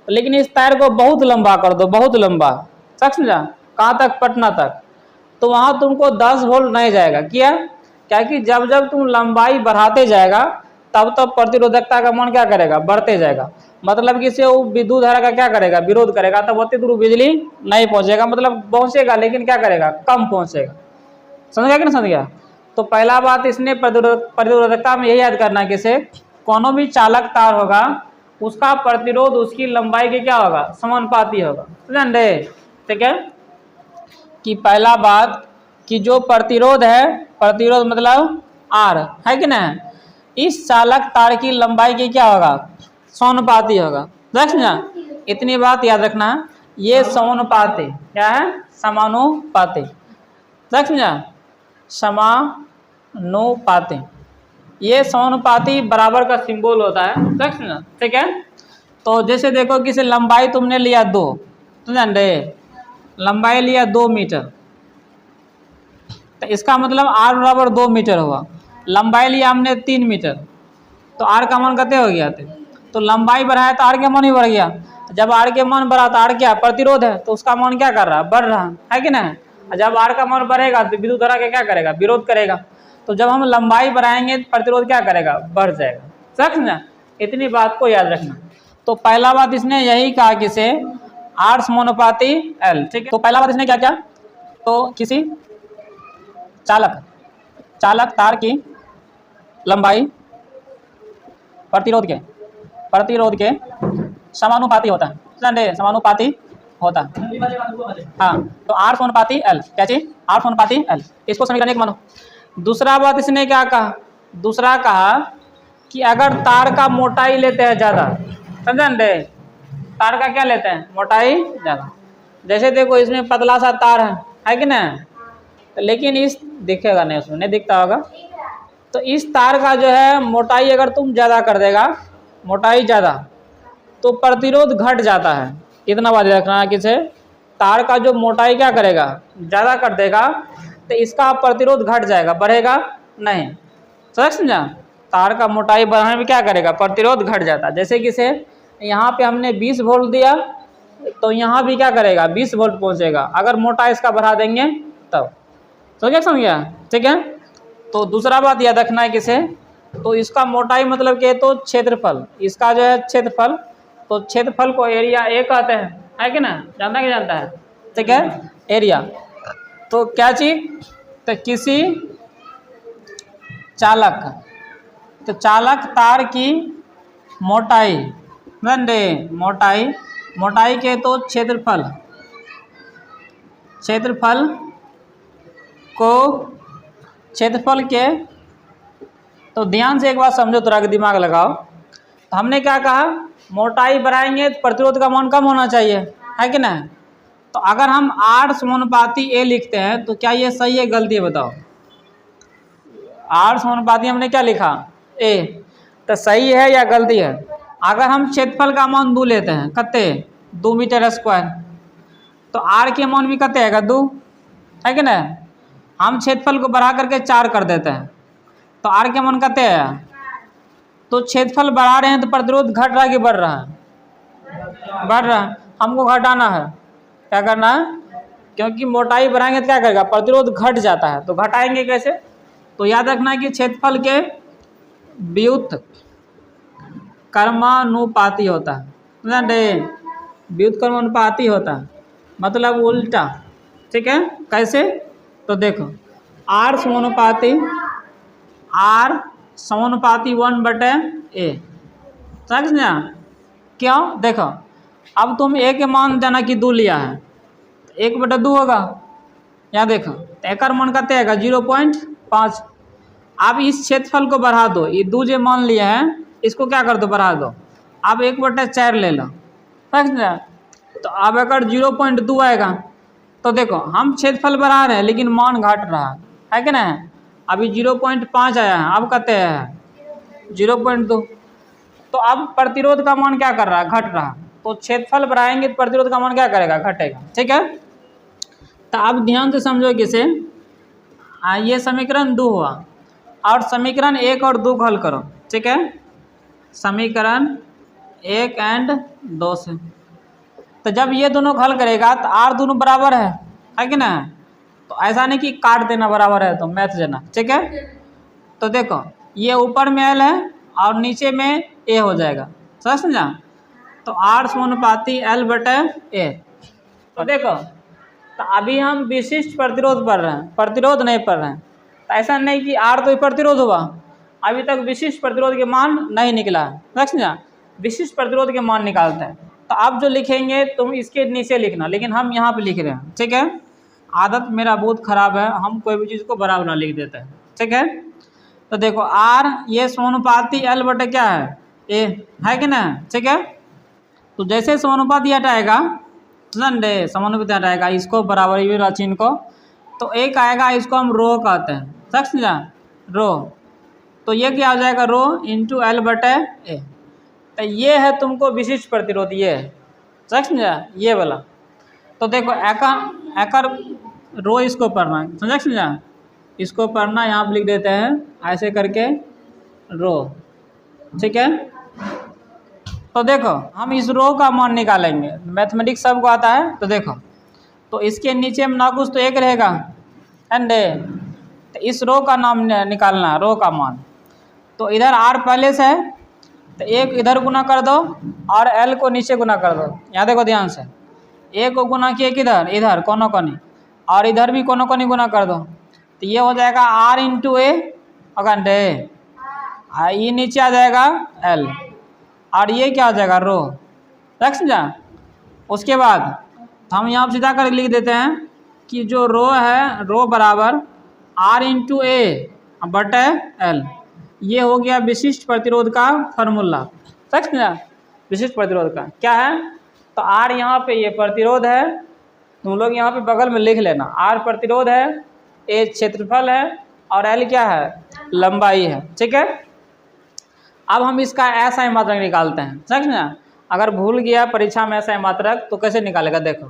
लेकिन इस तार को बहुत लंबा कर दो, बहुत लंबा, समझा, कहाँ तक, पटना तक। तो वहाँ तुमको 10 वोल्ट नहीं जाएगा, क्या कि जब जब तुम लंबाई बढ़ाते जाएगा तब तब प्रतिरोधकता का मान क्या करेगा, बढ़ते जाएगा। मतलब कि से वो विद्युत धारा का क्या करेगा, विरोध करेगा, तब उतनी दूर बिजली नहीं पहुंचेगा, मतलब पहुंचेगा लेकिन क्या करेगा, कम पहुंचेगा, समझ गया कि नहीं समझ गया। तो पहला बात इसने प्रतिरोधकता में यही याद करना है कि से कोनो भी चालक तार होगा उसका प्रतिरोध उसकी लंबाई के क्या होगा, समानुपाती होगा, समझ रहे, ठीक है। कि पहला बात कि जो प्रतिरोध है, प्रतिरोध मतलब R है कि नहीं, इस चालक तार की लंबाई की क्या होगा, समानुपाती होगा, समझा। इतनी बात याद रखना, ये समानुपाती क्या है, समानुपाती, समझा, समानुपाती। ये समानुपाती बराबर का सिंबल होता है, समझा, ठीक है। तो जैसे देखो कि लंबाई तुमने लिया 2, समझ रहे, लंबाई लिया 2 मीटर, तो इसका मतलब R बराबर 2 मीटर हुआ। लंबाई लिया हमने 3 मीटर, तो R का मान कितने हो गया थे, तो लंबाई बढ़ाया तो R के मान ही बढ़ गया। जब R के मान बढ़ा तो R क्या, प्रतिरोध है, तो उसका मान क्या कर रहा है, बढ़ रहा है कि नहीं। जब R का मान बढ़ेगा तो विद्युत धारा का क्या करेगा, विरोध करेगा। तो जब हम लंबाई बढ़ाएंगे तो प्रतिरोध क्या करेगा, बढ़ जाएगा, समझना। इतनी बात को याद रखना। तो पहला बात इसने यही कहा किसे, R समानुपाती L, ठीक है। तो पहला बात इसने क्या किया, तो किसी चालक तार की लंबाई प्रतिरोध के समानुपाती होता है, समानुपाती होता है। हाँ, तो R समानुपाती L, क्या चीज, R समानुपाती L, इसको समीकरण 1 मानो। दूसरा बात इसने क्या कहा, दूसरा कहा कि अगर तार का मोटाई लेते हैं ज़्यादा, समझे, तार का क्या लेते हैं, मोटाई ज़्यादा। जैसे देखो इसमें पतला सा तार है कि ना, लेकिन इस दिखेगा नहीं, उसमें नहीं दिखता होगा। तो इस तार का जो है मोटाई अगर तुम ज़्यादा कर देगा, मोटाई ज़्यादा, तो प्रतिरोध घट जाता है। इतना बात रखना है किसे, तार का जो मोटाई क्या करेगा, ज़्यादा कर देगा, तो इसका प्रतिरोध घट जाएगा, बढ़ेगा नहीं। समझा, तार का मोटाई बढ़ाने में क्या करेगा, प्रतिरोध घट जाता है। जैसे किसे यहाँ पे हमने 20 वोल्ट दिया, तो यहाँ भी क्या करेगा, 20 वोल्ट पहुँचेगा, अगर मोटाई इसका बढ़ा देंगे तब। समझ गया, ठीक है। तो दूसरा बात याद रखना है किसे, तो इसका मोटाई मतलब क्या है, तो क्षेत्रफल, इसका जो है क्षेत्रफल, तो क्षेत्रफल को एरिया ए कहते हैं, है कि ना, जानना कि जानता है, ठीक है, एरिया। तो क्या चीज, तो किसी चालक तार की मोटाई, मोटाई के तो क्षेत्रफल के, तो ध्यान से एक बात समझो, थोड़ा दिमाग लगाओ। तो हमने क्या कहा, मोटाई बढ़ाएंगे तो प्रतिरोध का मान कम होना चाहिए, है कि ना। तो अगर हम R समानुपाती A लिखते हैं तो क्या ये सही है गलती है, बताओ। R समानुपाती हमने क्या लिखा, A, तो सही है या गलती है। अगर हम क्षेत्रफल का मान 2 लेते हैं, कते 2 मीटर स्क्वायर, तो R के मान भी कते आएगा 2, है कि ना। हम क्षेत्रफल को बढ़ा करके 4 कर देते हैं, तो R के मान कते है, तो क्षेत्रफल बढ़ा रहे हैं तो प्रतिरोध घट रहा है कि बढ़ रहा है, बढ़ रहा है। हमको घटाना है, क्या करना है, क्योंकि मोटाई बढ़ाएंगे तो क्या करेगा, प्रतिरोध घट जाता है। तो घटाएंगे कैसे, तो याद रखना है कि क्षेत्रफल के व्युत्क्रमानुपाती होता है, व्युत्क्रमानुपाती होता है, मतलब उल्टा, ठीक है। कैसे, तो देखो R समानुपाती 1/A, समझ ना, क्यों, देखो अब तुम A के मान जाना कि 2 लिया है, तो 1/2 होगा, यहाँ देखो, तो एक मान का आएगा 0.5। अब इस क्षेत्रफल को बढ़ा दो, ये 2 जो मान लिया है इसको क्या कर दो, बढ़ा दो, अब 1/4 ले लो, समझ ना। तो अब अगर 0.2 आएगा, तो देखो हम क्षेत्रफल बढ़ा रहे हैं लेकिन मान घट रहा है कि ना। अभी 0.5 आया है, अब कहते हैं 0.2, तो अब प्रतिरोध का मान क्या कर रहा है, घट रहा है। तो क्षेत्रफल बढ़ाएंगे तो प्रतिरोध का मान क्या करेगा, घटेगा, ठीक है। तो अब ध्यान से समझो किसे, ये समीकरण 2 हुआ, और समीकरण 1 और 2 को हल करो, ठीक है, समीकरण 1 और 2 से। तो जब ये दोनों को हल करेगा तो R दोनों बराबर है कि ना, तो ऐसा नहीं कि काट देना बराबर है तो मैथ देना, ठीक है। तो देखो ये ऊपर में L है और नीचे में A हो जाएगा, समझा। तो R समानुपाती L/A। तो देखो, तो अभी हम विशिष्ट प्रतिरोध पढ़ रहे हैं, प्रतिरोध नहीं पढ़ रहे हैं। तो ऐसा नहीं कि R तो प्रतिरोध हुआ, अभी तक विशिष्ट प्रतिरोध के मान नहीं निकला है, समझा। विशिष्ट प्रतिरोध के मान निकालते हैं। तो आप जो लिखेंगे तुम इसके नीचे लिखना, लेकिन हम यहाँ पे लिख रहे हैं, ठीक है। आदत मेरा बहुत ख़राब है, हम कोई भी चीज़ को बराबर ना लिख देते हैं, ठीक है। तो देखो R ये समानुपाती L/A क्या है, A, है कि ना, ठीक है। तो जैसे समानुपाती हटाएगा, समानुपाती हटाएगा, इसको बराबरी वाला चिन्ह को, तो एक आएगा, इसको हम रो कहते हैं, समझा, रो। तो ये क्या हो जाएगा, रो इंटू L/A। तो ये है तुमको विशिष्ट प्रतिरोध, ये है, समझा, ये वाला। तो देखो एकर रो इसको पढ़ना है, समझा, इसको पढ़ना यहाँ पर लिख देते हैं ऐसे करके रो, ठीक है। तो देखो हम इस रो का मान निकालेंगे, मैथमेटिक्स सबको आता है। तो देखो, तो इसके नीचे में ना कुछ तो एक रहेगा, एंड तो इस रो का नाम निकालना है, रो का मान। तो इधर R पहले से है, तो एक इधर गुना कर दो और L को नीचे गुना कर दो। यहाँ देखो ध्यान से, A को गुना किए किधर, इधर कोनों कोनी, और इधर भी कोनों कोनी गुना कर दो। तो ये हो जाएगा R इंटू ए घंटे, ये नीचे आ जाएगा L, और ये क्या हो जाएगा रो। रख समझा। उसके बाद हम यहाँ सीधा कर लिख देते हैं कि जो रो है, रो बराबर R इंटू ए बटे L। ये हो गया विशिष्ट प्रतिरोध का फॉर्मूला। रख समझा। विशिष्ट प्रतिरोध का क्या है, तो R यहाँ पे ये प्रतिरोध है, तुम लोग यहाँ पे बगल में लिख लेना। R प्रतिरोध है, A क्षेत्रफल है, और L क्या है, लंबाई है। ठीक है। अब हम इसका SI मात्रक निकालते हैं। समझ ना। अगर भूल गया परीक्षा में SI मात्रक तो कैसे निकालेगा, देखो।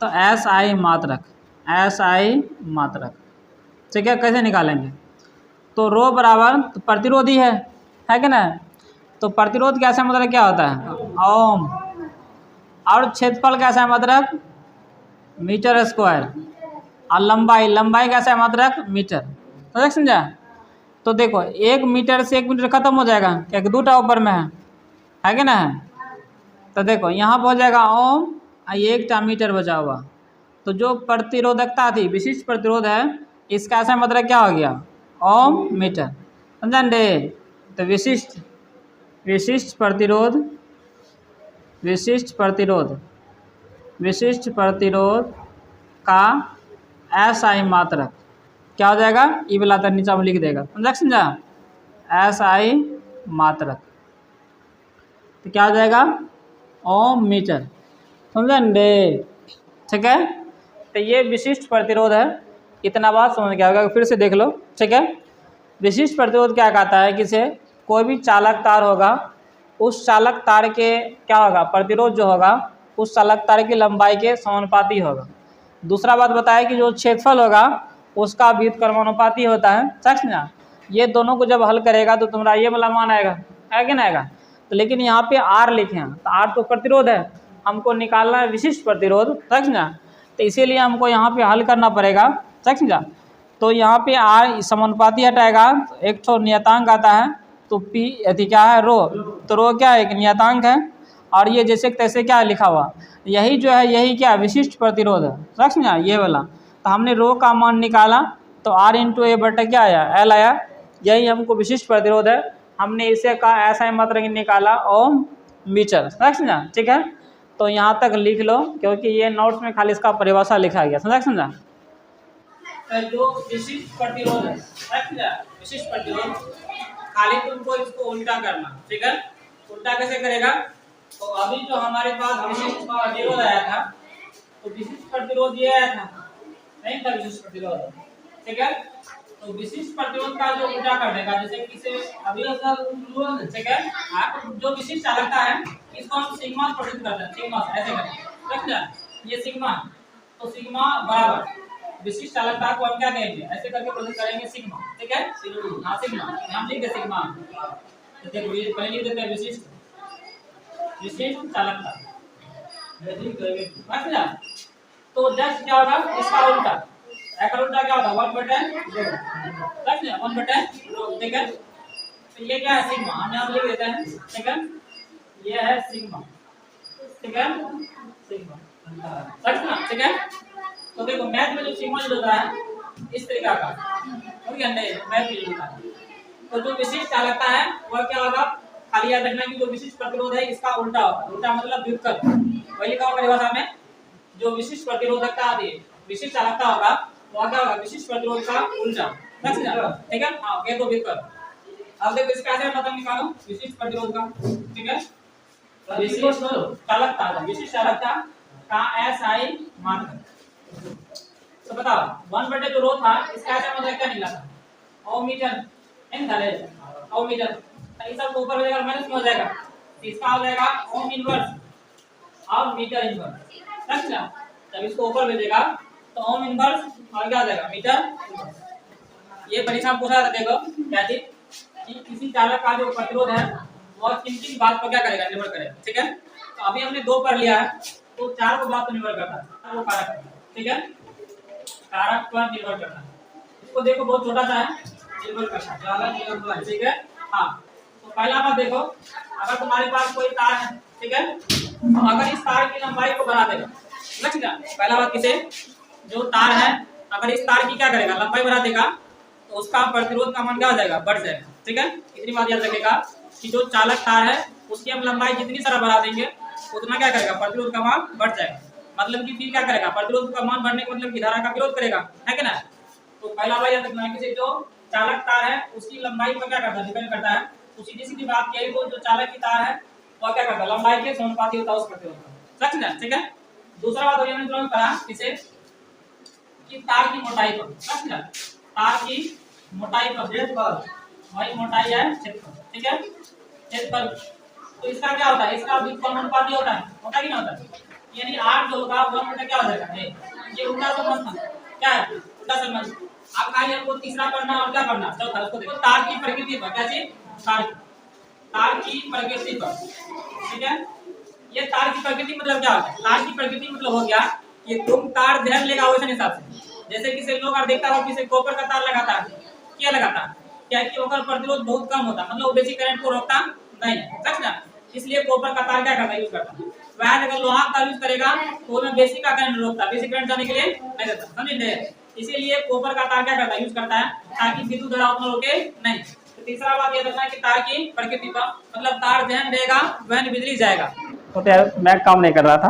तो SI मात्रक, SI मात्रक, ठीक है, कैसे निकालेंगे। तो रो बराबर तो प्रतिरोध ही है कि ना। तो प्रतिरोध का SI मात्रक क्या होता है, ओम, और क्षेत्रफल का SI मात्रक मीटर स्क्वायर, और लंबाई, लंबाई का SI मात्रक मीटर। तो समझा। तो देखो 1 मीटर से 1 मीटर खत्म हो जाएगा, क्या कि 2टा ऊपर में है कि ना है। तो देखो यहाँ पर हो जाएगा ओम, ये 1टा मीटर बचा हुआ। तो जो प्रतिरोधकता थी, विशिष्ट प्रतिरोध है, इसका SI मात्रक क्या हो गया, ओम मीटर। समझा रे। तो विशिष्ट, विशिष्ट प्रतिरोध, विशिष्ट प्रतिरोध, विशिष्ट प्रतिरोध का SI मात्रक क्या हो जाएगा, ये वाला तो नीचे में लिख देगा। समझा। SI मात्रक तो क्या हो जाएगा, ओम मीटर। समझा रे। ठीक है। तो ये विशिष्ट प्रतिरोध है। इतना बात समझ गया होगा, फिर से देख लो। ठीक है। विशिष्ट प्रतिरोध क्या कहता है कि से कोई भी चालक तार होगा, उस चालक तार के क्या होगा, प्रतिरोध जो होगा उस चालक तार की लंबाई के समानुपाती होगा। दूसरा बात बताया कि जो क्षेत्रफल होगा उसका व्युत्क्रमानुपाती होता है। समझना। ये दोनों को जब हल करेगा तो तुम्हारा ये वाला मान आएगा, है कि ना आएगा। तो लेकिन यहाँ पे R लिखे हैं, तो R तो प्रतिरोध है, हमको निकालना है विशिष्ट प्रतिरोध। समझना। तो इसीलिए हमको यहाँ पे हल करना पड़ेगा। समझा। तो यहाँ पे R समानुपाती हटाएगा, एक तो नियतांक आता है, तो P यदि क्या है, रो। तो रो क्या है, एक नियतांक है, और ये जैसे तैसे क्या लिखा हुआ, यही जो है, यही क्या विशिष्ट प्रतिरोध है। समझा। ये वाला तो हमने रो का मान निकाला, तो R इंटू ए बटा क्या आया, L आया। यही हमको विशिष्ट प्रतिरोध है। हमने इसे का SI मात्रक निकाला, ओम मीटर। समझा। ठीक है। तो यहाँ तक लिख लो, क्योंकि ये नोट्स में खाली इसका परिभाषा लिखा गया। समझा। जो विशिष्ट प्रतिरोध है, विशिष्ट प्रतिरोध, खाली तुमको इसको उल्टा करना। ठीक है। उल्टा कैसे करेगा, तो अभी जो हमारे पास विशिष्ट प्रतिरोध आया था, तो विशिष्ट प्रतिरोध ये आया था, नहीं था विशिष्ट प्रतिरोध। ठीक है। तो विशिष्ट प्रतिरोध का जो उल्टा कर देगा, जैसे कि से अभी ठीक है, जो विशिष्ट चालकता है इसको हम सिग्मा प्रदर्शित करते हैं, सिग्मा ऐसे करेंगे। समझा। ये सिग्मा, तो सिग्मा बराबर विशिष्ट चालकता को हम क्या कहेंगे, ऐसे करके प्रदर्शित करेंगे, सिग्मा। ठीक है। हाँ सिग्मा, हम लिख दे सिग्मा। तो देखो ये पहले लिख देते हैं विशिष्ट, विशिष्ट चालकता। समझा। तो जस्ट क्या होगा, इसका उल्टा, एक उल्टा क्या होगा, 1/2। 1/2। ठीक है। तो ये क्या है, सिग्मा, हम यहाँ लिख देते हैं। ठीक है। ये है सिग्मा। ठीक है। सिग्मा। ठीक है। तो देखो मैथ में जो सिग्मा जो होता है इस तरीका का, ठीक है, नहीं मैथ में होता है। तो जो विशिष्ट चालकता है वह क्या होगा, खाली याद रखना कि जो विशिष्ट प्रतिरोध है इसका उल्टा होगा। उल्टा मतलब व्युत्क्रम, वही लिखा होगा परिभाषा में। जो विशिष्ट प्रतिरोधकता आती है, विशिष्ट चालकता होगा, वह क्या होगा, विशिष्ट प्रतिरोध का उल्टा। ठीक है। हाँ, ये तो व्युत्क्रम। अब देखो इसका ऐसे मतलब निकालो विशिष्ट प्रतिरोध का। ठीक है। विशिष्ट चालकता, विशिष्ट चालकता का SI मात्रक। तो बताओ 1/2 जो रो था इसका ऐसा मतलब क्या निकला था, ओम मीटर। इन था ले ओम मीटर, तो इस सब को ऊपर हो जाएगा, माइनस में हो जाएगा, तो इसका हो जाएगा ओम इनवर्स और मीटर इनवर्स। समझा। जब इसको ऊपर भेजेगा तो ओम इनवर्स और क्या हो जाएगा, मीटर। ये परीक्षा में पूछा था, देखो क्या थी कि किसी चालक का जो प्रतिरोध है वह किन बात पर क्या करेगा, निर्भर करेगा। ठीक है। तो अभी हमने 2 पर लिया है, तो 4 को बात पर निर्भर करता है, वो कारक। ठीक है। कारक पर निर्भर करता है। इसको देखो बहुत छोटा सा है, निर्भर करता है। ठीक है। हाँ, तो पहला बात देखो, अगर तुम्हारे पास कोई तार है, ठीक है, तो अगर इस तार की लंबाई को बढ़ा देगा, समझ गया? पहला बात किसे, जो तार है अगर इस तार की क्या करेगा, लंबाई बढ़ा देगा, तो उसका प्रतिरोध का मान क्या हो जाएगा, बढ़ जाएगा, ठीक है। इतनी बात याद रखेगा कि जो चालक तार है उसकी हम लंबाई जितनी सारा बढ़ा देंगे उतना क्या करेगा, प्रतिरोध का मान बढ़ जाएगा। मतलब कि फिर क्या करेगा, प्रतिरोध का मान बढ़ने का मतलब कि धारा का विरोध करेगा, है कि ना। तो पहला बात याद रखना है कि जो चालक तार है उसकी लंबाई पर क्या करता है, डिपेंड करता है। तो सीधी सीधी बात यही, वो जो चालक की तार है वो क्या करता है, लंबाई के समानुपाती होता है उस प्रतिरोध का, समझ गए, ठीक है। दूसरा बात हमने तुरंत कहा इसे कि तार की मोटाई पर, समझ गए, तार की मोटाई पर, क्षेत्रफल, वही मोटाई है क्षेत्रफल, ठीक है, क्षेत्रफल। तो इसका क्या होता है, इसका भी समानुपाती होता है, होता कि नहीं होता है, यानी 8 जो होगा 1 बटा क्या हो जाएगा, ये उल्टा संबंध क्या है, उल्टा संबंध। अब खाली हमको तीसरा करना और क्या करना, चौथा। उसको देखो तार की प्रकृति पर, क्या चीज, तार की प्रकृति पर, ठीक है। ये तार की प्रकृति मतलब क्या होता है, तार की प्रकृति मतलब हो गया कि तुम तार ध्यान लेगा वैसे हिसाब से, जैसे किसी लोग देखता हो किसी कॉपर का तार लगाता है, क्या लगाता है, क्या कि ओकर प्रतिरोध बहुत कम होता है, मतलब बेसिक करंट को रोकता नहीं, समझ ना, इसलिए कॉपर का तार क्या करता है, यूज करता है। वह अगर लोहा का यूज करेगा तो उसमें बेसिक का करंट रोकता है, बेसिक करंट जाने के लिए नहीं देता, समझे। इसीलिए कॉपर का तार क्या करता है, यूज करता है ताकि विद्युत धारा उतना रोके नहीं। तो तीसरा बात ये रखना है कि तार की प्रकृति पर, मतलब तार जहन देगा वहन बिजली जाएगा। तो यार मैं काम नहीं कर रहा था।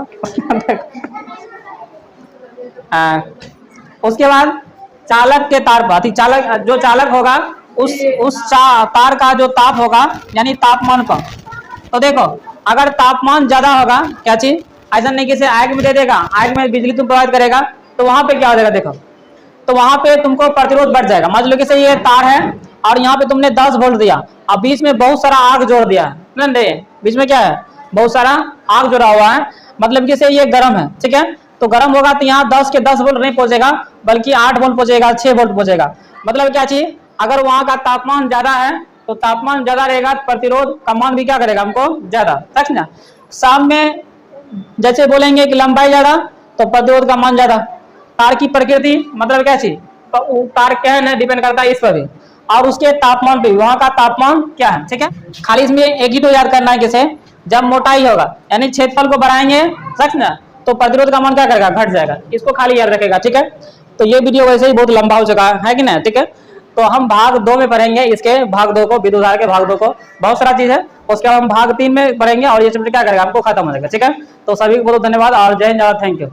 उसके बाद चालक के तार पर, चालक जो चालक होगा उस तार का जो ताप होगा यानी तापमान पर। तो देखो अगर तापमान ज्यादा होगा, क्या चीज, ऐसा नहीं कि इसे आग में दे देगा, आग में बिजली तुम प्रोवाइड करेगा, तो वहां पे क्या हो जाएगा, देखो तो वहां पे तुमको प्रतिरोध बढ़ जाएगा। मान लो कि ये तार है और यहाँ पे तुमने 10 वोल्ट दिया, अब बीच में बहुत सारा आग जोड़ दिया, बीच में क्या है, बहुत सारा आग जोड़ा हुआ है, मतलब कि ये गर्म है, ठीक है। तो गर्म होगा तो यहाँ 10 के 10 वोल्ट नहीं पहुंचेगा, बल्कि 8 वोल्ट पहुंचेगा, 6 वोल्ट पहुंचेगा। मतलब क्या चीज, अगर वहां का तापमान ज्यादा है तो तापमान ज्यादा रहेगा, प्रतिरोध का मान भी क्या करेगा, हमको ज्यादा, समझ ना। शाम में जैसे बोलेंगे कि लंबाई ज्यादा तो प्रतिरोध का मान ज्यादा। तार की प्रकृति मतलब क्या चीज, तो तार क्या है डिपेंड करता है इस पर भी, और उसके तापमान पे, वहां का तापमान क्या है, ठीक है। खाली इसमें एक ही तो याद करना है किसे, जब मोटाई होगा यानी क्षेत्रफल को बढ़ाएंगे, समझ ना, तो प्रतिरोध का मान क्या करेगा, घट जाएगा। इसको खाली याद रखेगा, ठीक है। तो ये वीडियो वैसे ही बहुत लंबा हो चुका है कि नहीं, ठीक है। तो हम भाग 2 में पढ़ेंगे, इसके भाग 2 को, विद्युत धारा के भाग 2 को, बहुत सारा चीज है। उसके बाद हम भाग 3 में पढ़ेंगे और ये चैप्टर क्या करेगा, हमको खत्म हो जाएगा, ठीक है। तो सभी को बहुत धन्यवाद और जय हिंद, थैंक यू।